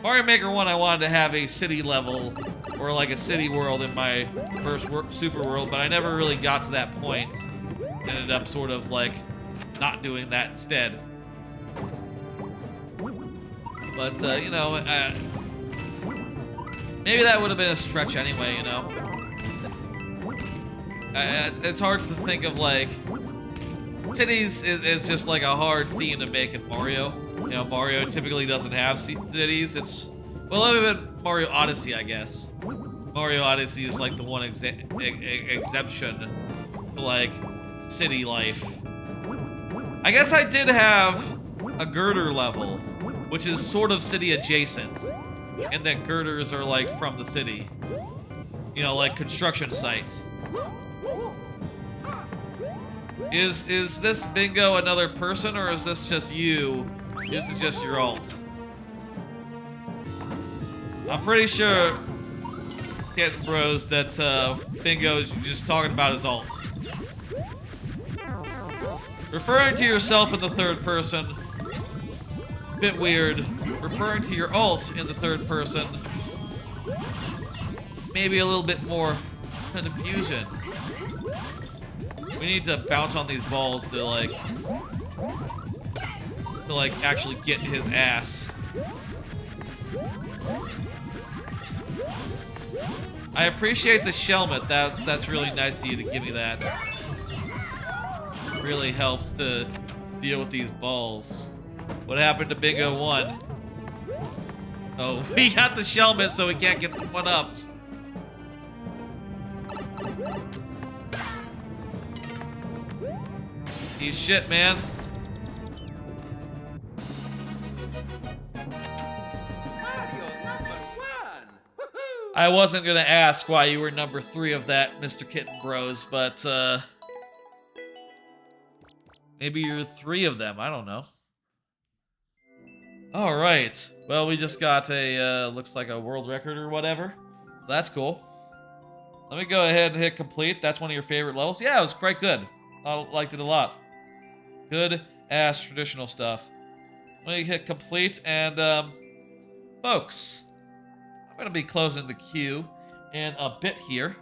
Mario Maker 1, I wanted to have a city level, or like a city world in my first super world, but I never really got to that point. Ended up sort of like not doing that instead. But, you know, maybe that would have been a stretch anyway, you know? It's hard to think of, like, cities is just like a hard theme to make in Mario. You know, Mario typically doesn't have cities. It's, well, other than Mario Odyssey, I guess. Mario Odyssey is like the one exception to, like, city life. I guess I did have a girder level, which is sort of city adjacent, and that girders are, like, from the city. You know, like construction sites. Is this Bingo another person, or is this just you? This is just your alt. I'm pretty sure, Kitten Bros, that Bingo is just talking about his alt. Referring to yourself in the third person, bit weird. Referring to your alt in the third person, maybe a little bit more confusion. We need to bounce on these balls to actually get his ass. I appreciate the Shelmet. That's really nice of you to give me that. It really helps to deal with these balls. What happened to Bingo 1? Oh, we got the Shelmet, so we can't get the 1-ups. He's shit, man. I wasn't gonna ask why you were number 3 of that, Mr. Kitten Bros, but maybe you're 3 of them. I don't know. All right. Well, we just got a looks like a world record or whatever. So that's cool. Let me go ahead and hit complete. That's one of your favorite levels. Yeah, it was quite good. I liked it a lot. Good ass traditional stuff. Let me hit complete, and folks, I'm gonna be closing the queue in a bit here.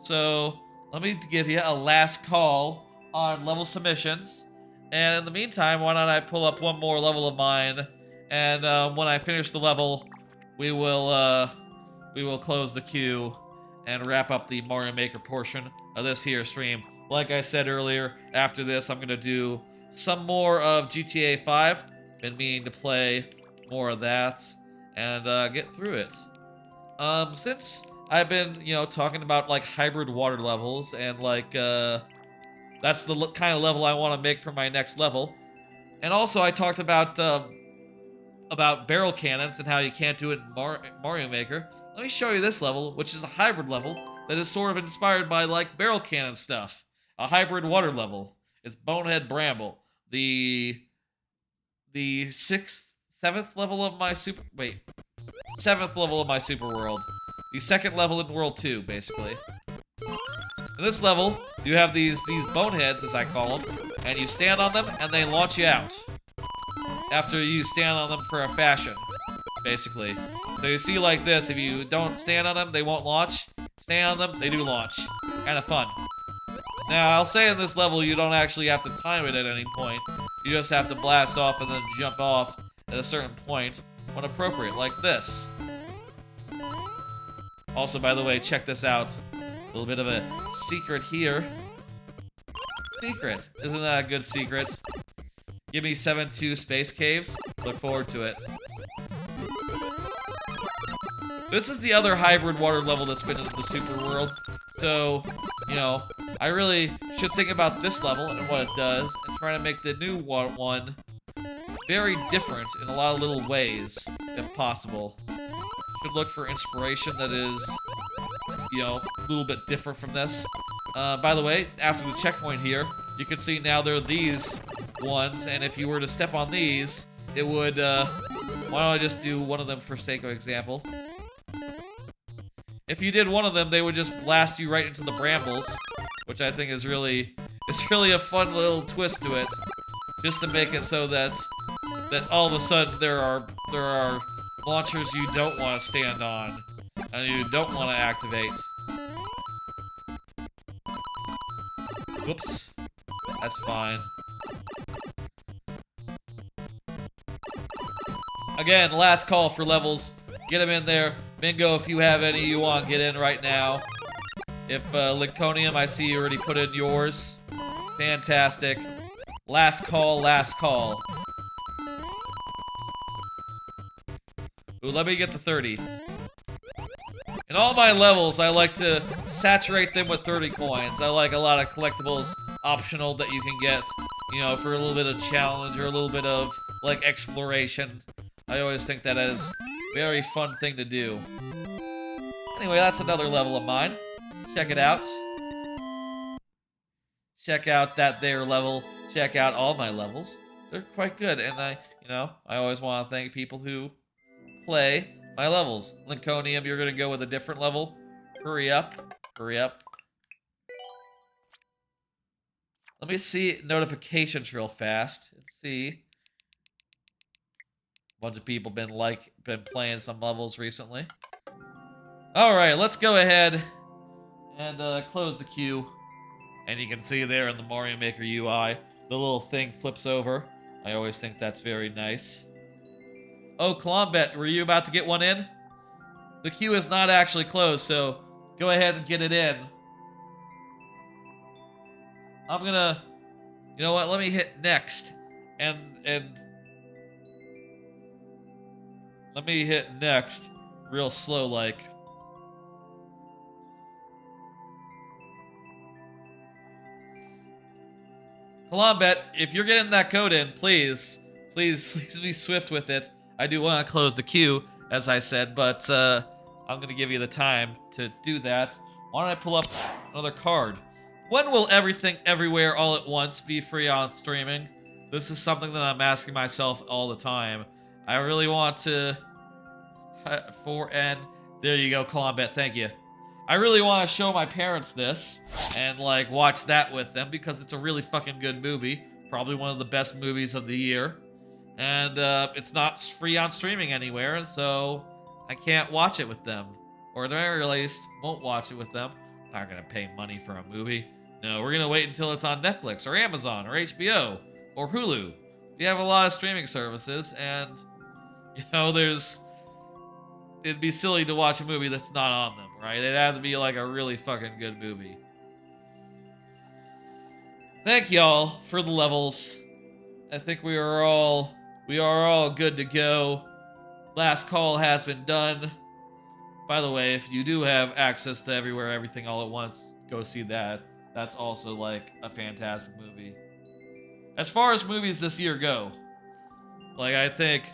So let me give you a last call on level submissions. And in the meantime, why don't I pull up one more level of mine, and when I finish the level, we will close the queue and wrap up the Mario Maker portion of this here stream. Like I said earlier, after this, I'm gonna do some more of GTA 5. Been meaning to play more of that and get through it. Since I've been, you know, talking about like hybrid water levels and like that's the kind of level I want to make for my next level. And also I talked about barrel cannons and how you can't do it in Mario Maker. Let me show you this level, which is a hybrid level that is sort of inspired by like barrel cannon stuff. A hybrid water level. It's Bonehead Bramble. The 7th level of my super... Wait. 7th level of my super world. The 2nd level in World 2, basically. In this level, you have these boneheads, as I call them, and you stand on them, and they launch you out. After you stand on them for a fashion, basically. So you see like this, if you don't stand on them, they won't launch. Stand on them, they do launch. Kind of fun. Now, I'll say in this level, you don't actually have to time it at any point. You just have to blast off and then jump off at a certain point when appropriate, like this. Also, by the way, check this out. A little bit of a secret here. Secret. Isn't that a good secret? Give me 7-2 space caves. Look forward to it. This is the other hybrid water level that's been in the super world. So, you know, I really should think about this level and what it does and try to make the new one very different in a lot of little ways, if possible. Should look for inspiration that is, you know, a little bit different from this. By the way, after the checkpoint here, you can see now there are these ones, and if you were to step on these, it would, why don't I just do one of them for sake of example? If you did one of them, they would just blast you right into the brambles, which I think is really, it's really a fun little twist to it, just to make it so that all of a sudden there are launchers you don't want to stand on, and you don't want to activate. Whoops. That's fine. Again, last call for levels. Get them in there. Bingo, if you have any you want, get in right now. If Lincolnium, I see you already put in yours. Fantastic. Last call, last call. Ooh, let me get the 30. In all my levels, I like to saturate them with 30 coins. I like a lot of collectibles optional that you can get, you know, for a little bit of challenge or a little bit of, like, exploration. I always think that is a very fun thing to do. Anyway, that's another level of mine. Check it out. Check out that there level. Check out all my levels. They're quite good, and I always want to thank people who play my levels. Lincolnium, you're gonna go with a different level. Hurry up. Hurry up. Let me see notifications real fast. Let's see. A bunch of people been playing some levels recently. Alright, let's go ahead and close the queue. And you can see there in the Mario Maker UI, the little thing flips over. I always think that's very nice. Oh, Clombet, were you about to get one in? The queue is not actually closed, so go ahead and get it in. I'm gonna, you know what? Let me hit next, and let me hit next, real slow like. Colombet, if you're getting that code in, please be swift with it. I do want to close the queue, as I said, but I'm gonna give you the time to do that. Why don't I pull up another card? When will everything, everywhere, all at once be free on streaming? This is something that I'm asking myself all the time. I really want to... There you go, Colombet, thank you. I really want to show my parents this, and, like, watch that with them, because it's a really fucking good movie. Probably one of the best movies of the year. And, it's not free on streaming anywhere, and so I can't watch it with them. Or at the very least, won't watch it with them. I'm not gonna pay money for a movie. No, we're gonna wait until it's on Netflix, or Amazon, or HBO, or Hulu. We have a lot of streaming services, and, you know, it'd be silly to watch a movie that's not on them, right? It'd have to be, like, a really fucking good movie. Thank y'all for the levels. I think we are all good to go. Last call has been done. By the way, if you do have access to Everywhere, Everything, All at Once, go see that. That's also, like, a fantastic movie. As far as movies this year go, like, I think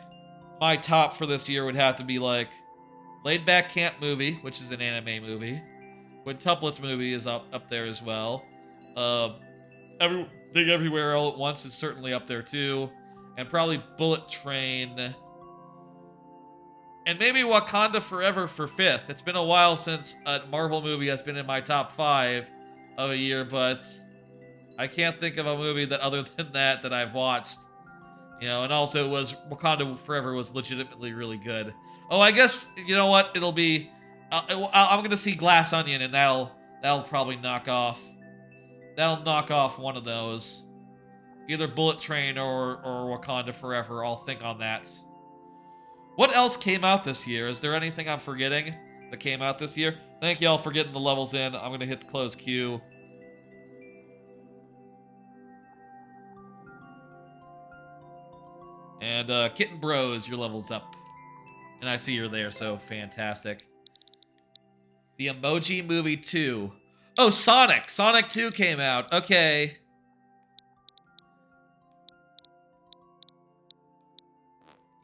my top for this year would have to be, like, Laid Back Camp Movie, which is an anime movie. Quintuplets movie is up there as well. Everything Everywhere All at Once is certainly up there too. And probably Bullet Train. And maybe Wakanda Forever for 5th. It's been a while since a Marvel movie has been in my top 5 of a year, but I can't think of a movie that other than that I've watched. You know, and also Wakanda Forever was legitimately really good. Oh, I guess, you know what, it'll be, I'm gonna see Glass Onion, and that'll probably knock off one of those. Either Bullet Train or Wakanda Forever, I'll think on that. What else came out this year? Is there anything I'm forgetting that came out this year? Thank y'all for getting the levels in. I'm gonna hit the close queue. And Kitten Bros, your level's up. And I see you're there, so fantastic. The Emoji Movie 2. Oh, Sonic! Sonic 2 came out. Okay.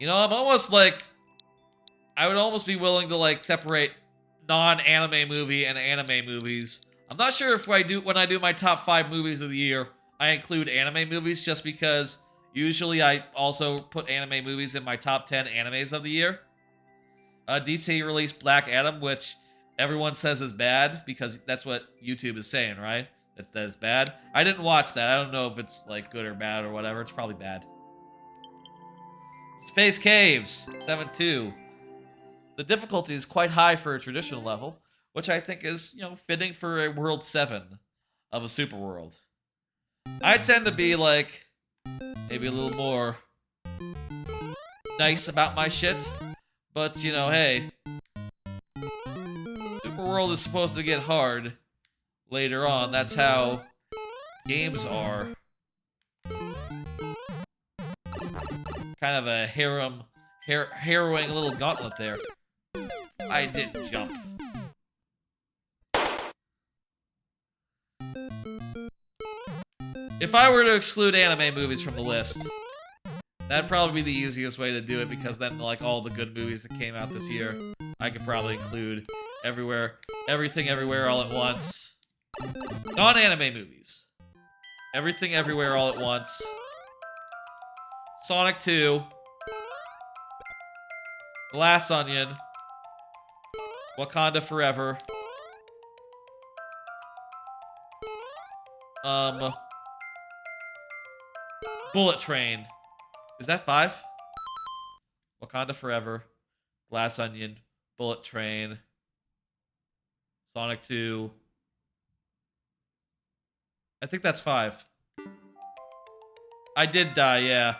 You know, I'm almost like, I would almost be willing to like separate non-anime movie and anime movies. I'm not sure if when I do my top 5 movies of the year, I include anime movies just because usually I also put anime movies in my top 10 animes of the year. DC released Black Adam, which everyone says is bad because that's what YouTube is saying, right? That is bad. I didn't watch that. I don't know if it's like good or bad or whatever. It's probably bad. Space Caves, 7-2. The difficulty is quite high for a traditional level, which I think is, you know, fitting for a World 7 of a super world. I tend to be like, maybe a little more nice about my shit, but, you know, hey, super world is supposed to get hard later on. That's how games are. Kind of a harrowing little gauntlet there. I didn't jump. If I were to exclude anime movies from the list, that'd probably be the easiest way to do it, because then, like, all the good movies that came out this year, I could probably include everything everywhere all at once. Non-anime movies. Everything everywhere all at once. Sonic 2. Glass Onion. Wakanda Forever. Bullet Train. Is that 5? Wakanda Forever. Glass Onion. Bullet Train. Sonic 2. I think that's 5. I did die, yeah.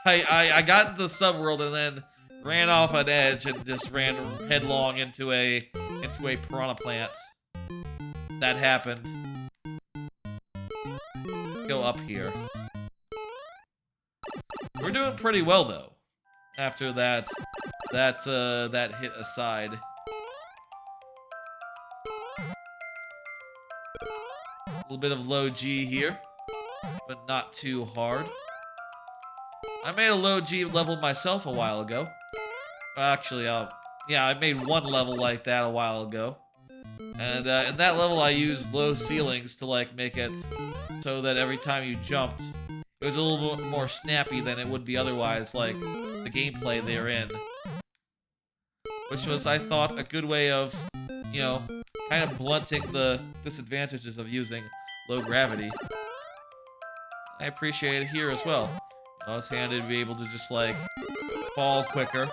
I got into the subworld and then ran off an edge and just ran headlong into a piranha plant. That happened. Go up here. We're doing pretty well though. After that hit aside. A little bit of low G here, but not too hard. I made a low G level myself a while ago. Actually, yeah, I made one level like that a while ago. And in that level, I used low ceilings to like make it so that every time you jumped, it was a little bit more snappy than it would be otherwise, like the gameplay they're in. Which was, I thought, a good way of, you know, kind of blunting the disadvantages of using low gravity. I appreciate it here as well. I was handy to be able to just, like, fall quicker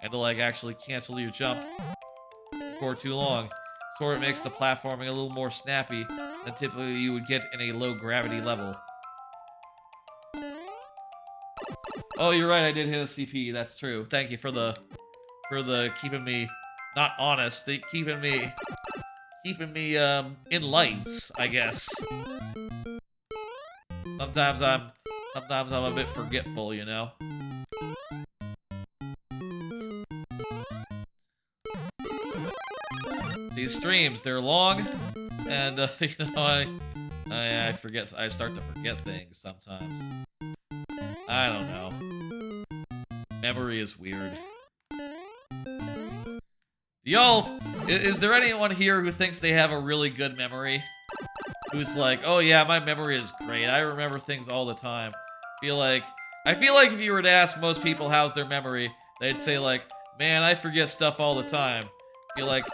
and to, like, actually cancel your jump for too long. Sort of makes the platforming a little more snappy than typically you would get in a low gravity level. Oh, you're right, I did hit a CP, that's true. Thank you for the keeping me not honest, keeping me in lights, I guess. Sometimes I'm a bit forgetful, you know. These streams, they're long, and you know, I forget. I start to forget things sometimes. I don't know. Memory is weird. Y'all, is there anyone here who thinks they have a really good memory? Who's like, oh yeah, my memory is great. I remember things all the time. I feel like if you were to ask most people how's their memory, they'd say like, man, I forget stuff all the time. I feel like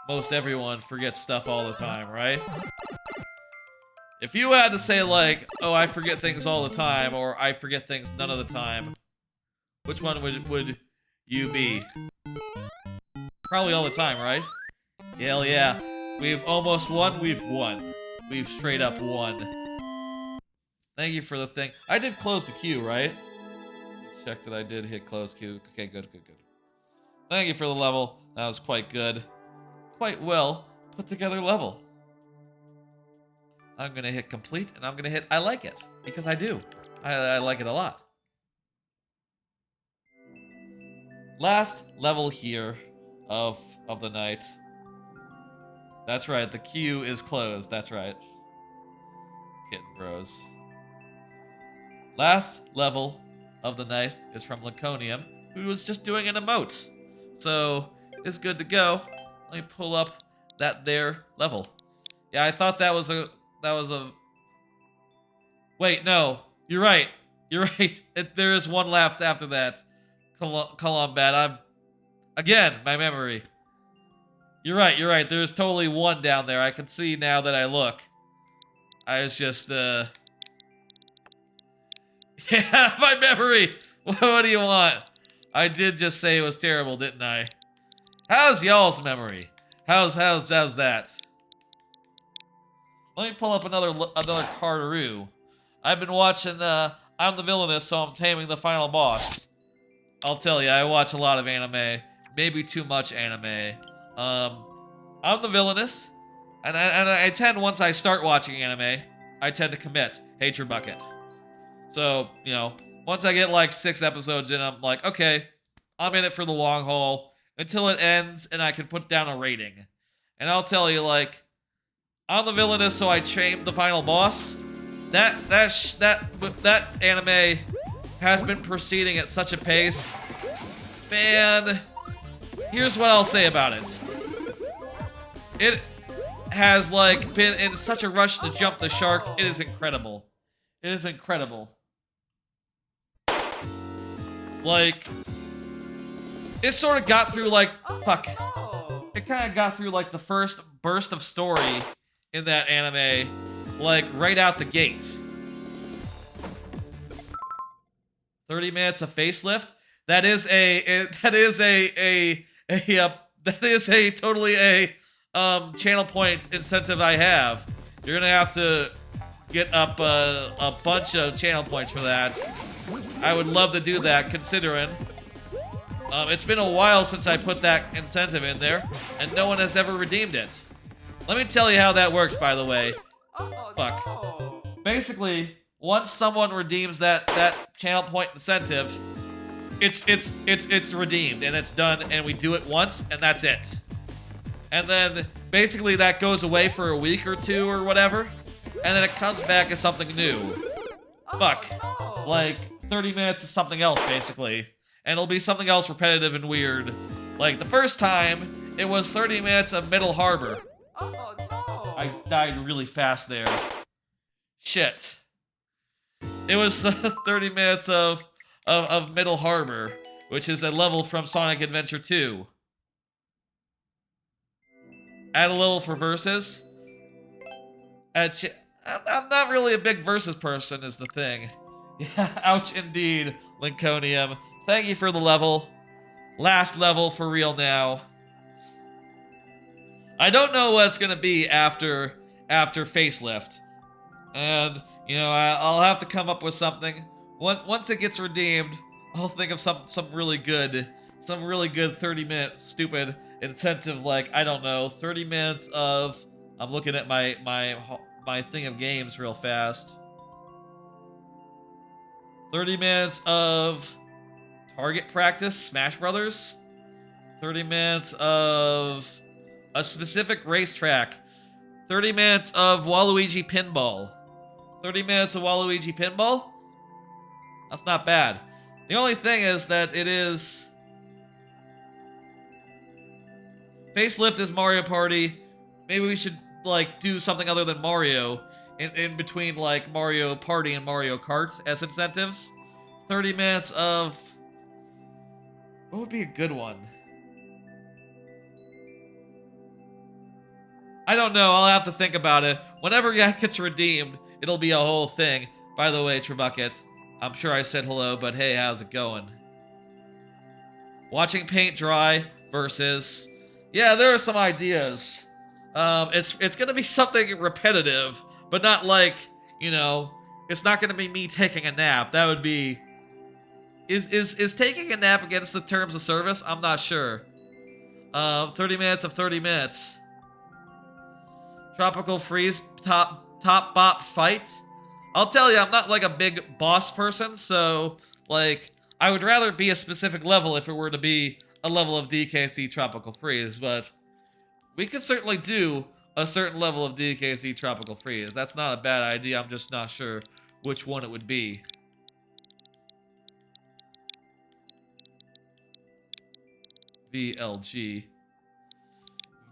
most everyone forgets stuff all the time, right? If you had to say like, oh, I forget things all the time, or I forget things none of the time, which one would you be? Probably all the time, right? Hell yeah. We've almost won, we've won. We've straight up won. Thank you for the thing. I did close the queue, right? Check that I did hit close queue. Okay, good. Thank you for the level. That was quite good. Quite well put together level. I'm gonna hit complete, and I'm gonna hit I like it, because I do. I like it a lot. Last level here of the night. That's right, the queue is closed. That's right. Kitten Bros. Last level of the night is from Laconium, who was just doing an emote. So it's good to go. Let me pull up that there level. Yeah, I thought that was a wait, no. You're right. You're right. There is one left after that. Colombat. Again, my memory. You're right, you're right. There's totally one down there. I can see now that I look. I was just, yeah, my memory! What do you want? I did just say it was terrible, didn't I? How's y'all's memory? How's that? Let me pull up another Cardaroo. I've been watching, I'm the Villainous, so I'm taming the final boss. I'll tell you, I watch a lot of anime. Maybe too much anime. I'm the Villainous, and I tend, once I start watching anime, I tend to commit. Hatred bucket. So, you know, once I get like 6 episodes in, I'm like, okay, I'm in it for the long haul until it ends, and I can put down a rating. And I'll tell you, like, I'm the Villainous, so I tamed the final boss. That anime has been proceeding at such a pace. Man, here's what I'll say about it. It has, like, been in such a rush to jump the shark. It is incredible. It is incredible. Like, it sort of got through, like, fuck. It kind of got through, like, the first burst of story in that anime, like, right out the gate. 30 minutes of facelift? That is totally a channel point incentive I have. You're gonna have to get up a bunch of channel points for that. I would love to do that, considering it's been a while since I put that incentive in there, and no one has ever redeemed it. Let me tell you how that works, by the way. Fuck. Basically, once someone redeems that channel point incentive, it's redeemed and it's done, and we do it once and that's it. And then basically that goes away for a week or two or whatever, and then it comes back as something new. Fuck. Like 30 minutes of something else basically, and it'll be something else repetitive and weird. Like the first time, it was 30 minutes of Middle Harbor. I died really fast there. Shit. It was 30 minutes of Middle Harbor, which is a level from Sonic Adventure 2. Add a level for verses. I'm not really a big versus person, is the thing. Yeah, ouch indeed, Lincolnium. Thank you for the level. Last level for real now. I don't know what it's gonna be after facelift, and you know I'll have to come up with something. Once it gets redeemed, I'll think of some really good 30-minute stupid incentive, like, I don't know, 30 minutes of, I'm looking at my thing of games real fast. 30 minutes of target practice, Smash Brothers. 30 minutes of a specific racetrack. 30 minutes of Waluigi Pinball. 30 minutes of Waluigi Pinball? That's not bad. The only thing is that it is... Facelift is Mario Party. Maybe we should, like, do something other than Mario in between, like, Mario Party and Mario Kart as incentives. 30 minutes of... What would be a good one? I don't know. I'll have to think about it. Whenever that gets redeemed, it'll be a whole thing. By the way, Trebucket, I'm sure I said hello, but hey, how's it going? Watching paint dry versus... Yeah, there are some ideas. It's gonna be something repetitive, but not like, you know, it's not gonna be me taking a nap. That would be... Is taking a nap against the terms of service? I'm not sure. 30 minutes of 30 minutes. Tropical Freeze top bop fight. I'll tell you, I'm not like a big boss person, so like I would rather be a specific level if it were to be a level of DKC Tropical Freeze, but we could certainly do a certain level of DKC Tropical Freeze. That's not a bad idea. I'm just not sure which one it would be. VLG.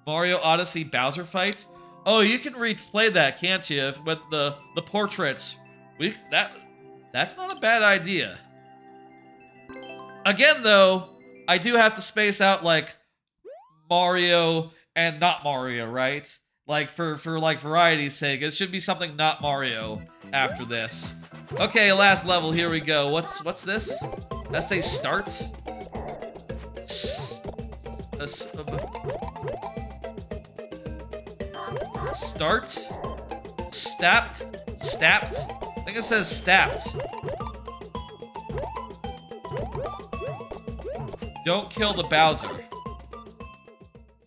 Mario Odyssey Bowser fight? Oh, you can replay that, can't you? With the portraits. That's not a bad idea. Again, though, I do have to space out like Mario and not Mario, right? Like for like variety's sake, it should be something not Mario after this. Okay, last level. Here we go. What's this? That say start. Start? Stapped? Stapped? I think it says stapped. Don't kill the Bowser.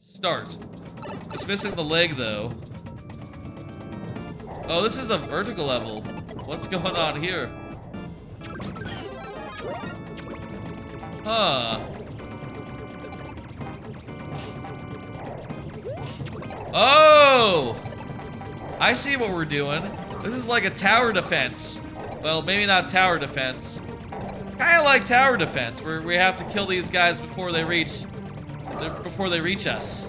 Start. It's missing the leg, though. Oh, this is a vertical level. What's going on here? Huh. Oh! I see what we're doing. This is like a tower defense. Well, maybe not tower defense. Kinda like tower defense, where we have to kill these guys before they reach us.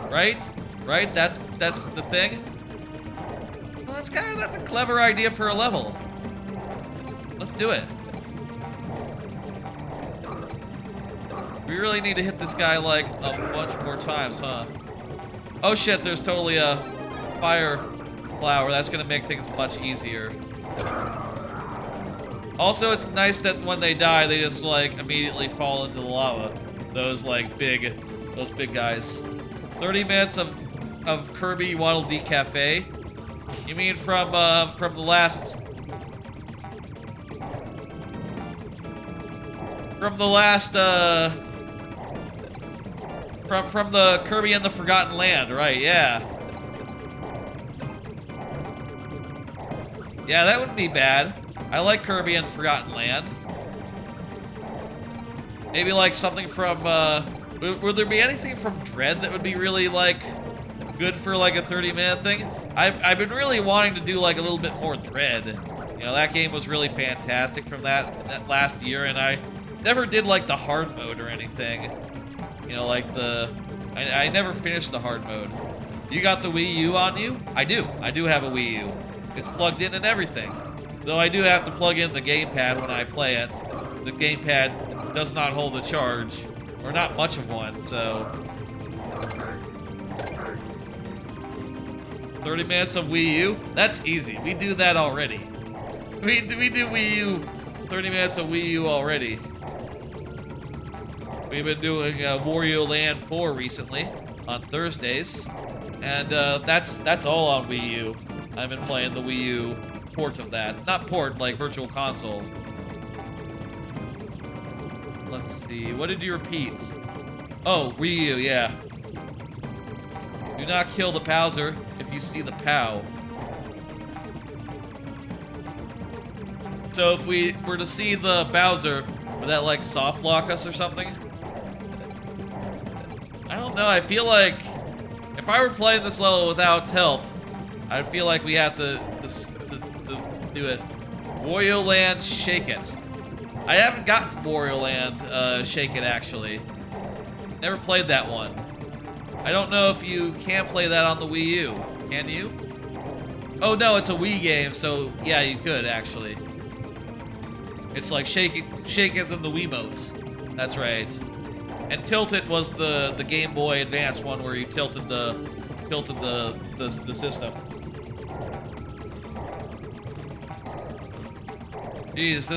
Right? Right? That's the thing? Well, that's a clever idea for a level. Let's do it. We really need to hit this guy like a bunch more times, huh? Oh shit, there's totally a fire flower. That's gonna make things much easier. Also, it's nice that when they die, they just like immediately fall into the lava. Those big guys. 30 minutes of Kirby Waddle Dee Cafe. You mean from the last from the Kirby and the Forgotten Land, right? Yeah. Yeah, that wouldn't be bad. I like Kirby and Forgotten Land. Maybe like something from would there be anything from Dread that would be really like good for like a 30-minute thing? I've been really wanting to do like a little bit more Dread. You know, that game was really fantastic from that last year, and I never did like the hard mode or anything. You know, like I never finished the hard mode. You got the Wii U on you? I do have a Wii U. It's plugged in and everything. Though I do have to plug in the gamepad when I play it. The gamepad does not hold a charge, or not much of one, so 30 minutes of Wii U? That's easy. We do that already. We do Wii U, 30 minutes of Wii U already. We've been doing Wario Land 4 recently on Thursdays, and that's all on Wii U. I've been playing the Wii U port of that. Not port, like Virtual Console. Let's see, what did you repeat? Oh, Wii U, yeah. Do not kill the Bowser if you see the POW. So if we were to see the Bowser, would that like soft lock us or something? I don't know, I feel like if I were playing this level without help, I feel like we have to do it. Wario Land Shake It. I haven't gotten Wario Land Shake It, actually. Never played that one. I don't know if you can play that on the Wii U. Can you? Oh no, it's a Wii game, so yeah, you could, actually. It's like Shake as in the Wiimotes. That's right. And Tilt It was the Game Boy Advance one where you tilted the system. Jeez,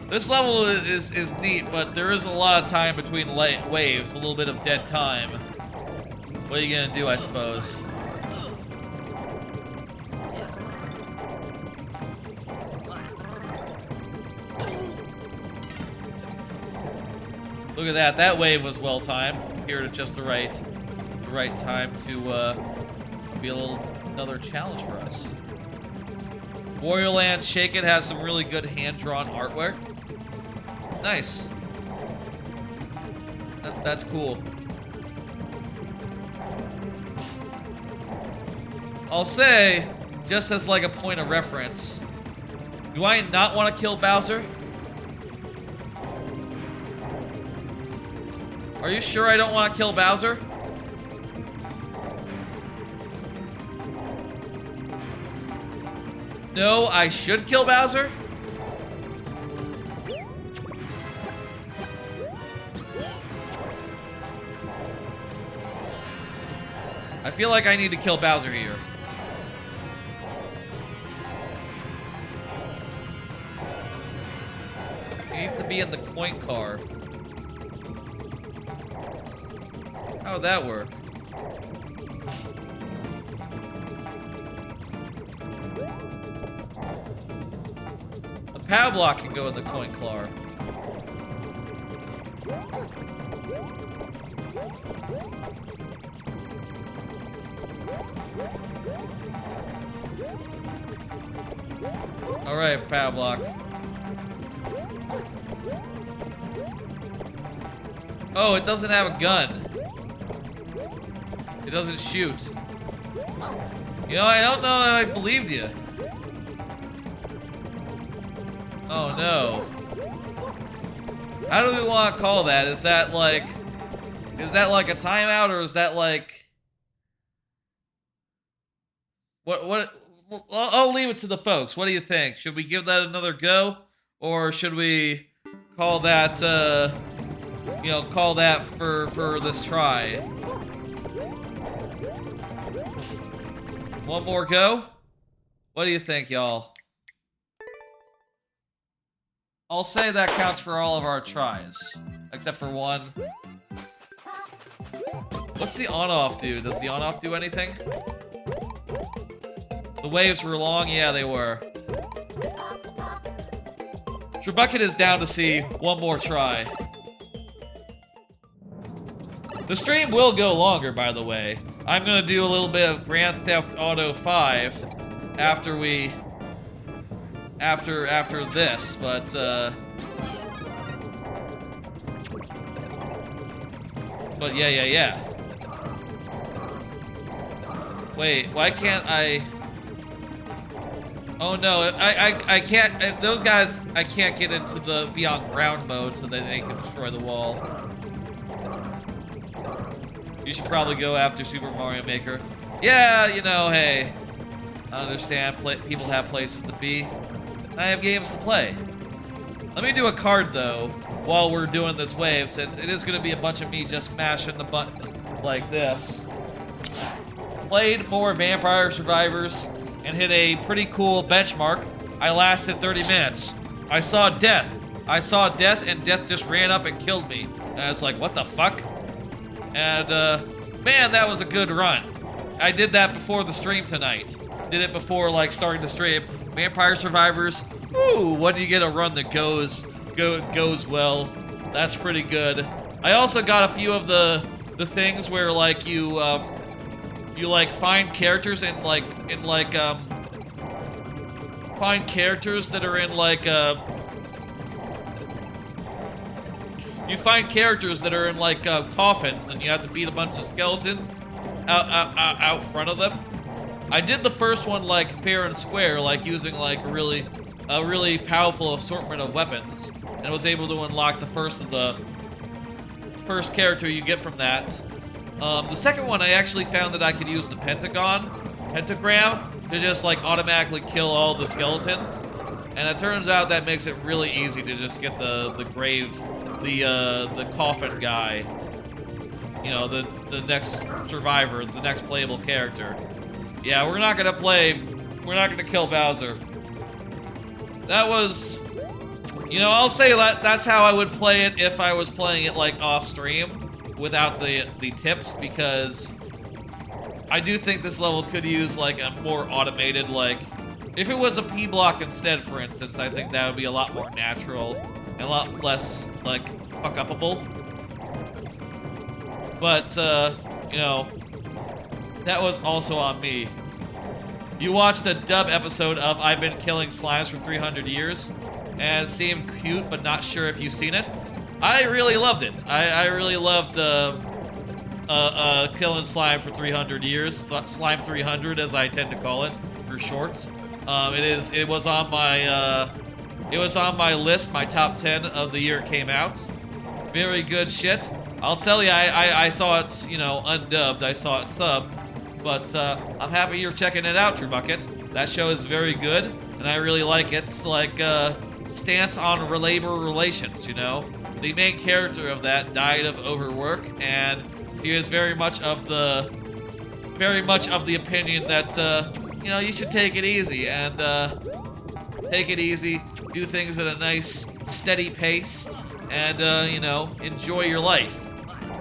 this level is neat, but there is a lot of time between waves, a little bit of dead time. What are you gonna do, I suppose? Look at that. That wave was well timed. Here at just the right time to be another challenge for us. Wario Land Shake It has some really good hand-drawn artwork. Nice. That's cool. I'll say, just as like a point of reference, do I not want to kill Bowser? Are you sure I don't want to kill Bowser? No, I should kill Bowser? I feel like I need to kill Bowser here. He needs to be in the coin car. How'd that work? The power block can go in the coin car. All right, power block. Oh, it doesn't have a gun. It doesn't shoot. You know, I don't know that I believed you. Oh no. How do we want to call that? Is that like a timeout, or is that like what I'll leave it to the folks. What do you think? Should we give that another go, or should we call that you know, call that for this try? One more go? What do you think, y'all? I'll say that counts for all of our tries, except for one. What's the on-off do? Does the on-off do anything? The waves were long? Yeah, they were. Trebucket is down to see one more try. The stream will go longer, by the way. I'm gonna do a little bit of Grand Theft Auto 5 after we... After this, but yeah. Wait, why can't I... Oh no, I can't, those guys, I can't get into the beyond ground mode so that they can destroy the wall. You should probably go after Super Mario Maker. Yeah, you know, hey, I understand people have places to be. I have games to play. Let me do a card, though, while we're doing this wave, since it is going to be a bunch of me just mashing the button like this. Played more Vampire Survivors and hit a pretty cool benchmark. I lasted 30 minutes. I saw death. And death just ran up and killed me. And I was like, what the fuck? And, man, that was a good run. I did that before the stream tonight. Did it before, like, starting the stream. Vampire Survivors. Ooh, when you get a run that goes well, that's pretty good. I also got a few of the things where, like, you like find characters find characters that are in like you find characters that are in like coffins, and you have to beat a bunch of skeletons out front of them. I did the first one like fair and square, like using like a really powerful assortment of weapons, and was able to unlock the first character you get from that. The second one, I actually found that I could use the pentagram, to just like automatically kill all the skeletons, and it turns out that makes it really easy to just get the coffin guy. You know, the next survivor, the next playable character. Yeah, we're not gonna kill Bowser. That was, you know, I'll say that's how I would play it if I was playing it like off stream without the tips, because I do think this level could use like a more automated, like, if it was a P block instead, for instance, I think that would be a lot more natural and a lot less like fuck-upable. But you know, that was also on me. You watched a dub episode of I've Been Killing Slimes for 300 Years, and it seemed cute, but not sure if you've seen it. I really loved it. I really loved killing slime for 300 years. Slime 300, as I tend to call it, for short. It was on my list, my top 10 of the year it came out. Very good shit. I'll tell you, I saw it, you know, undubbed. I saw it subbed. But I'm happy you're checking it out, Drew Bucket. That show is very good, and I really like its, like, stance on labor relations, you know? The main character of that died of overwork, and he is very much of the opinion that, you know, you should take it easy, and, take it easy, do things at a nice, steady pace, and, you know, enjoy your life.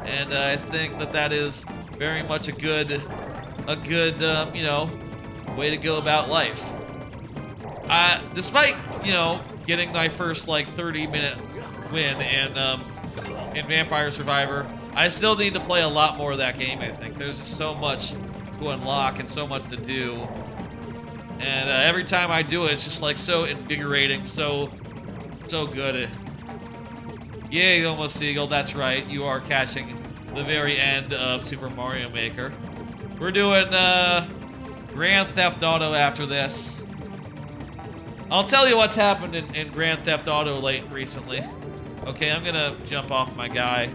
And I think that that is very much a good, you know, way to go about life. Despite, you know, getting my first, like, 30-minute win in Vampire Survivor, I still need to play a lot more of that game, I think. There's just so much to unlock and so much to do. And every time I do it, it's just, like, so invigorating, so good. Yay, Almost Seagull, that's right. You are catching the very end of Super Mario Maker. We're doing Grand Theft Auto after this. I'll tell you what's happened in Grand Theft Auto recently. Okay, I'm gonna jump off my guy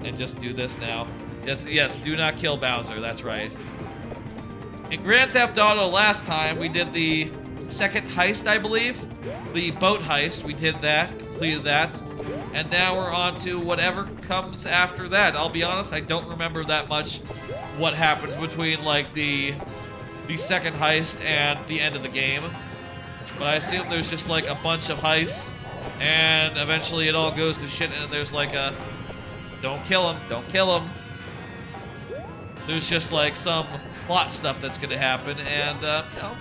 and just do this now. Yes, do not kill Bowser, that's right. In Grand Theft Auto last time, we did the second heist, I believe. The boat heist, we did that, completed that. And now we're on to whatever comes after that. I'll be honest, I don't remember that much what happens between, like, the second heist and the end of the game. But I assume there's just, like, a bunch of heists, and eventually it all goes to shit, and there's, like, a don't kill him, don't kill him. There's just, like, some plot stuff that's gonna happen, and, you know,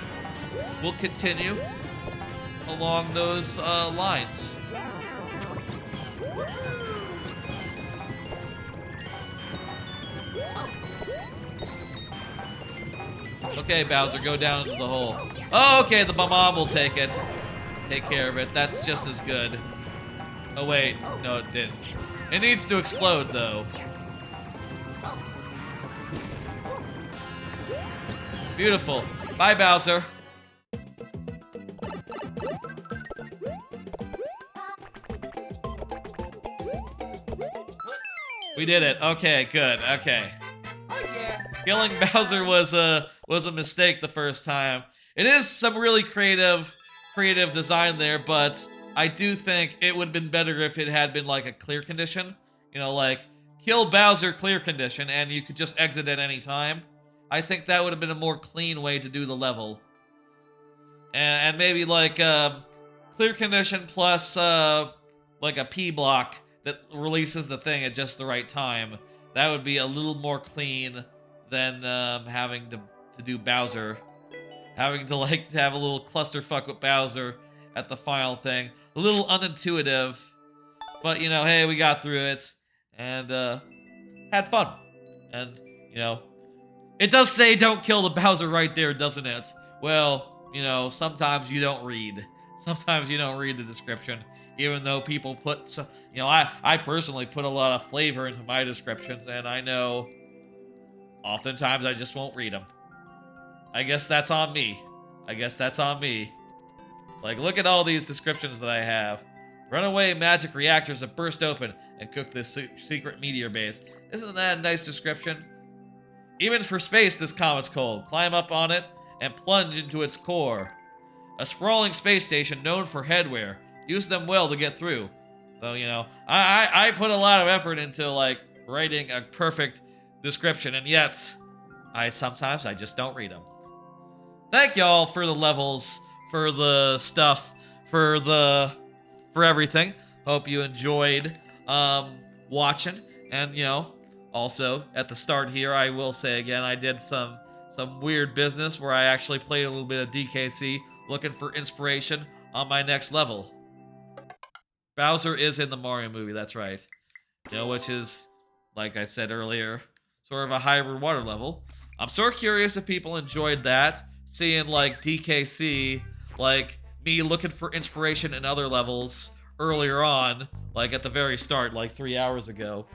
we'll continue along those lines. Okay, Bowser, go down into the hole. Oh, okay, the bomb will take it. Take care of it. That's just as good. Oh, wait. No, it didn't. It needs to explode, though. Beautiful. Bye, Bowser. We did it. Okay, good. Okay. Oh yeah. Killing Bowser was a mistake the first time. It is some really creative design there, but I do think it would have been better if it had been like a clear condition. You know, like, kill Bowser, clear condition, and you could just exit at any time. I think that would have been a more clean way to do the level. And maybe like clear condition plus like a P block that releases the thing at just the right time. That would be a little more clean than having to do Bowser. Having to, like, have a little clusterfuck with Bowser at the final thing. A little unintuitive. But, you know, hey, we got through it. And, had fun. And, you know, it does say don't kill the Bowser right there, doesn't it? Well, you know, sometimes you don't read. Sometimes you don't read the description. Even though people put, you know, I personally put a lot of flavor into my descriptions, and I know oftentimes I just won't read them. I guess that's on me. I guess that's on me. Like, look at all these descriptions that I have. Runaway magic reactors that burst open and cook this secret meteor base. Isn't that a nice description? Even for space, this comet's cold. Climb up on it and plunge into its core. A sprawling space station known for headwear. Use them well to get through. So, you know, I put a lot of effort into, like, writing a perfect description, and yet, sometimes I just don't read them. Thank y'all for the levels, for the stuff, for everything. Hope you enjoyed watching, and, you know, also at the start here, I will say again, I did some weird business where I actually played a little bit of DKC, looking for inspiration on my next level. Bowser is in the Mario movie, that's right. You know, which is, like I said earlier, sort of a hybrid water level. I'm sort of curious if people enjoyed that, seeing, like, DKC, like, me looking for inspiration in other levels earlier on, like at the very start, like 3 hours ago.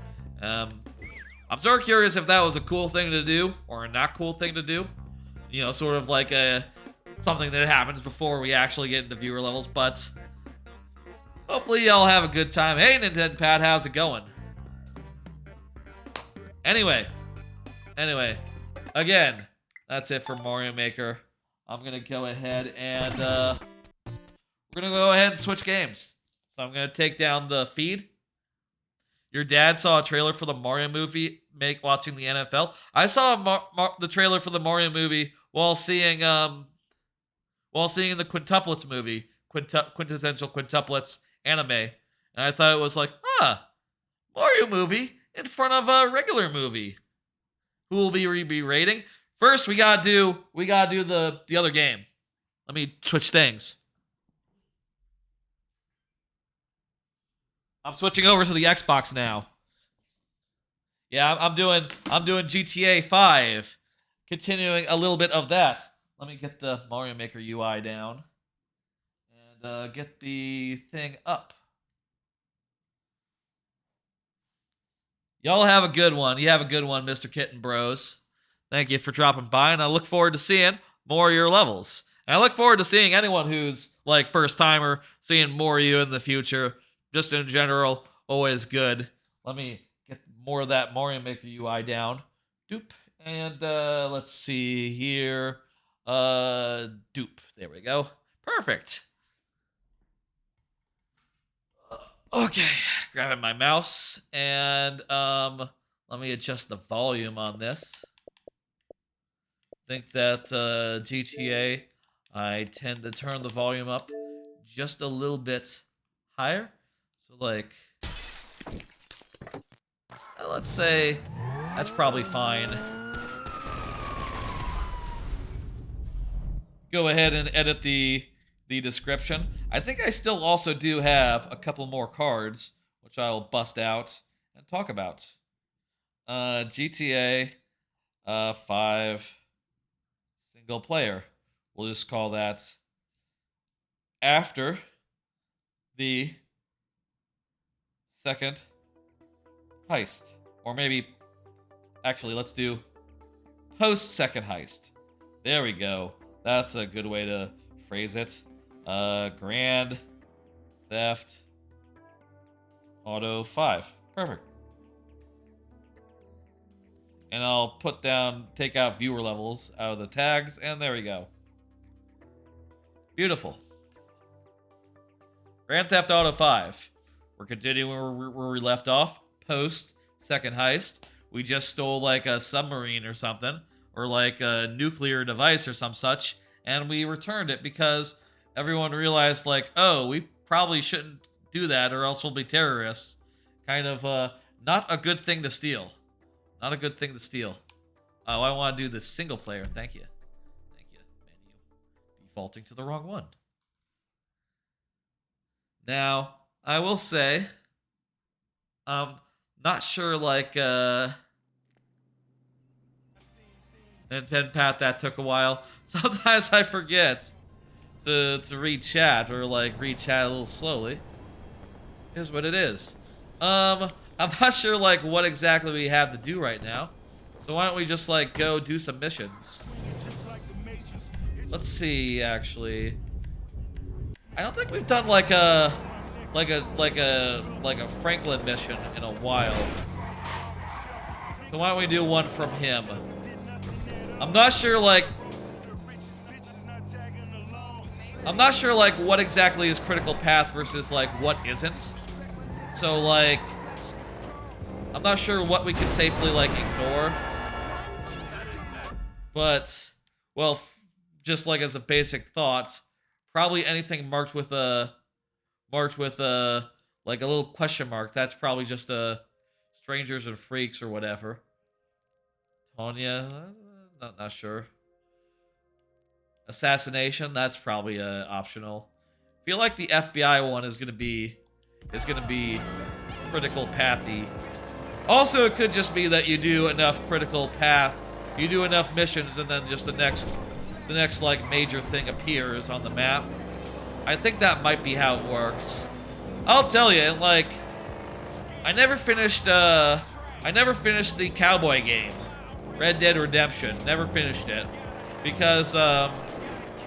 I'm sort of curious if that was a cool thing to do, or a not cool thing to do. You know, sort of like something that happens before we actually get into viewer levels, but hopefully y'all have a good time. Hey, Nintendo Pad, how's it going? Anyway, again, that's it for Mario Maker. I'm gonna go ahead and we're gonna go ahead and switch games. So I'm gonna take down the feed. Your dad saw a trailer for the Mario movie watching the NFL. I saw the trailer for the Mario movie while seeing the Quintuplets movie, Quintessential Quintuplets anime, and I thought it was like, Mario movie in front of a regular movie. Who will be rating? First, we gotta do the other game. Let me switch things. I'm switching over to the Xbox now. Yeah, I'm doing GTA 5. Continuing a little bit of that. Let me get the Mario Maker UI down. And get the thing up. Y'all have a good one. You have a good one, Mr. Kitten Bros. Thank you for dropping by, and I look forward to seeing more of your levels. And I look forward to seeing anyone who's like first timer, seeing more of you in the future. Just in general, always good. Let me get more of that Mario Maker UI down. Doop. And let's see here. Doop. There we go. Perfect. Okay. Grabbing my mouse. And let me adjust the volume on this. I think that GTA, I tend to turn the volume up just a little bit higher. So like, let's say that's probably fine. Go ahead and edit the description. I think I still also do have a couple more cards, which I'll bust out and talk about. GTA 5 single player. We'll just call that after the second heist. Or maybe, actually, let's do post second heist. There we go. That's a good way to phrase it. Grand Theft Auto 5. Perfect. And I'll take out viewer levels out of the tags, and there we go. Beautiful. Grand Theft Auto 5. We're continuing where we left off. Post second heist. We just stole like a submarine or something, or like a nuclear device or some such, and we returned it because everyone realized like, oh, we probably shouldn't do that or else we'll be terrorists. Kind of not a good thing to steal. Not a good thing to steal. Oh, I want to do this single player. Thank you. Thank you, menu. Defaulting to the wrong one. Now, I will say, not sure like, and Pen Pat, that took a while. Sometimes I forget to read chat or like read chat a little slowly. Here's what it is. I'm not sure like what exactly we have to do right now. So why don't we just like go do some missions? Let's see actually. I don't think we've done like a Franklin mission in a while. So why don't we do one from him? I'm not sure like what exactly is critical path versus like what isn't. So like I'm not sure what we can safely like ignore. But well, just like as a basic thought, probably anything marked with a like a little question mark, that's probably just strangers and freaks or whatever. Tonya, not sure. Assassination, that's probably optional. I feel like the FBI one is gonna be critical pathy. Also, it could just be that you do enough critical path, you do enough missions, and then just the next like major thing appears on the map. I think that might be how it works. I'll tell you, like, I never finished the cowboy game, Red Dead Redemption. Never finished it because I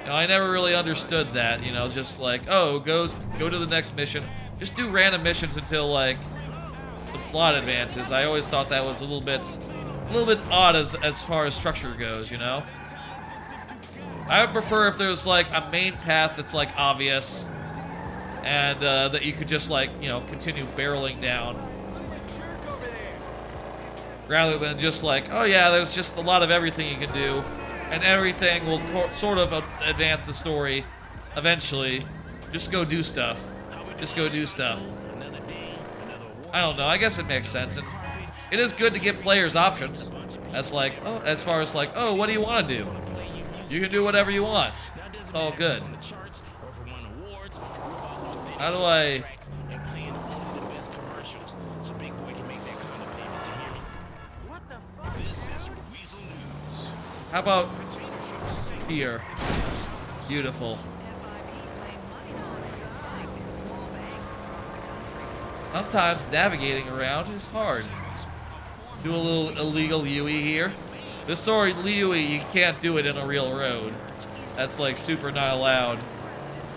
never really understood that. Just like, oh, go to the next mission. Just do random missions until like plot advances. I always thought that was a little bit odd as far as structure goes, you know? I would prefer if there's like a main path that's like obvious and that you could just like, you know, continue barreling down. Rather than just like, oh yeah, there's just a lot of everything you can do and everything will sort of advance the story eventually. Just go do stuff. Just go do stuff. I don't know, I guess it makes sense. And it is good to give players options. As like, oh, as far as like, oh, what do you want to do? You can do whatever you want. It's all good. How do I... How about here? Beautiful. Sometimes navigating around is hard. Do a little illegal UE here. This sort of UE, you can't do it in a real road. That's like super not allowed.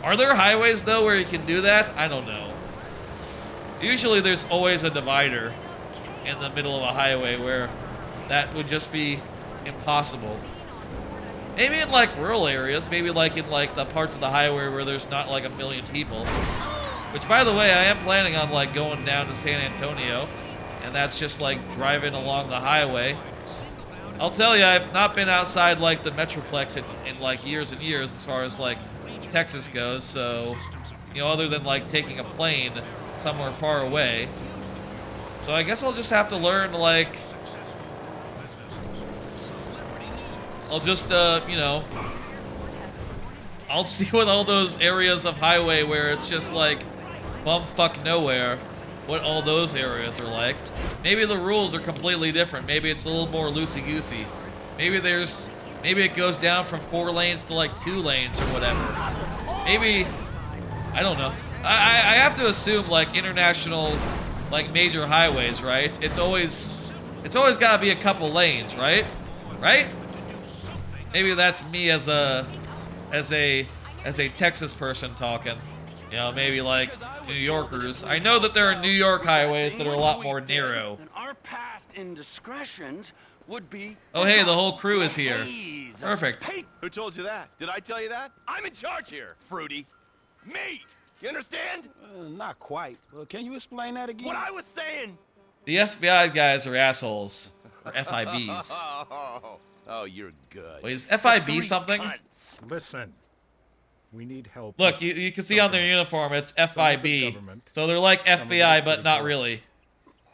Are there highways though where you can do that? I don't know. Usually there's always a divider in the middle of a highway where that would just be impossible. Maybe in like rural areas, maybe like in like the parts of the highway where there's not like a million people. Which, by the way, I am planning on like going down to San Antonio, and that's just like driving along the highway. I'll tell you, I've not been outside like the Metroplex in like years and years as far as like Texas goes, so, you know, other than like taking a plane somewhere far away. So I guess I'll just have to learn like, I'll just, you know, I'll see what all those areas of highway where it's just like bumfuck nowhere, what all those areas are like. Maybe the rules are completely different. Maybe it's a little more loosey-goosey. Maybe it goes down from 4 lanes to like 2 lanes or whatever. Maybe, I don't know. I have to assume like international, like major highways, right? It's always got to be a couple lanes, right? Right? Maybe that's me as a Texas person talking. You know, maybe like New Yorkers. I know that there are New York highways that are a lot more narrow. Our past indiscretions would be. Oh hey, the whole crew is here. Perfect. Hey, who told you that? Did I tell you that? I'm in charge here, Fruity. Me. You understand? Not quite. Can you explain that again? What I was saying. The FBI guys are assholes. Or FIBs. Oh, you're good. Wait, is FIB something? Listen, we need help. Look, you can see on their uniform it's FIB. So they're like FBI, but not really.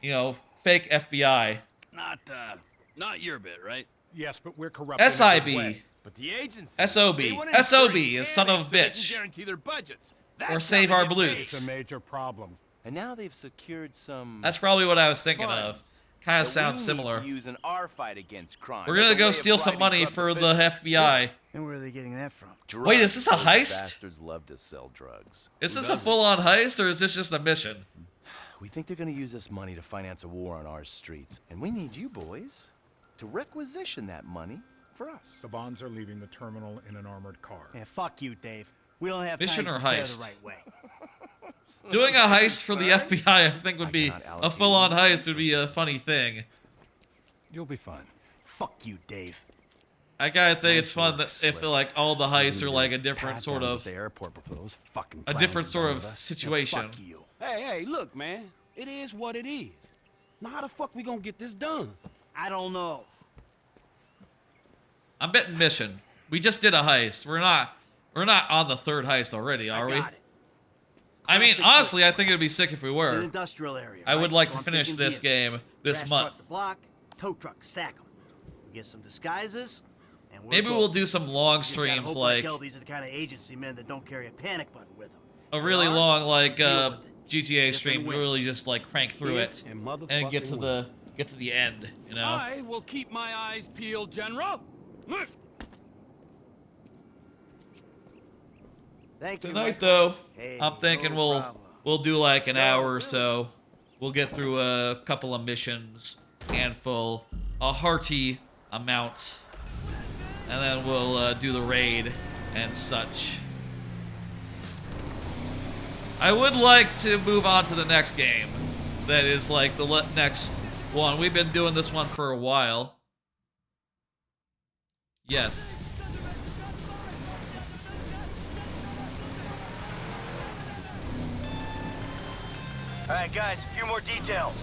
You know, fake FBI. Not your bit, right? Yes, but we're corrupt. SIB. But the agency. SOB. SOB is son of a bitch. Guarantee their budgets. Or save our It's a Blitz. major problem. And now they've secured some. That's probably what I was thinking of. funds Kind of that sounds we similar. Need to use in our fight against crime. We're gonna As a go way of steal some bribing money corrupt for the officials. FBI. And where are they getting that from? Drugs. Wait, is this a Those heist? Bastards love to sell drugs. Is this a full-on heist, or is this just a mission? We think they're gonna use this money to finance a war on our streets, and we need you boys to requisition that money for us. The bonds are leaving the terminal in an armored car. Yeah, fuck you, Dave. We don't have Mission time or to prepare heist? the right way. Doing a heist for the FBI, I think, would be cannot a allocate full-on any heist. Would be a funny thing. You'll be fine. Fuck you, Dave. I gotta think it's fun that if like all the heists are like a different sort Pat-downs of at the airport before those fucking a clowns different are sort done of with us. situation. Fuck you. Hey, look, man. It is what it is. Now, how the fuck we gonna get this done? I don't know. I'm betting mission. We just did a heist. We're not on the third heist already, are we? I got it. I mean, Classic honestly, I think it'd be sick if we It's an were. industrial area. I would right? like So to I'm finish thinking this vehicles. game this Trash month. truck to block, tow truck to sack 'em. We get some disguises, and we're Maybe good. we'll do some long Just gotta streams hope like hell these are the kind of agency men that don't carry a panic button with them. a really long like Deal with it. GTA If stream. and when. Really just like crank through it And motherfucking and get to the end. You know. I will keep my eyes peeled, General. Thank you. Tonight Michael. though, Hey, I'm thinking no we'll problem. do like an hour or so. We'll get through a couple of missions, handful, a hearty amount, and then we'll do the raid and such. I would like to move on to the next game. that is like the next one. We've been doing this one for a while. Yes. Alright guys, a few more details.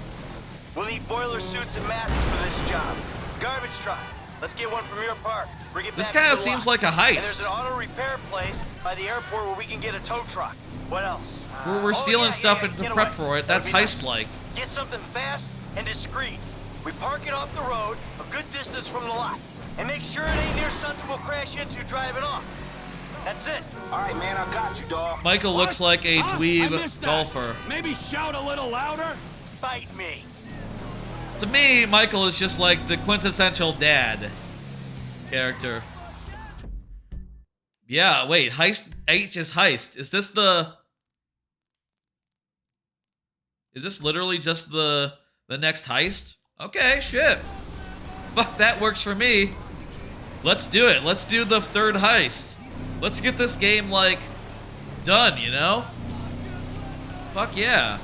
We'll need boiler suits and masks for this job. Garbage truck. Let's get one from your park. Bring it This back kind to of the seems lot. like a heist. And there's an auto repair place by the airport where we can get a tow truck. What else? We're stealing stuff and to get prep away. for it. That'd That's be nice. heist-like. Get something fast and discreet. We park it off the road, a good distance from the lot. And make sure it ain't near something we'll crash into driving off. That's it. All right, man, I got you, dog. Michael looks like a Huh? I dweeb missed that. golfer. Maybe shout a little louder? Bite me. To me, Michael is just like the quintessential dad character. Yeah, wait, heist H is heist. Is this literally just the next heist? Okay, shit. Fuck, that works for me. Let's do it. Let's do the third heist. Let's get this game, like, done, you know? Fuck yeah.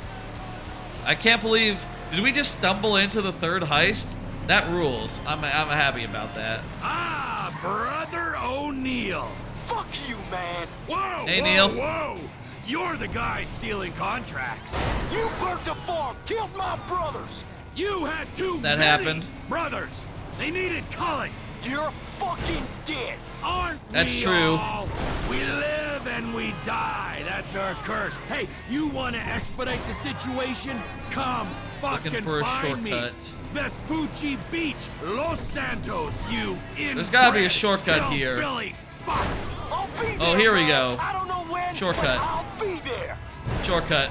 I can't believe... Did we just stumble into the third heist? That rules. I'm happy about that. Ah, Brother O'Neill. Fuck you, man. Whoa, Hey, whoa, Neil. whoa. You're the guy stealing contracts. You burnt the farm, killed my brothers. You had too That many happened. brothers. They needed culling. You're fucking dead. Aren't That's we true. all? We live and we die. That's our curse. Hey, you want to expedite the situation? Come fucking Looking for a find shortcut. me. Vespucci Beach, Los Santos, you There's gotta be a inbred shortcut here. hillbilly fuck. I'll be there. Oh, here we bro. go. I don't know when, Shortcut. but I'll be there. Shortcut.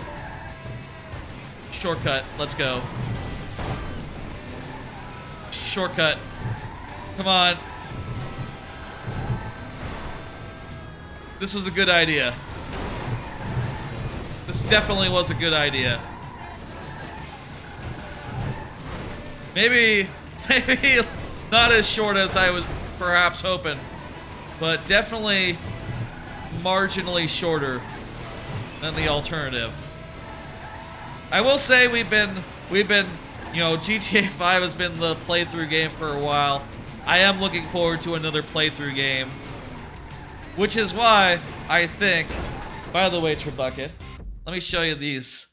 Shortcut. Let's go. Shortcut. Come on. This was a good idea. This definitely was a good idea. Maybe not as short as I was perhaps hoping, but definitely marginally shorter than the alternative. I will say we've been, you know, GTA 5 has been the playthrough game for a while. I am looking forward to another playthrough game, which is why I think, by the way, Trebucket, let me show you these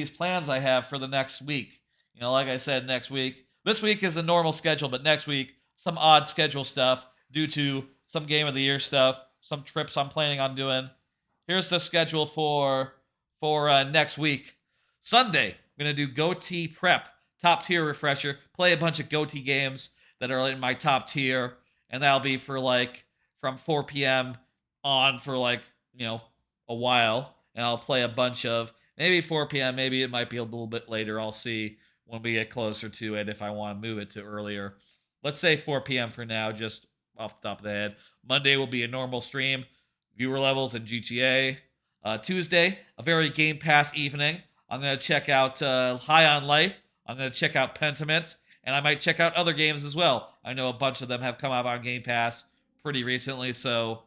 plans I have for the next week. You know, like I said, next week. This week is a normal schedule, but next week, some odd schedule stuff due to some Game of the Year stuff, some trips I'm planning on doing. Here's the schedule for next week. Sunday, I'm going to do GOTY Prep, top tier refresher, play a bunch of GOTY games that are in my top tier, and that'll be for like from 4 p.m. on for like, you know, a while, and I'll play a bunch of maybe 4 p.m., maybe it might be a little bit later. I'll see when we get closer to it if I want to move it to earlier. Let's say 4 p.m. for now, just off the top of the head. Monday will be a normal stream, viewer levels and GTA. Tuesday, a very Game Pass evening. I'm going to check out High on Life. I'm going to check out Pentiment, and I might check out other games as well. I know a bunch of them have come out on Game Pass pretty recently, so,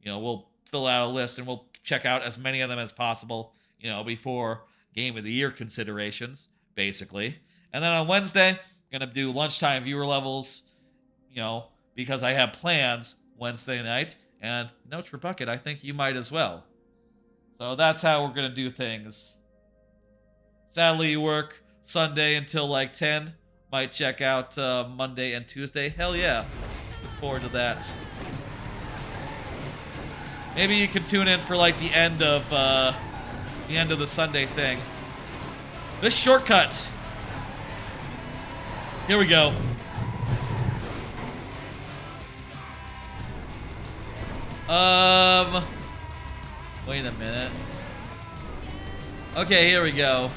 you know, we'll fill out a list and we'll check out as many of them as possible, you know, before Game of the Year considerations, basically. And then on Wednesday, I'm going to do lunchtime viewer levels, you know, because I have plans Wednesday night. And no, Trebucket, I think you might as well. So that's how we're going to do things. Sadly, you work Sunday until like 10. Might check out Monday and Tuesday. Hell yeah. Look forward to that. Maybe you can tune in for like the end of the Sunday thing. This shortcut. Here we go. Wait a minute. Okay, here we go.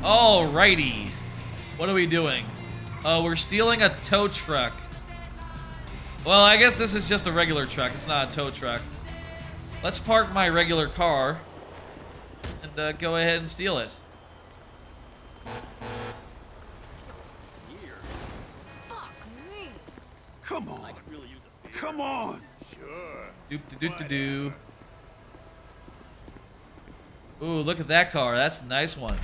Alrighty. What are we doing? We're stealing a tow truck. Well, I guess this is just a regular truck. It's not a tow truck. Let's park my regular car and go ahead and steal it. Come on. Come on. Doop-de-doop-de-doo. Ooh, look at that car. That's a nice one.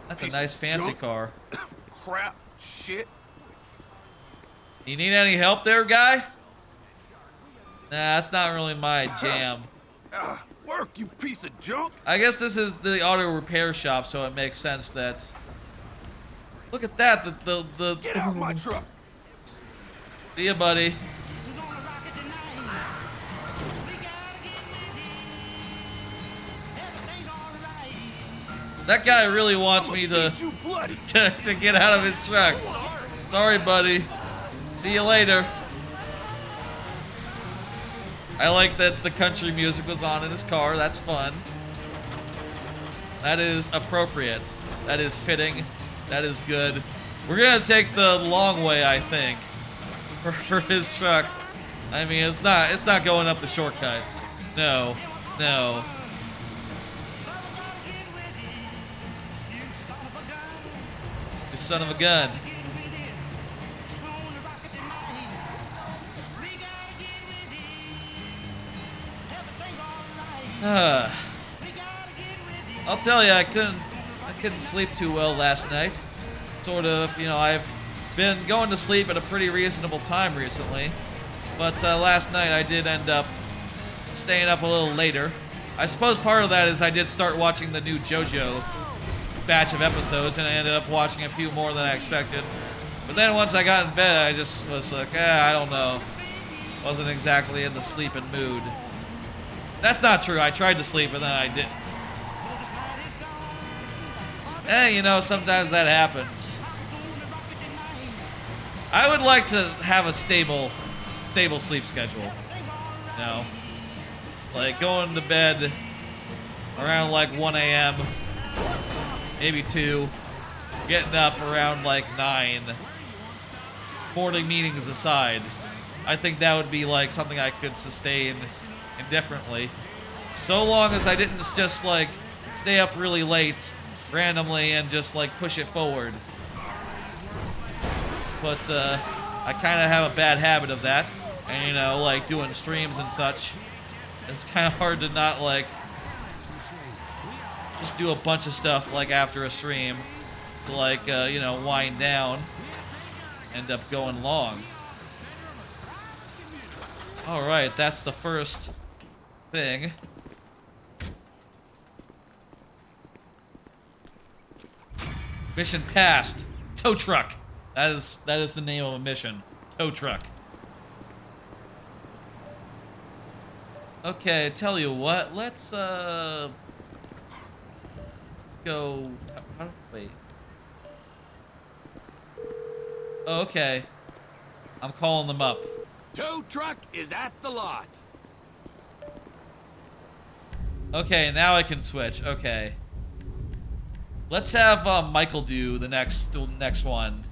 That's a nice fancy car. Crap. Shit. You need any help there, guy? Nah, that's not really my jam. Work, you piece of junk. I guess this is the auto repair shop, so it makes sense that... Look at that, the Get out my truck. See ya, buddy. That guy really wants me to get out of his truck. Sorry, buddy. See you later. I like that the country music was on in his car. That's fun. That is appropriate. That is fitting. That is good. We're gonna take the long way, I think, for his truck. I mean, it's not going up the shortcut. No, no. You son of a gun. I'll tell you, I couldn't sleep too well last night. Sort of, you know, I've been going to sleep at a pretty reasonable time recently, but last night I did end up staying up a little later. I suppose part of that is I did start watching the new JoJo batch of episodes, and I ended up watching a few more than I expected. But then once I got in bed, I just was like, I don't know. Wasn't exactly in the sleeping mood. That's not true. I tried to sleep, and then I didn't. You know, sometimes that happens. I would like to have a stable sleep schedule. You know? Like going to bed around like 1 a.m., maybe 2, getting up around like 9, morning meetings aside. I think that would be like something I could sustain indefinitely. So long as I didn't just like stay up really late randomly and just like push it forward. But I kind of have a bad habit of that. And you know, like doing streams and such, it's kind of hard to not like just do a bunch of stuff like after a stream to like you know, wind down, end up going long. All right, that's the first thing. Mission passed. Tow truck. That is the name of a mission. Tow truck. Okay, tell you what. Let's go. Wait. Oh, okay. I'm calling them up. Tow truck is at the lot. Okay, now I can switch. Okay. Let's have Michael do the next one.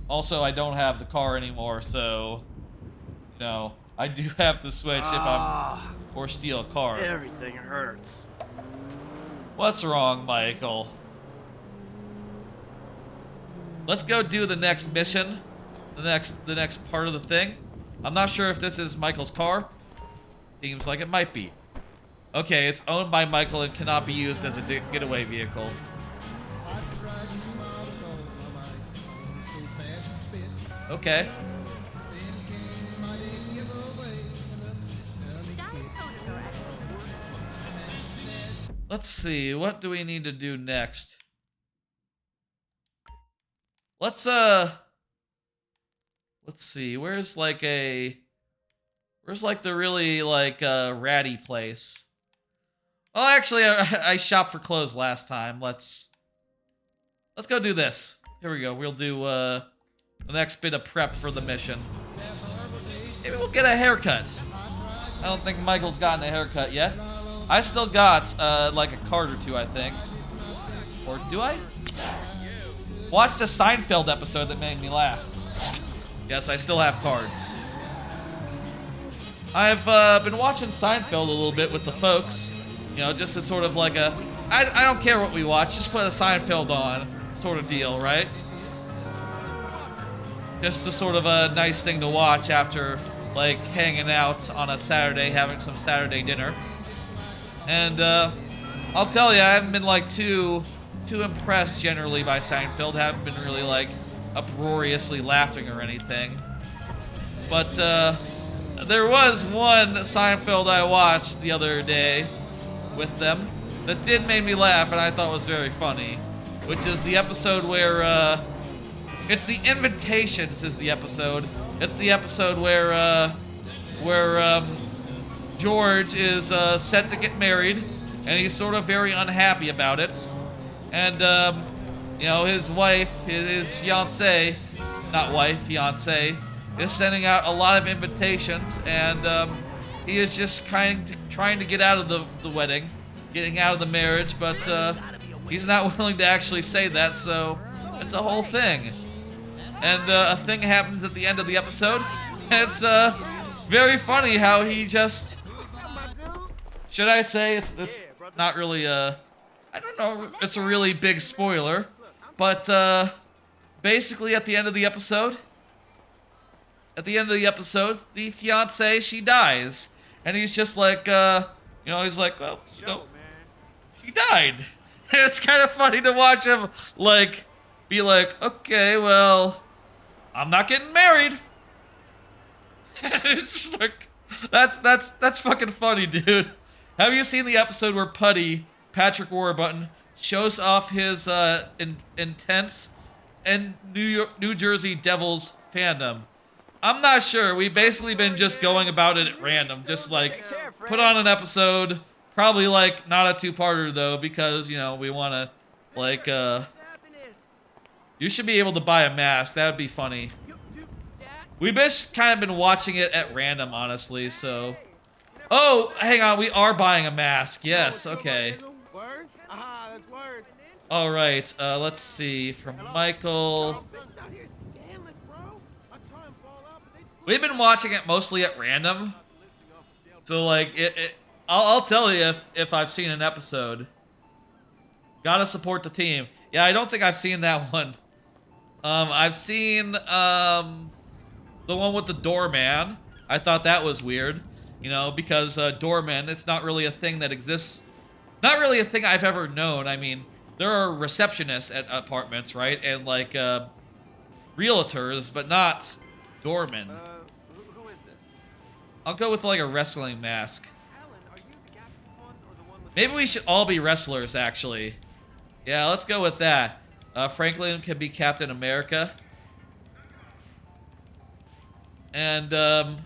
Also, I don't have the car anymore, so you know, I do have to switch if I'm or steal a car. Everything hurts. What's wrong, Michael? Let's go do the next mission. The next part of the thing. I'm not sure if this is Michael's car. Seems like it might be. Okay, it's owned by Michael and cannot be used as a getaway vehicle. Okay. Let's see, what do we need to do next? Let's see, where's like the really like ratty place? Well, actually, I shopped for clothes last time. Let's go do this. Here we go. We'll do the next bit of prep for the mission. Maybe we'll get a haircut. I don't think Michael's gotten a haircut yet. I still got like a card or two, I think. Or do I? Watched a Seinfeld episode that made me laugh. Yes, I still have cards. I've been watching Seinfeld a little bit with the folks. You know, just as sort of like a, I don't care what we watch, just put a Seinfeld on sort of deal, right? Just a sort of a nice thing to watch after like hanging out on a Saturday, having some Saturday dinner. And I'll tell you, I haven't been like too impressed generally by Seinfeld. Haven't been really like uproariously laughing or anything. But there was one Seinfeld I watched the other day with them that did make me laugh, and I thought was very funny, which is the episode where it's the Invitations is the episode. It's the episode where George is set to get married, and he's sort of very unhappy about it. And you know, his wife, his fiance, not wife, fiance, is sending out a lot of invitations, and he is just trying to get out of the wedding, getting out of the marriage, but he's not willing to actually say that, so it's a whole thing. And a thing happens at the end of the episode, and it's very funny how he just... Should I say it's not really I don't know, it's a really big spoiler, but basically at the end of the episode, the fiance, she dies, and he's just like, you know, he's like, well, no, she died. And it's kind of funny to watch him like be like, okay, well, I'm not getting married. It's just like, that's fucking funny, dude. Have you seen the episode where Putty, Patrick Warburton, shows off his intense and New Jersey Devils fandom? I'm not sure. We've basically been just going about it at random. Just like put on an episode. Probably like not a two-parter though, because, you know, we want to like you should be able to buy a mask. That would be funny. We've just kind of been watching it at random, honestly, so... Oh, hang on, we are buying a mask. Yes, okay. All right, let's see. From Michael. We've been watching it mostly at random. So, like, I'll tell you if I've seen an episode. Gotta support the team. Yeah, I don't think I've seen that one. I've seen, the one with the doorman. I thought that was weird. You know, because doormen, it's not really a thing that exists. Not really a thing I've ever known. I mean, there are receptionists at apartments, right? And like realtors, but not doormen. Who is this? I'll go with like a wrestling mask. Maybe we should all be wrestlers, actually. Yeah, let's go with that. Franklin can be Captain America. And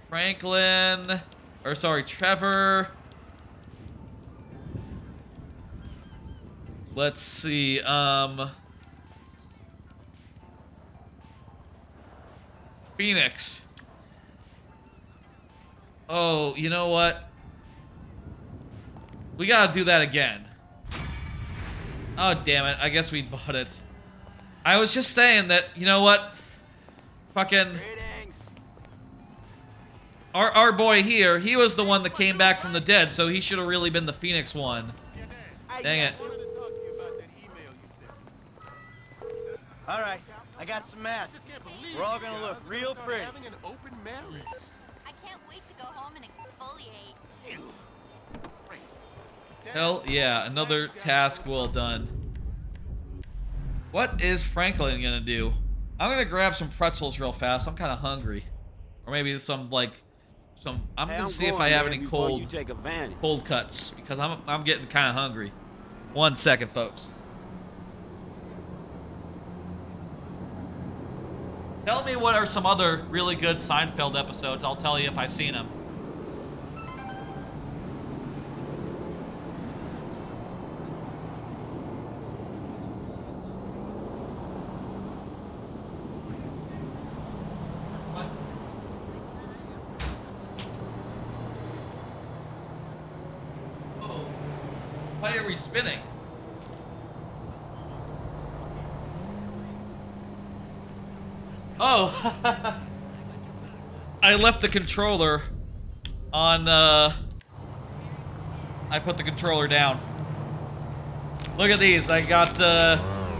Franklin, or sorry, Trevor. Let's see, Phoenix. Oh, you know what? We gotta do that again. Oh, damn it. I guess we bought it. I was just saying that, you know what? Fucking... Our boy here, he was the one that came back from the dead, so he should have really been the Phoenix one. Dang it. All right, I got some masks. We're all gonna look real pretty. I can't wait to go home and exfoliate. Hell yeah, another task well done. What is Franklin gonna do? I'm gonna grab some pretzels real fast. I'm kind of hungry. Or maybe some, like, I'm gonna see if I have any cold cuts, because I'm getting kind of hungry. 1 second, folks. Tell me what are some other really good Seinfeld episodes. I'll tell you if I've seen them. Why are we spinning? Oh, I left the controller on, I put the controller down. Look at these, I got,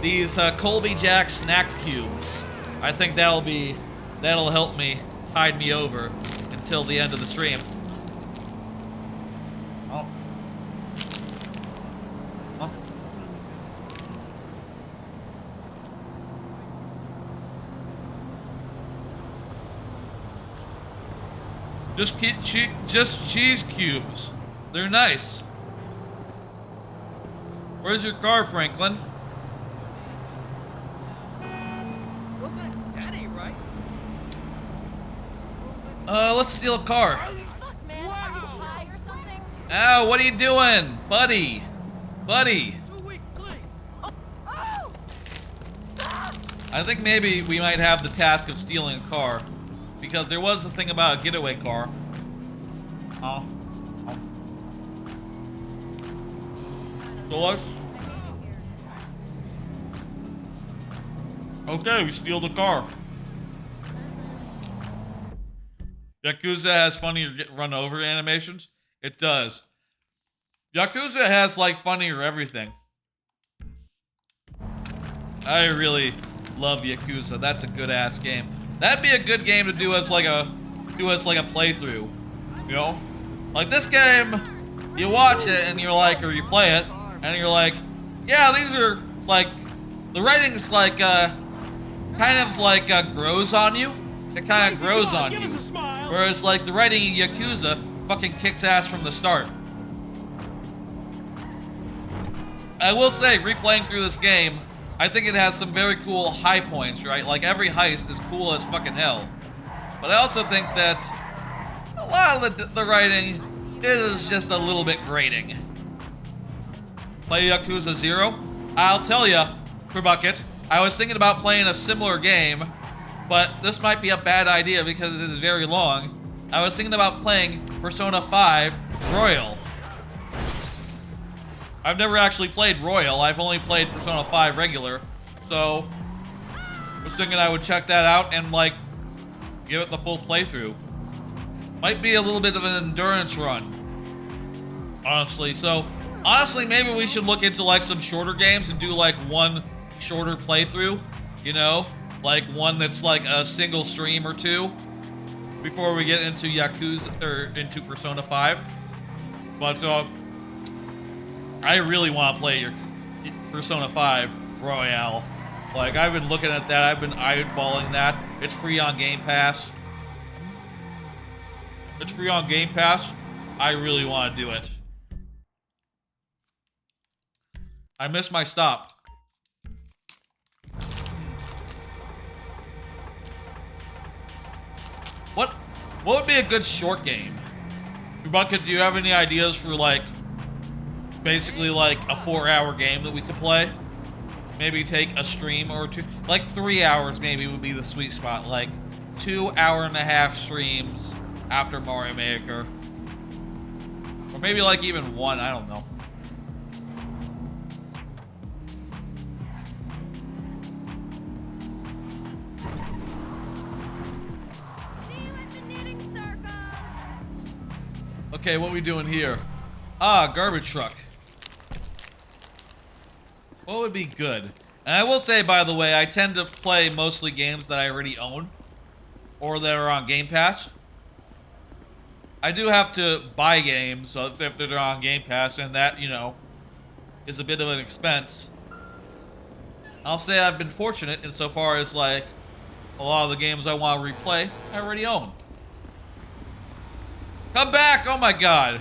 these Colby Jack snack cubes. I think that'll help me tide me over until the end of the stream. Oh. Oh. Just cheese cubes. They're nice. Where's your car, Franklin? What's that? That ain't right. Let's steal a car. Look, man, are you high or something? Ow, what are you doing? Buddy. Buddy. 2 weeks clean. Oh! I think maybe we might have the task of stealing a car. Because there was a thing about a getaway car. Oh. Stole us? Okay, we steal the car. Yakuza has funnier get run over animations? It does. Yakuza has like funnier everything. I really love Yakuza. That's a good ass game. That'd be a good game to do as like a playthrough. You know? Like this game, you watch it and you're like, or you play it, and you're like, yeah, these are like, the writing's like kind of like grows on you. It kind of grows on you. Whereas like the writing in Yakuza fucking kicks ass from the start. I will say, replaying through this game, I think it has some very cool high points, right? Like every heist is cool as fucking hell. But I also think that a lot of the writing is just a little bit grating. Play Yakuza 0? I'll tell ya, Bucket, I was thinking about playing a similar game, but this might be a bad idea because it is very long. I was thinking about playing Persona 5 Royal. I've never actually played Royal, I've only played Persona 5 regular, so I was thinking I would check that out and like give it the full playthrough. Might be a little bit of an endurance run, honestly. So honestly, maybe we should look into like some shorter games and do like one shorter playthrough, you know, like one that's like a single stream or two before we get into Yakuza or into Persona 5. But I really want to play your Persona 5 Royale. Like, I've been looking at that. I've been eyeballing that. It's free on Game Pass. It's free on Game Pass. I really want to do it. I missed my stop. What would be a good short game? Bucket, do you have any ideas for like basically like a 4-hour game that we could play? Maybe take a stream or two. Like 3 hours maybe would be the sweet spot. Like 2 hour-and-a-half streams after Mario Maker. Or maybe like even one, I don't know. Okay, what we doing here? Ah, garbage truck. What would be good? And I will say, by the way, I tend to play mostly games that I already own or that are on Game Pass. I do have to buy games if they're on Game Pass, and that, you know, is a bit of an expense. I'll say I've been fortunate insofar as, like, a lot of the games I want to replay, I already own. Come back! Oh my god!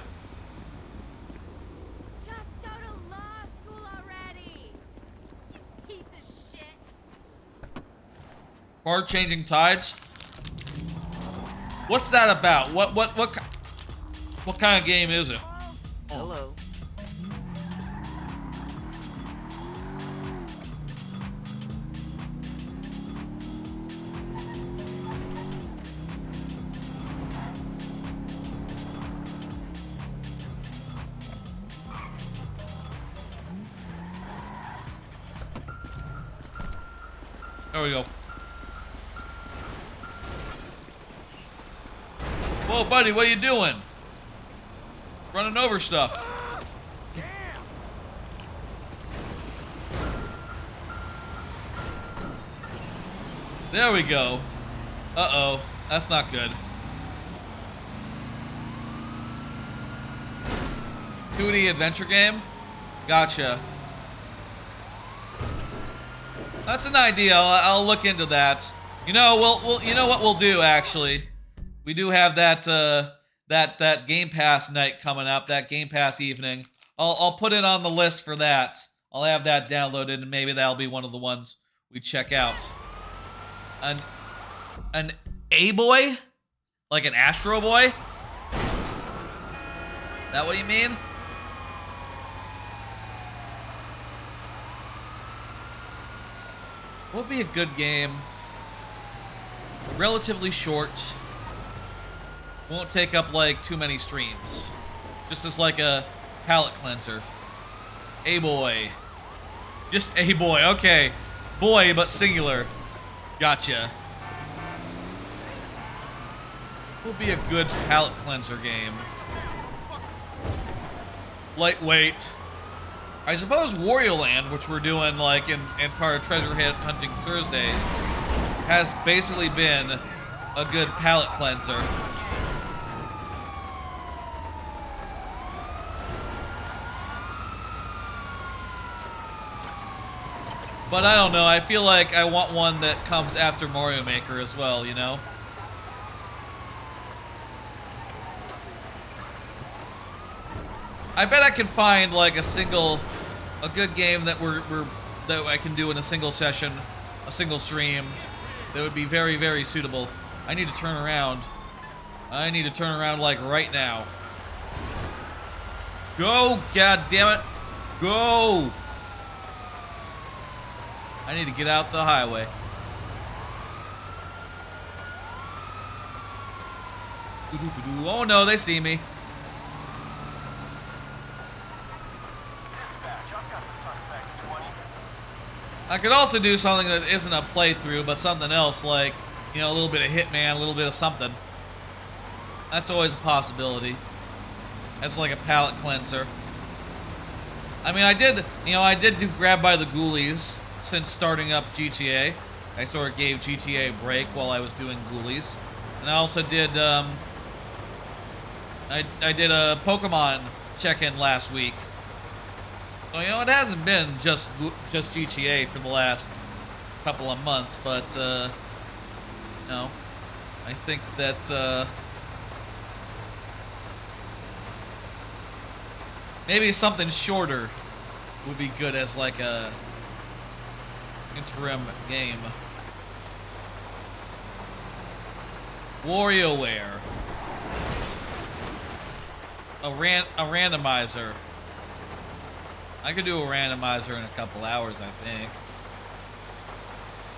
Just go to law school already! You piece of shit! Part changing tides? What's that about? What kind of game is it? Hello. There we go. Whoa, buddy, what are you doing? Running over stuff. There we go. Uh-oh. That's not good. 2D adventure game? Gotcha. That's an idea. I'll look into that. You know, we'll you know what we'll do actually. We do have that that Game Pass night coming up, that Game Pass evening. I'll put it on the list for that. I'll have that downloaded, and maybe that'll be one of the ones we check out. An A-boy? Like an Astro Boy? That what you mean? What would be a good game? Relatively short. Won't take up like too many streams. Just as like a palate cleanser. A-boy. Just A-boy, okay. Boy, but singular. Gotcha. What would be a good palate cleanser game? Lightweight. I suppose Wario Land, which we're doing like in part of Treasure Hunting Thursdays, has basically been a good palate cleanser. But I don't know, I feel like I want one that comes after Mario Maker as well, you know? I bet I can find like a good game that that I can do in a single session, a single stream, that would be very, very suitable. I need to turn around. I need to turn around like right now. Go, god damn it. Go. I need to get out the highway. Oh no, they see me. I could also do something that isn't a playthrough, but something else, like, you know, a little bit of Hitman, a little bit of something. That's always a possibility. That's like a palate cleanser. I mean, I did do Grab by the Ghoulies since starting up GTA. I sort of gave GTA a break while I was doing Ghoulies. And I also did, I did a Pokemon check-in last week. So, you know, it hasn't been just GTA for the last couple of months, but, you know, I think that, maybe something shorter would be good as, like, a interim game. WarioWare. A randomizer. I could do a randomizer in a couple hours, I think.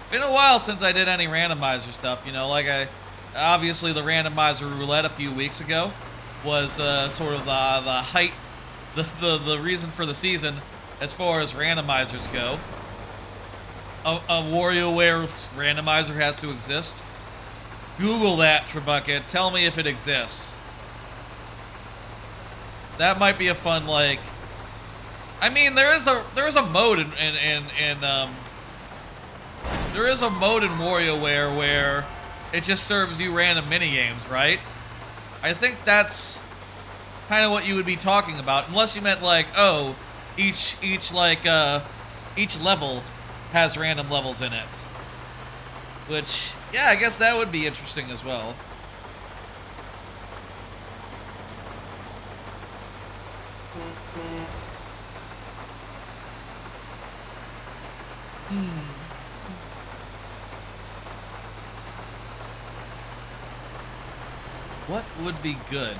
Been a while since I did any randomizer stuff, you know, like obviously the randomizer roulette a few weeks ago was sort of the height, the reason for the season as far as randomizers go. A WarioWare randomizer has to exist. Google that, Trebucket. Tell me if it exists. That might be a fun, like, I mean, there is a mode in there is a mode in WarioWare where it just serves you random mini games, right? I think that's kind of what you would be talking about, unless you meant like, oh, each level has random levels in it. Which, yeah, I guess that would be interesting as well. What would be good?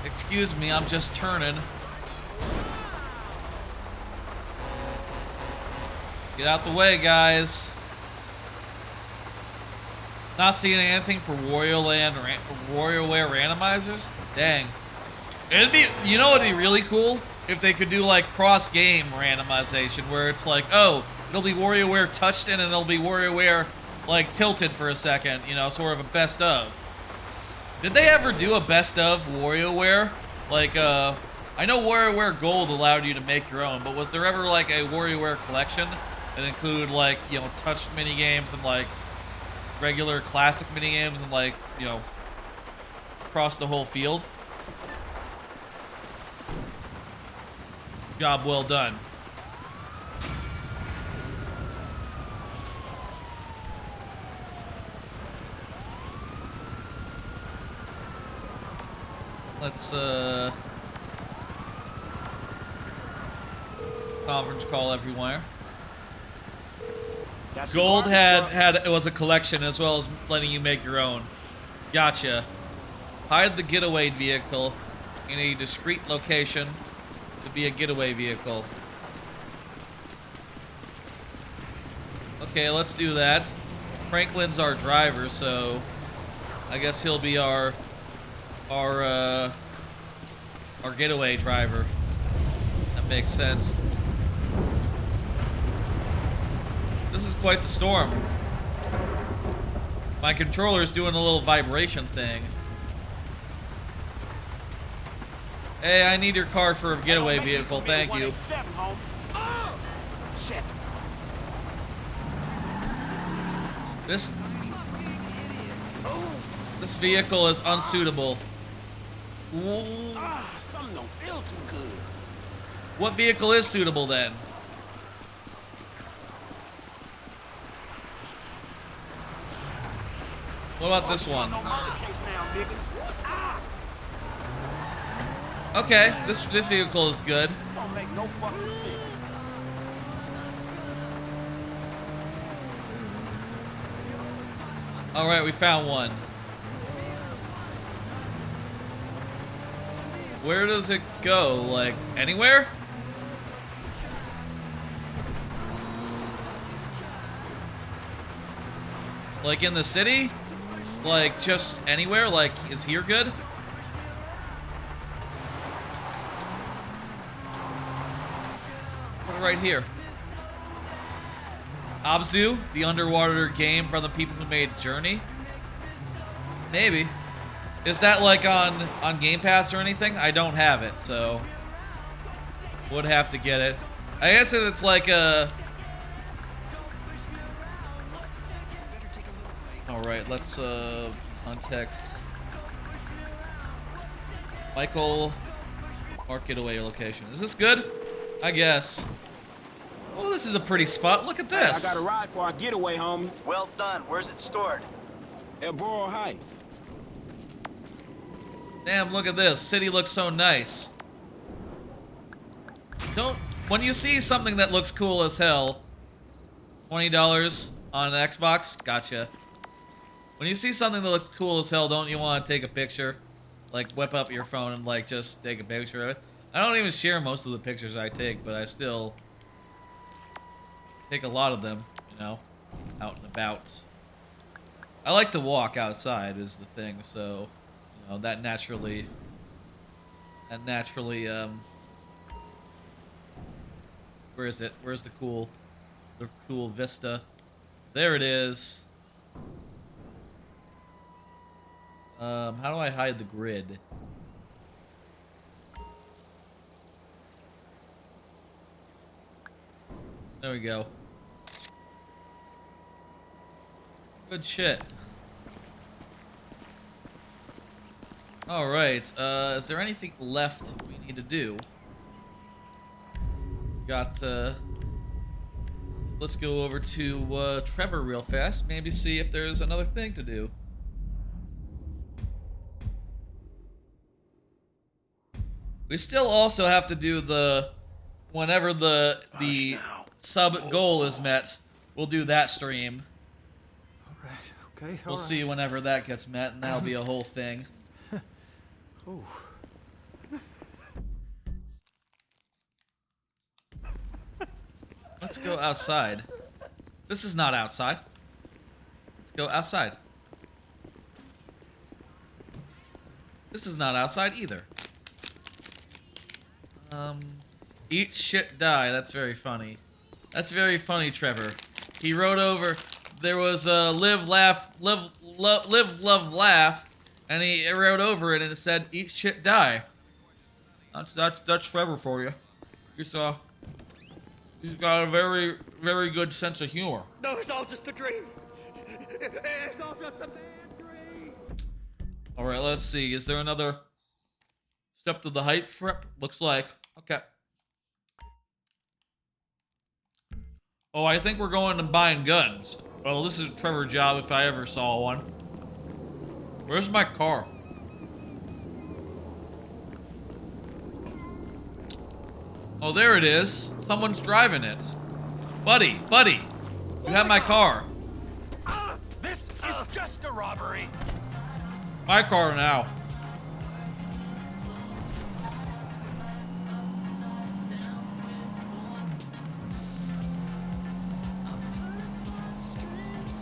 Excuse me, I'm just turning. Get out the way, guys. Not seeing anything for WarioWare randomizers? Dang. It'd be, you know what'd be really cool? If they could do like cross-game randomization where it's like, oh, it'll be WarioWare touched in and it'll be WarioWare like tilted for a second, you know, sort of a best of. Did they ever do a best of WarioWare? Like, I I know WarioWare Gold allowed you to make your own, but was there ever like a WarioWare collection that included like, you know, touched mini games and like regular classic mini games and like, you know, across the whole field? Job well done. Let's conference call everywhere. Gold it was a collection as well as letting you make your own. Gotcha. Hide the getaway vehicle in a discrete location to be a getaway vehicle. Okay, let's do that. Franklin's our driver, so I guess he'll be our getaway driver. That makes sense. This is quite the storm. My controller's doing a little vibration thing. Hey, I need your car for a getaway vehicle, thank you. This vehicle is unsuitable. Something don't feel too good. What vehicle is suitable then? What about this one? Okay, this vehicle is good. This don't make no fucking sense. All right, we found one. Where does it go? Like, anywhere? Like in the city? Like, just anywhere? Like, is here good? Put it right here. Abzu, the underwater game from the people who made Journey? Maybe. Is that like on Game Pass or anything? I don't have it, so would have to get it. I guess if it's like a... Alright, let's context. Michael, Mark Getaway location. Is this good? I guess. Oh, this is a pretty spot. Look at this. I got a ride for our getaway, homie. Well done. Where's it stored? At Borough Heights. Damn, look at this. City looks so nice. When you see something that looks cool as hell, $20 on an Xbox, gotcha. When you see something that looks cool as hell, don't you want to take a picture? Like, whip up your phone and, like, just take a picture of it? I don't even share most of the pictures I take, but I still take a lot of them, you know, out and about. I like to walk outside is the thing, so, you know, that naturally, where is it? Where's the cool vista? There it is. How do I hide the grid? There we go. Good shit. Alright, is there anything left we need to do? Got, let's go over to, Trevor real fast. Maybe see if there's another thing to do. We still also have to do whenever the sub goal is met, we'll do that stream. Alright, okay, We'll see whenever that gets met, and that'll be a whole thing. Ooh. Let's go outside. This is not outside. Let's go outside. This is not outside either. Eat shit die. That's very funny. That's very funny, Trevor. He wrote over, there was a live, laugh, live, love, laugh, and he wrote over it and it said, eat shit die. That's Trevor for you. He's got a very, very good sense of humor. No, it's all just a dream. It's all just a bad dream. All right, let's see. Is there another step to the height trip? Looks like. Okay. Oh, I think we're going and buying guns. Well, this is a Trevor job if I ever saw one. Where's my car? Oh, there it is. Someone's driving it. Buddy, you have my car. This is just a robbery. My car now.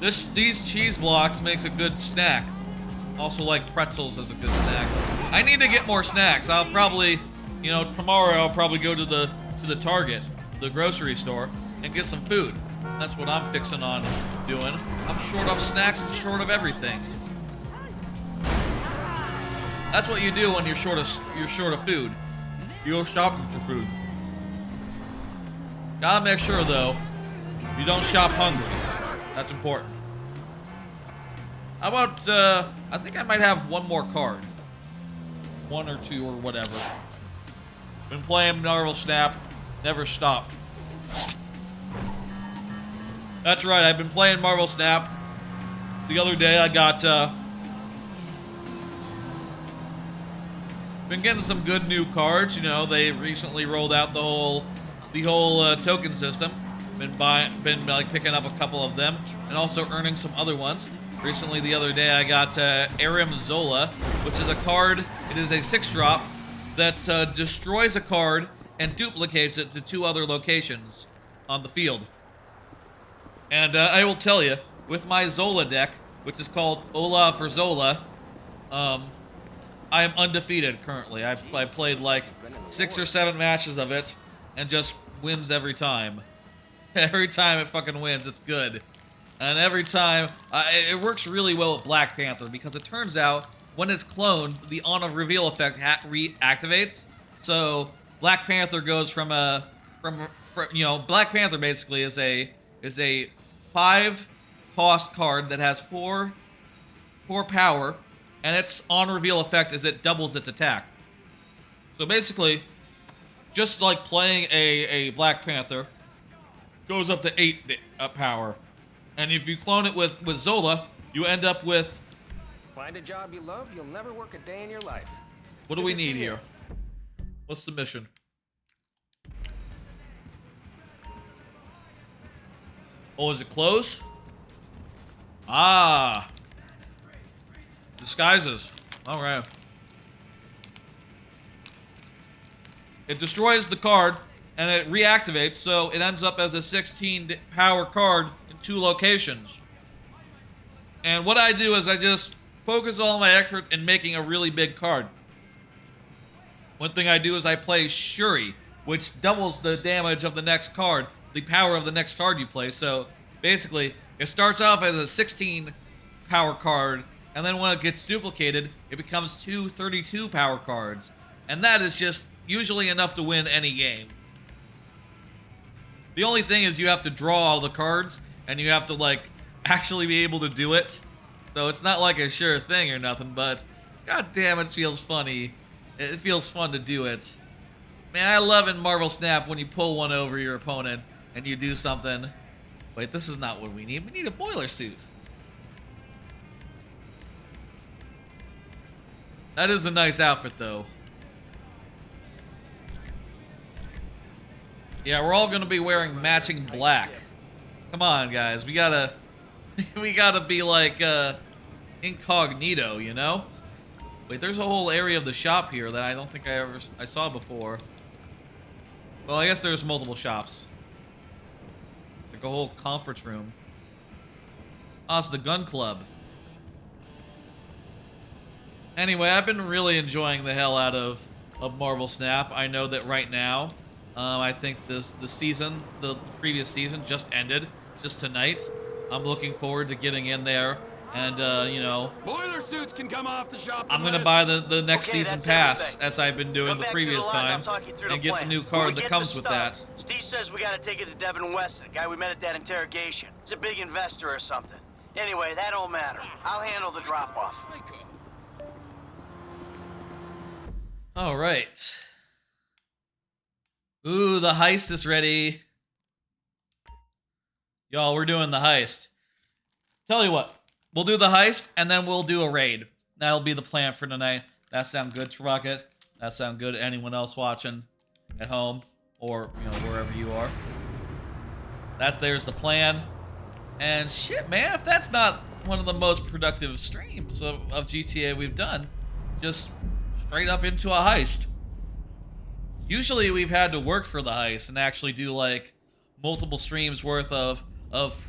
These cheese blocks makes a good snack. Also like pretzels as a good snack. I need to get more snacks. I'll probably, you know, tomorrow I'll probably go to the Target, the grocery store, and get some food. That's what I'm fixing on doing. I'm short of snacks and short of everything. That's what you do when you're short of food. You go shopping for food. Gotta make sure though, you don't shop hungry. That's important. How about, I think I might have one more card. One or two or whatever. Been playing Marvel Snap, never stop. That's right, I've been playing Marvel Snap. The other day I got, been getting some good new cards. You know, they recently rolled out the whole token system. Been like picking up a couple of them, and also earning some other ones. Recently, the other day, I got Aram Zola, which is a card. It is a 6-drop that destroys a card and duplicates it to 2 other locations on the field. And I will tell you, with my Zola deck, which is called Ola for Zola, I am undefeated currently. I played like 6 or 7 matches of it, and just wins every time. Every time it fucking wins, it's good. And every time, it works really well with Black Panther, because it turns out, when it's cloned, the on-of-reveal effect reactivates. So, Black Panther goes from you know, Black Panther basically is a 5-cost card that has 4 power, and its on-reveal effect is it doubles its attack. So basically, just like playing a Black Panther, goes up to 8 power. And if you clone it with Zola, you end up with... Find a job you love, you'll never work a day in your life. What do we need here? What's the mission? Oh, is it close? Ah. Disguises. All right. It destroys the card, and it reactivates, so it ends up as a 16 power card in 2 locations. And what I do is I just focus all my effort in making a really big card. One thing I do is I play Shuri, which doubles the damage of the next card, the power of the next card you play. So basically, it starts off as a 16 power card, and then when it gets duplicated, it becomes 2 32 power cards. And that is just usually enough to win any game. The only thing is you have to draw all the cards, and you have to, like, actually be able to do it. So it's not like a sure thing or nothing, but god damn, it feels funny. It feels fun to do it. Man, I love in Marvel Snap when you pull one over your opponent and you do something. Wait, this is not what we need. We need a boiler suit. That is a nice outfit, though. Yeah, we're all gonna be wearing matching black. Come on, guys. We gotta be like incognito, you know? Wait, there's a whole area of the shop here that I don't think I saw before. Well, I guess there's multiple shops. Like a whole conference room. Oh, it's the gun club. Anyway, I've been really enjoying the hell out of Marvel Snap. I know that right now, I think the previous season just ended, just tonight. I'm looking forward to getting in there And, you know, Boiler suits can come off the shopping I'm gonna list. buy the next Okay, season that's pass, everything. as I've been doing Come the back to previous lot and time, I'll talk you through and the get the plan. new When we card that get comes the with stuff, that. Steve says we gotta take it to Devin Weston, guy we met at that interrogation. It's a big investor or something. Anyway, that don't matter. I'll handle the drop-off. All right. Ooh, the heist is ready. Y'all, we're doing the heist. Tell you what, we'll do the heist, and then we'll do a raid. That'll be the plan for tonight. That sound good, Rocket? That sound good to anyone else watching at home or, you know, wherever you are? There's the plan. And shit, man, if that's not one of the most productive streams of GTA we've done, just straight up into a heist. Usually we've had to work for the heist and actually do like multiple streams worth of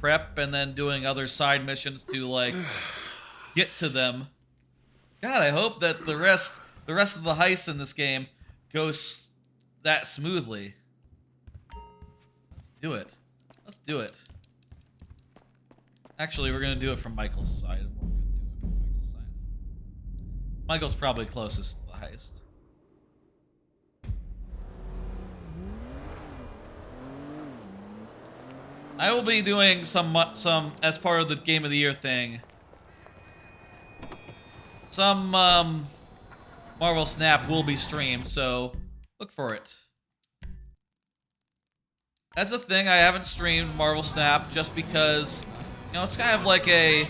prep and then doing other side missions to like get to them. God, I hope that the rest of the heists in this game goes that smoothly. Let's do it. Let's do it. Actually, we're gonna do it from Michael's side. We're gonna do it from Michael's side. Michael's probably closest to the heist. I will be doing some as part of the Game of the Year thing. Some Marvel Snap will be streamed, so look for it. That's a thing. I haven't streamed Marvel Snap just because, you know, it's kind of like it's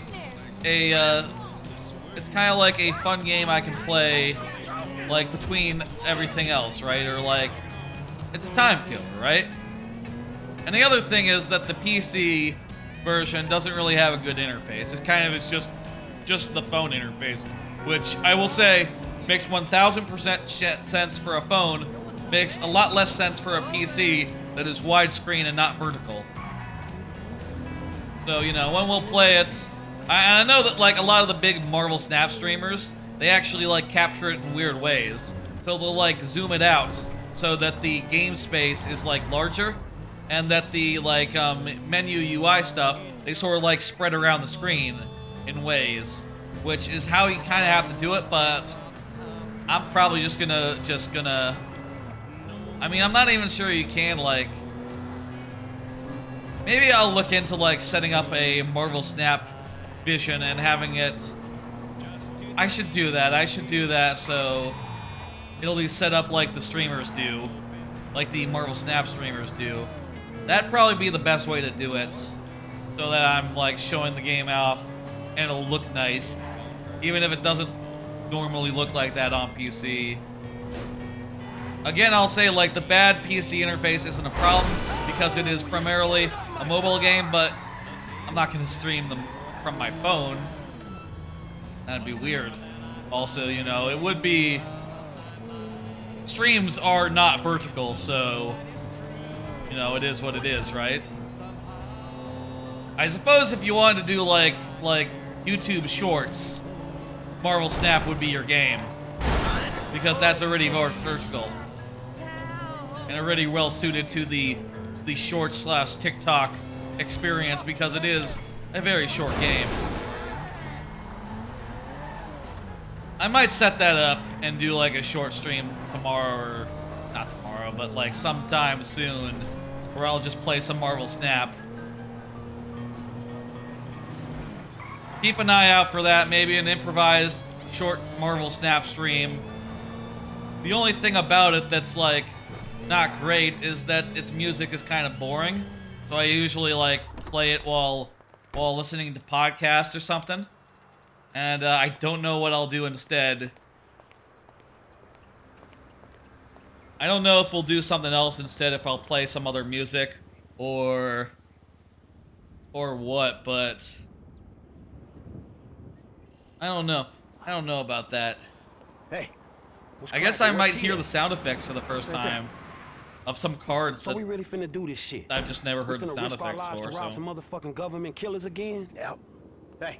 kind of like a fun game I can play, like between everything else, right? Or like, it's a time killer, right? And the other thing is that the PC version doesn't really have a good interface. It kind of is just the phone interface, which I will say makes 1000% sense for a phone, makes a lot less sense for a PC that is widescreen and not vertical. So, you know, when we'll play it, I know that like a lot of the big Marvel Snap streamers, they actually like capture it in weird ways. So they'll like zoom it out so that the game space is like larger, and that the like menu UI stuff, they sort of like spread around the screen in ways, which is how you kind of have to do it. But I'm probably just gonna. I mean, I'm not even sure you can like. Maybe I'll look into like setting up a Marvel Snap vision and having it. I should do that. I should do that so it'll be set up like the streamers do, like the Marvel Snap streamers do. That'd probably be the best way to do it, so that I'm like showing the game off and it'll look nice, even if it doesn't normally look like that on PC. Again, I'll say like the bad PC interface isn't a problem because it is primarily a mobile game, but I'm not going to stream them from my phone. That'd be weird. Also, you know, it would be... Streams are not vertical, so... You know, it is what it is, right? I suppose if you wanted to do like YouTube Shorts, Marvel Snap would be your game, because that's already more vertical and already well suited to the short/TikTok experience, because it is a very short game. I might set that up and do like a short stream tomorrow, or not tomorrow, but like sometime soon, where I'll just play some Marvel Snap. Keep an eye out for that. Maybe an improvised short Marvel Snap stream. The only thing about it that's like not great is that its music is kind of boring. So I usually like play it while listening to podcasts or something. And I don't know what I'll do instead. I don't know if we'll do something else instead, if I'll play some other music or what, but I don't know. I don't know about that. Hey. I guess I might hear the sound effects for the first time of some cards So that we really finna do this shit. I've just never heard the We finna sound risk our effects lives for. to rob some So. motherfucking government killers again? Yep. Hey.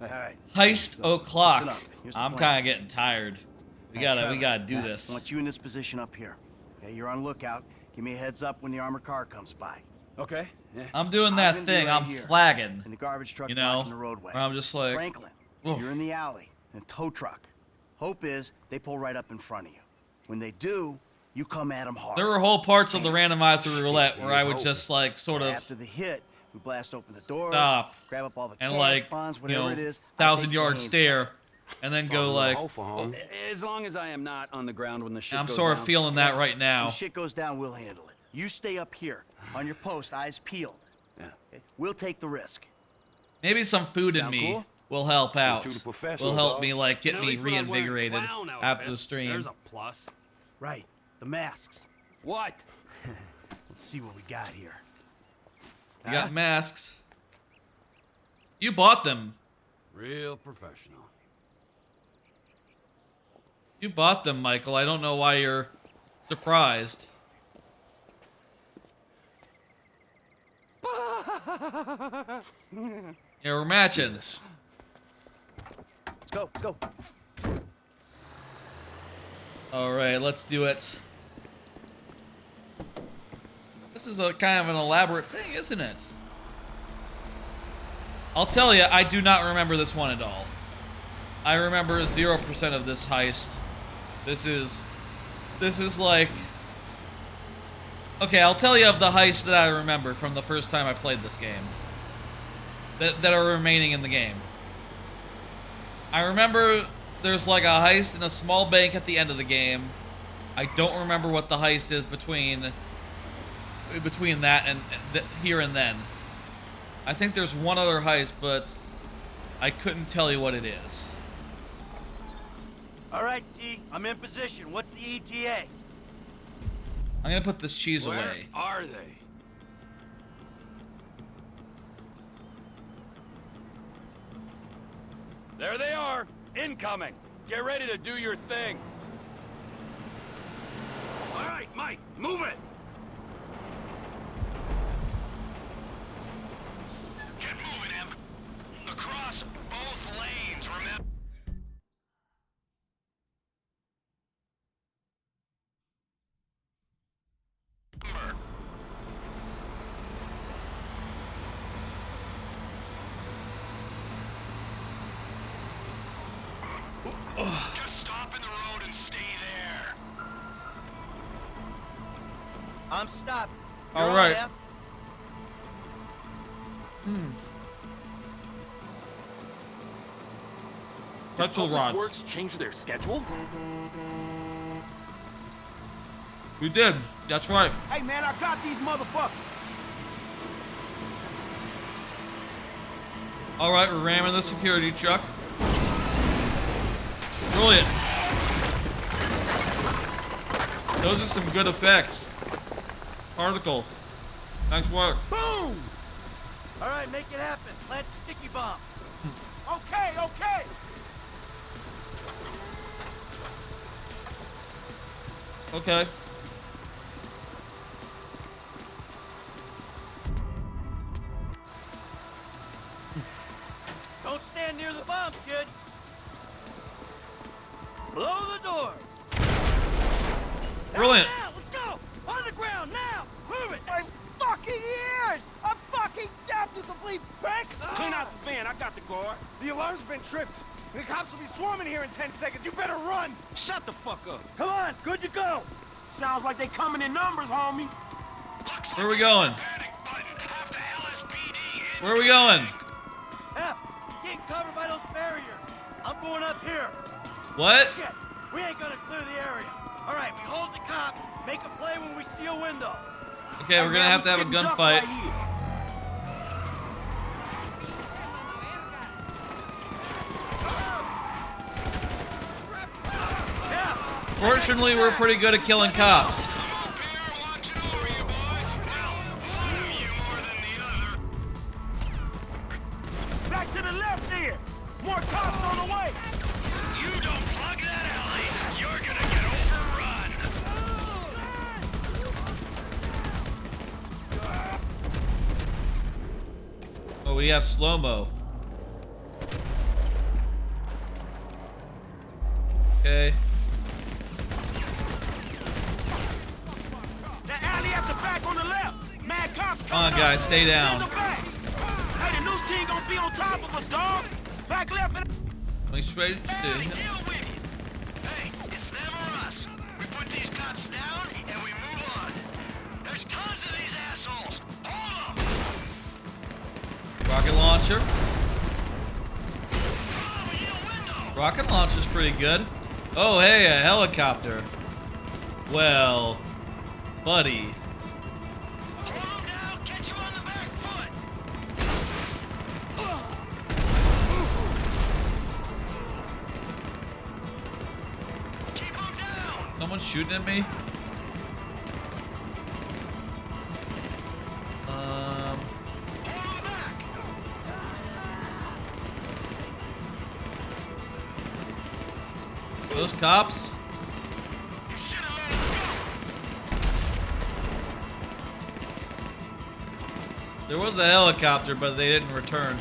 All right. Heist o'clock. Listen up. Here's the I'm plan. kind of getting tired. We gotta do Matt, this. I want you in this position up here. Okay, you're on lookout. Give me a heads up when the armored car comes by. Okay. Yeah. I'm doing that thing. I'm flagging. And the garbage truck You know, blocking the roadway. where I'm just like, Franklin, oof. you're in the alley in a tow truck. Hope is they pull right up in front of you. When they do, you come at them hard. There were whole parts of the randomizer roulette where I would just like sort of After the hit, we blast open the doors, stop grab up all the and cash like, bonds, you whatever know, it is. 1,000-yard stare, and then go like, As long as I am not on the ground when the shit I'm goes sort of down. feeling that right now. When shit goes down, we'll handle it. You stay up here on your post, eyes peeled. Yeah. Okay? We'll take the risk. Maybe some food in Sound me cool? will help out. to the professional, Will help dog. me like get At me least we're not wearing reinvigorated clown after the outfits. stream. There's a plus. Right. The masks. What? Let's see what we got here. You got masks. You bought them. Real professional. You bought them, Michael. I don't know why you're surprised. Yeah, we're matching. Let's go. Let's go. All right, let's do it. This is a kind of an elaborate thing, isn't it? I'll tell you, I do not remember this one at all. I remember 0% of this heist. This is like... Okay, I'll tell you of the heist that I remember from the first time I played this game. That are remaining in the game. I remember there's like a heist in a small bank at the end of the game. I don't remember what the heist is between that and here and then. I think there's one other heist, but I couldn't tell you what it is. All right, T. I'm in position. What's the ETA? I'm gonna put this cheese Where away. are they? There they are. Incoming. Get ready to do your thing. All right, Mike, move it. Get moving, Em. Across both lanes, remember? Just stop in the road and stay there. I'm stopped. All You're right. on, F. Pretzel rods. Works change their schedule? We did. That's right. Hey, man, I got these motherfuckers. All right, we're ramming the security truck. Brilliant. Those are some good effects. Particles. Nice work. Boom! All right, make it happen. Plant the sticky bombs. Okay, okay. Okay. Don't stand near the bomb, kid. Blow the doors. Brilliant. Now, let's go. On the ground now. Move it. My fucking ears! I'm fucking deaf, you complete prick! Clean out the van. I got the guard. The alarm's been tripped. The cops will be swarming here in 10 seconds. You better run! Shut the fuck up. Come on, good to go! Sounds like they coming in numbers, homie. Where are we going? Panic button. After LSPD. Where are we going? F, getting covered by those barriers. I'm going up here. What? Shit, we ain't gonna clear the area. All right, we hold the cop. Make a play when we see a window. Okay, we're gonna have to have a gunfight. Fortunately, we're pretty good at killing cops. Back to the left there. More cops on the way. You don't plug that alley, you're gonna get overrun. Oh, we have slow-mo. Okay. The alley at the back on the left. Mad cops Come on, guys, stay down. Send them back. Hey, the news team gonna be on top of us, dog. Back left and... Going straight to... Hey, it's them or us. We put these cops down and we move on. There's tons of these assholes. Hold them. Rocket launcher. Rocket launcher's pretty good. Oh, hey, a helicopter. Well, buddy. Hold them down, get you on the back foot. Keep them down. Someone's shooting at me? Those cops? There was a helicopter, but they didn't return.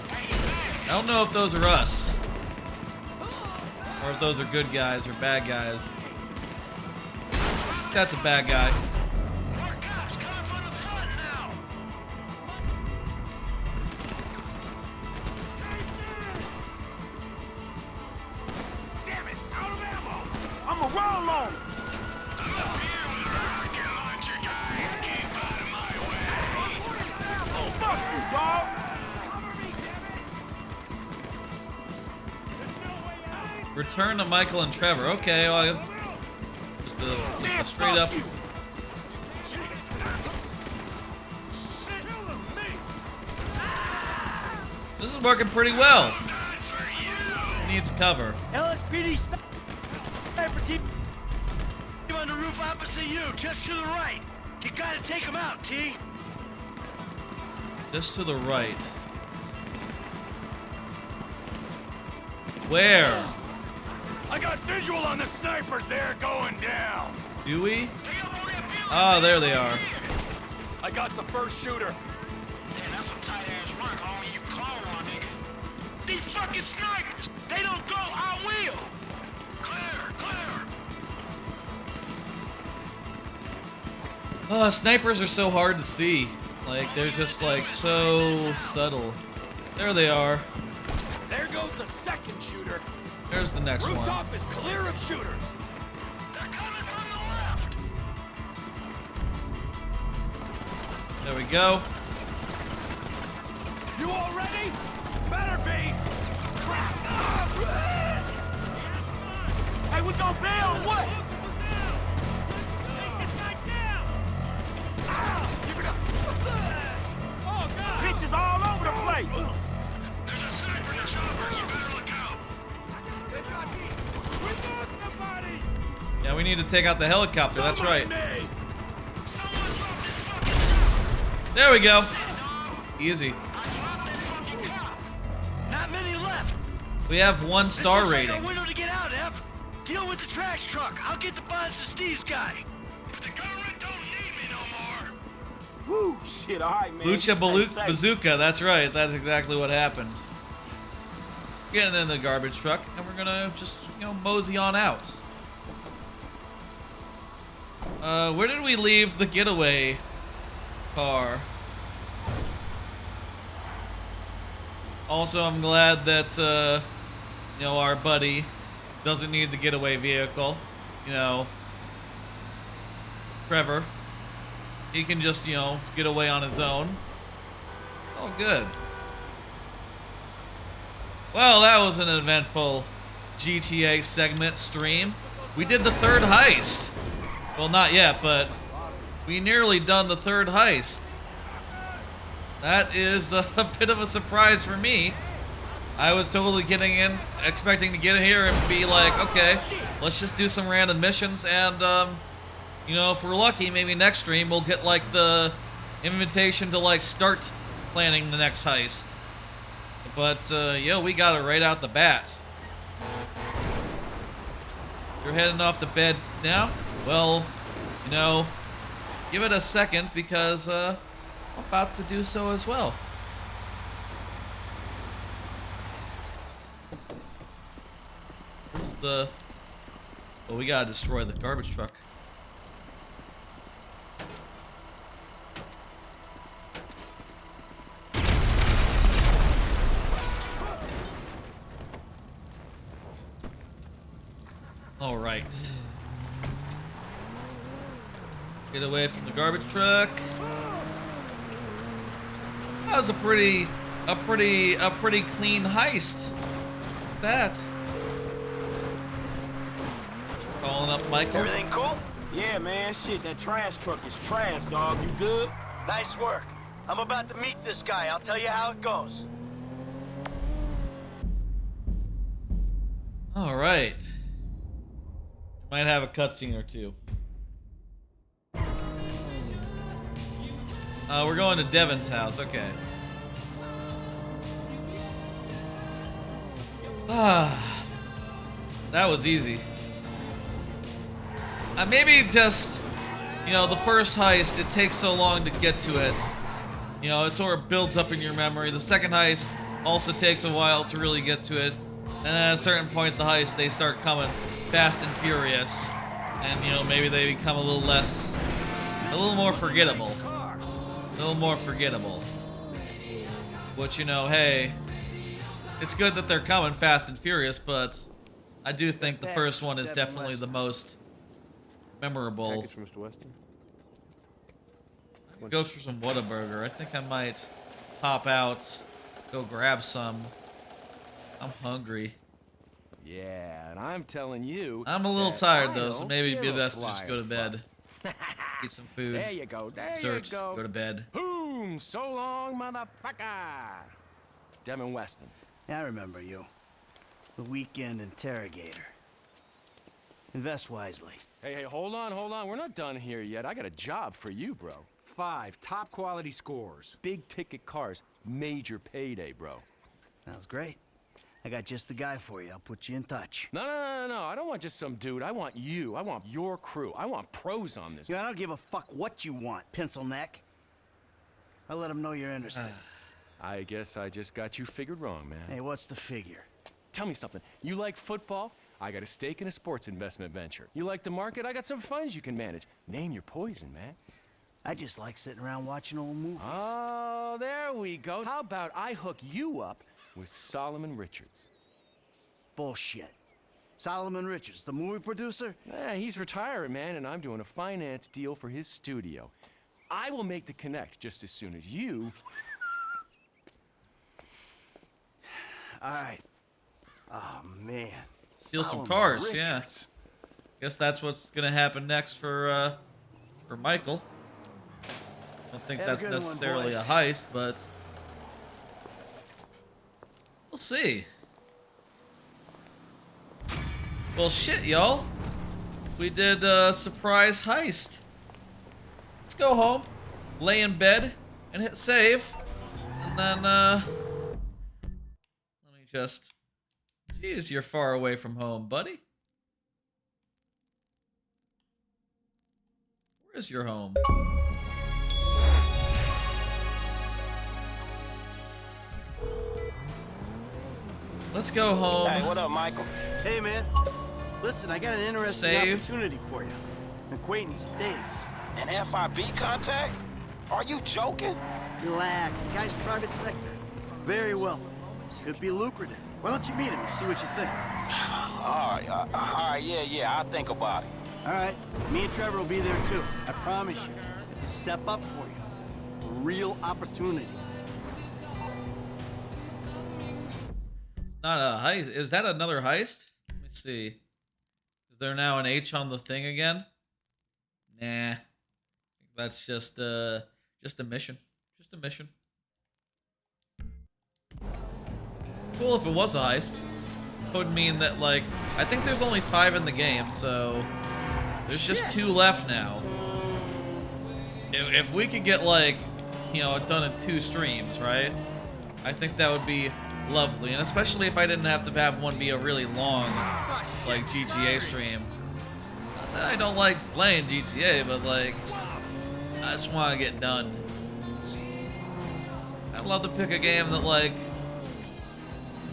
I don't know if those are us. Or if those are good guys or bad guys. That's a bad guy. I'm a roll on. Oh, fuck you, dog. Return to Michael and Trevor. Okay, well, just a straight up. This is working pretty well. Needs cover. LSPD sniper team on the roof opposite you, just to the right. You gotta take him out, T. Just to the right. Where? I got visual on the snipers there going down. Do we? Ah, there they are. I got the first shooter. Man, that's some tight ass work, homie. You call one, nigga. These fucking snipers, they don't go, I will. Clear, clear. Snipers are so hard to see. Like, they're just like so subtle. There they are. There goes the second shooter. There's the next one. Rooftop is clear of shooters. They're coming from the left. There we go. You all ready? Better be. Hey, we gonna bail or what? Bitches all over the place. There's a sniper in the chopper. You better look out. Yeah, we need to take out the helicopter. That's right. There we go. Easy. Not many left. We have 1 star This looks rating. like our window to get out, Ev. Deal with the trash truck. I'll get the bonds to Steve's guy. If the government don't need me no more. Woo, shit, all right, man. Lucha Stay safe. Bazooka. That's right. That's exactly what happened. Getting in the garbage truck, and we're gonna just, mosey on out. Where did we leave the getaway car? Also, I'm glad that, our buddy doesn't need the getaway vehicle. Trevor. He can just, get away on his own. All good. Well, that was an eventful GTA segment stream. We did the third heist. Well, not yet, but we nearly done the third heist. That is a bit of a surprise for me. I was totally expecting to get in here and be like, okay, let's just do some random missions, and, if we're lucky, maybe next stream we'll get, like, the invitation to, like, start planning the next heist. But, we got it right out the bat. You're heading off to bed now? Well, give it a second, because, I'm about to do so as well. Where's the... Well, we gotta destroy the garbage truck. All right. Get away from the garbage truck. That was a pretty clean heist. Look at that. Calling up Michael. Everything cool? Yeah, man, shit, that trash truck is trash, dog. You good? Nice work. I'm about to meet this guy. I'll tell you how it goes. All right. Might have a cutscene or two. We're going to Devin's house. Okay. That was easy. Maybe just, you know, the first heist, it takes so long to get to it. You know, it sort of builds up in your memory. The second heist also takes a while to really get to it. And at a certain point, the heist, they start coming fast and furious. And, you know, maybe they become a little more forgettable. A little more forgettable. Which, you know, hey, it's good that they're coming fast and furious, but I do think the first one is definitely the most memorable. Package from Mr. Weston. Go for some Whataburger. I think I might pop out, go grab some. I'm hungry. Yeah, and I'm telling you. I'm a little tired though, so maybe it'd be best to just go to bed. Eat some food. There you go. There Desserts, you go. go to bed. Boom! So long, motherfucker. Devin Weston. Yeah, I remember you. The weekend interrogator. Invest wisely. Hey, hold on. We're not done here yet. I got a job for you, bro. 5 top quality scores. Big ticket cars. Major payday, bro. Sounds great. I got just the guy for you. I'll put you in touch. No. I don't want just some dude. I want you. I want your crew. I want pros on this. Yeah, I don't give a fuck what you want, pencil neck. I'll let them know you're interested. I guess I just got you figured wrong, man. Hey, what's the figure? Tell me something. You like football? I got a stake in a sports investment venture. You like the market? I got some funds you can manage. Name your poison, man. I just like sitting around watching old movies. Oh, there we go. How about I hook you up with Solomon Richards? Bullshit. Solomon Richards, the movie producer? Yeah, he's retiring, man, and I'm doing a finance deal for his studio. I will make the connect just as soon as you... All right. Oh, man. Steal some Solomon cars, Richards. yeah. Guess that's what's gonna happen next for Michael. I don't think Have a that's good one, necessarily boys. a heist, but we'll see. Well, shit, y'all. We did a surprise heist. Let's go home, lay in bed, and hit save. And then, let me just... Jeez, you're far away from home, buddy. Where's your home? Let's go home. Hey, what up, Michael? Hey, man. Listen, I got an interesting Save. opportunity for you. An acquaintance of Dave's. An FIB contact? Are you joking? Relax. The guy's private sector. Very wealthy. Could be lucrative. Why don't you meet him and see what you think? All right, yeah, I'll think about it. All right. Me and Trevor will be there, too. I promise you. It's a step up for you. A real opportunity. It's not a heist. Is that another heist? Let me see. Is there now an H on the thing again? Nah. That's just a mission. Just a mission. Cool if it was a heist. That would mean that, like, I think there's only 5 in the game, so there's just 2 left now. If we could get, like, you know, it done in 2 streams, right? I think that would be lovely, and especially if I didn't have to have one be a really long, like, GTA stream. Not that I don't like playing GTA, but, like, I just want to get done. I'd love to pick a game that, like,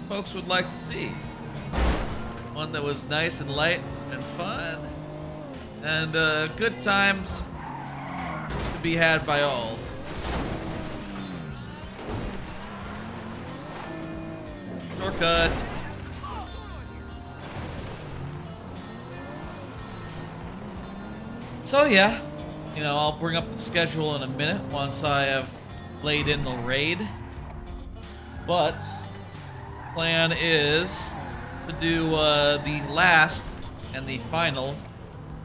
folks would like to see. One that was nice and light and fun, and good times to be had by all. Shortcut. So yeah, you know, I'll bring up the schedule in a minute once I have laid in the raid. But plan is to do the last and the final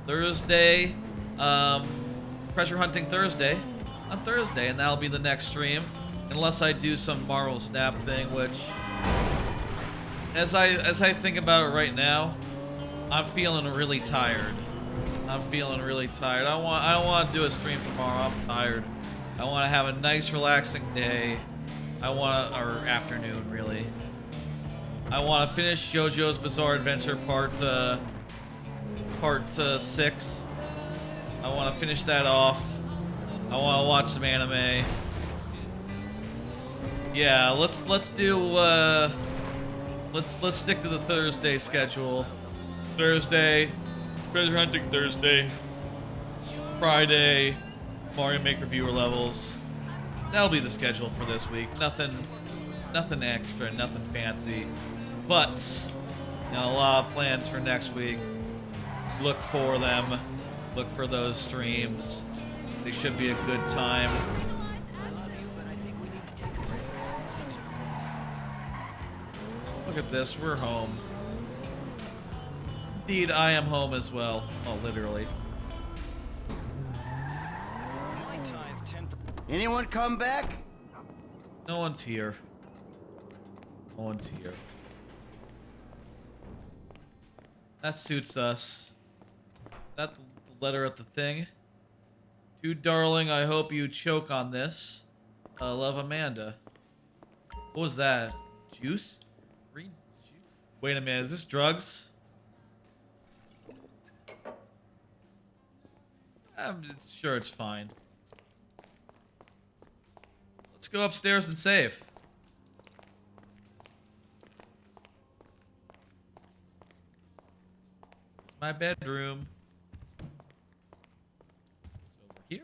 Thursday, treasure hunting Thursday on Thursday, and that'll be the next stream, unless I do some Marvel Snap thing, which, as I think about it right now, I'm feeling really tired. I'm feeling really tired. I don't want to do a stream tomorrow. I'm tired. I want to have a nice, relaxing day. Or afternoon, really. I want to finish JoJo's Bizarre Adventure part 6. I want to finish that off. I want to watch some anime. Yeah, let's do let's stick to the Thursday schedule. Thursday, treasure hunting Thursday. Friday, Mario Maker viewer levels. That'll be the schedule for this week. Nothing extra, nothing fancy. But, you know, a lot of plans for next week. Look for them. Look for those streams. They should be a good time. Look at this, we're home. Indeed, I am home as well. Oh, literally. Anyone come back? No one's here. No one's here. That suits us. Is that the letter at the thing? To darling, I hope you choke on this. Love, Amanda. What was that? Juice? Green juice? Wait a minute, is this drugs? I'm sure it's fine. Let's go upstairs and save. My bedroom. It's over here.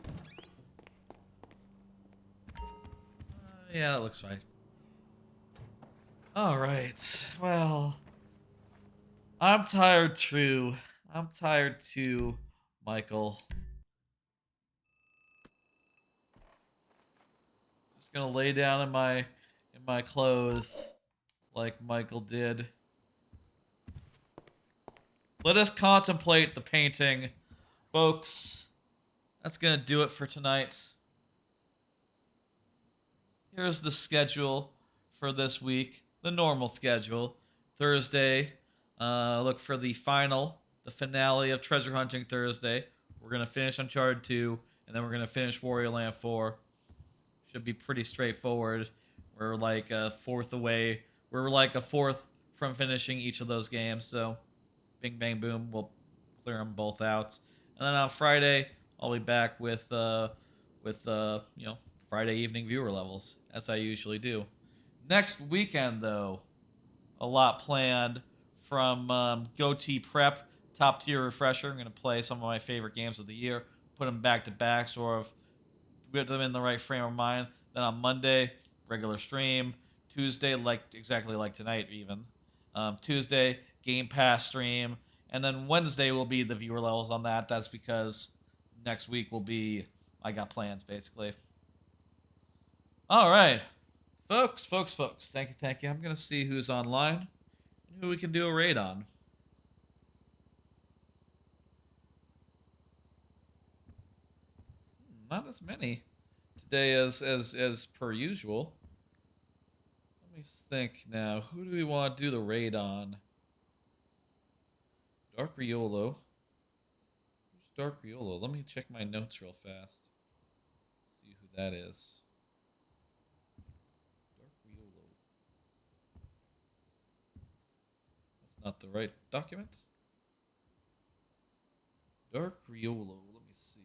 Yeah, that looks fine. Alright, well. I'm tired too. I'm tired too, Michael. Just gonna lay down in my clothes like Michael did. Let us contemplate the painting, folks. That's gonna do it for tonight. Here's the schedule for this week. The normal schedule. Thursday, look for the finale of Treasure Hunting Thursday. We're gonna finish Uncharted 2, and then we're gonna finish Wario Land 4. Should be pretty straightforward. We're like a fourth away. We're like a fourth from finishing each of those games, so bing, bang, boom. We'll clear them both out. And then on Friday, I'll be back with you know, Friday evening viewer levels, as I usually do. Next weekend, though, a lot planned from Goatee Prep, top tier refresher. I'm going to play some of my favorite games of the year, put them back to back, sort of get them in the right frame of mind. Then on Monday, regular stream. Tuesday, exactly like tonight, even. Tuesday, Game Pass stream, and then Wednesday will be the viewer levels on that. That's because next week will be I got plans, basically. All right, folks. Thank you. I'm gonna see who's online and who we can do a raid on. Not as many today as per usual. Let me think now. Who do we want to do the raid on? Dark Riolo. Who's Dark Riolo? Let me check my notes real fast. See who that is. Dark Riolo. That's not the right document. Dark Riolo. Let me see.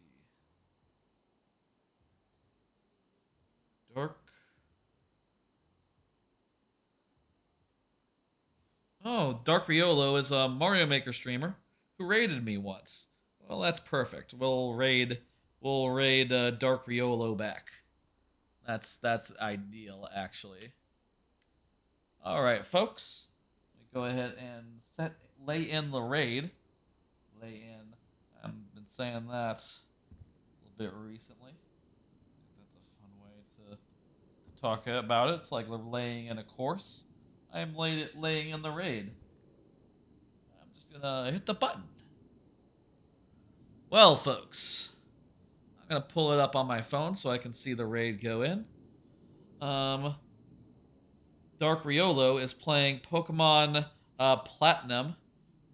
Dark. Oh, Dark Riolo is a Mario Maker streamer who raided me once. Well, that's perfect. We'll raid Dark Riolo back. That's ideal, actually. All right, folks. Let me go ahead and lay in the raid. Lay in. I've been saying that a little bit recently. I think that's a fun way to talk about it. It's like laying in a course. I am laying in the raid. I'm just gonna hit the button. Well, folks, I'm gonna pull it up on my phone so I can see the raid go in. Dark Riolo is playing Pokemon Platinum,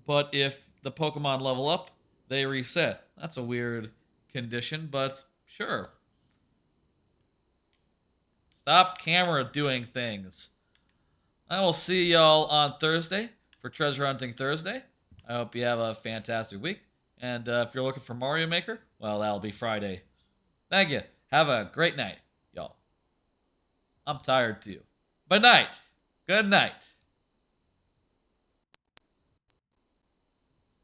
but if the Pokemon level up, they reset. That's a weird condition, but sure. Stop camera doing things. I will see y'all on Thursday for Treasure Hunting Thursday. I hope you have a fantastic week. And if you're looking for Mario Maker, well, that'll be Friday. Thank you. Have a great night, y'all. I'm tired too. But night. Good night.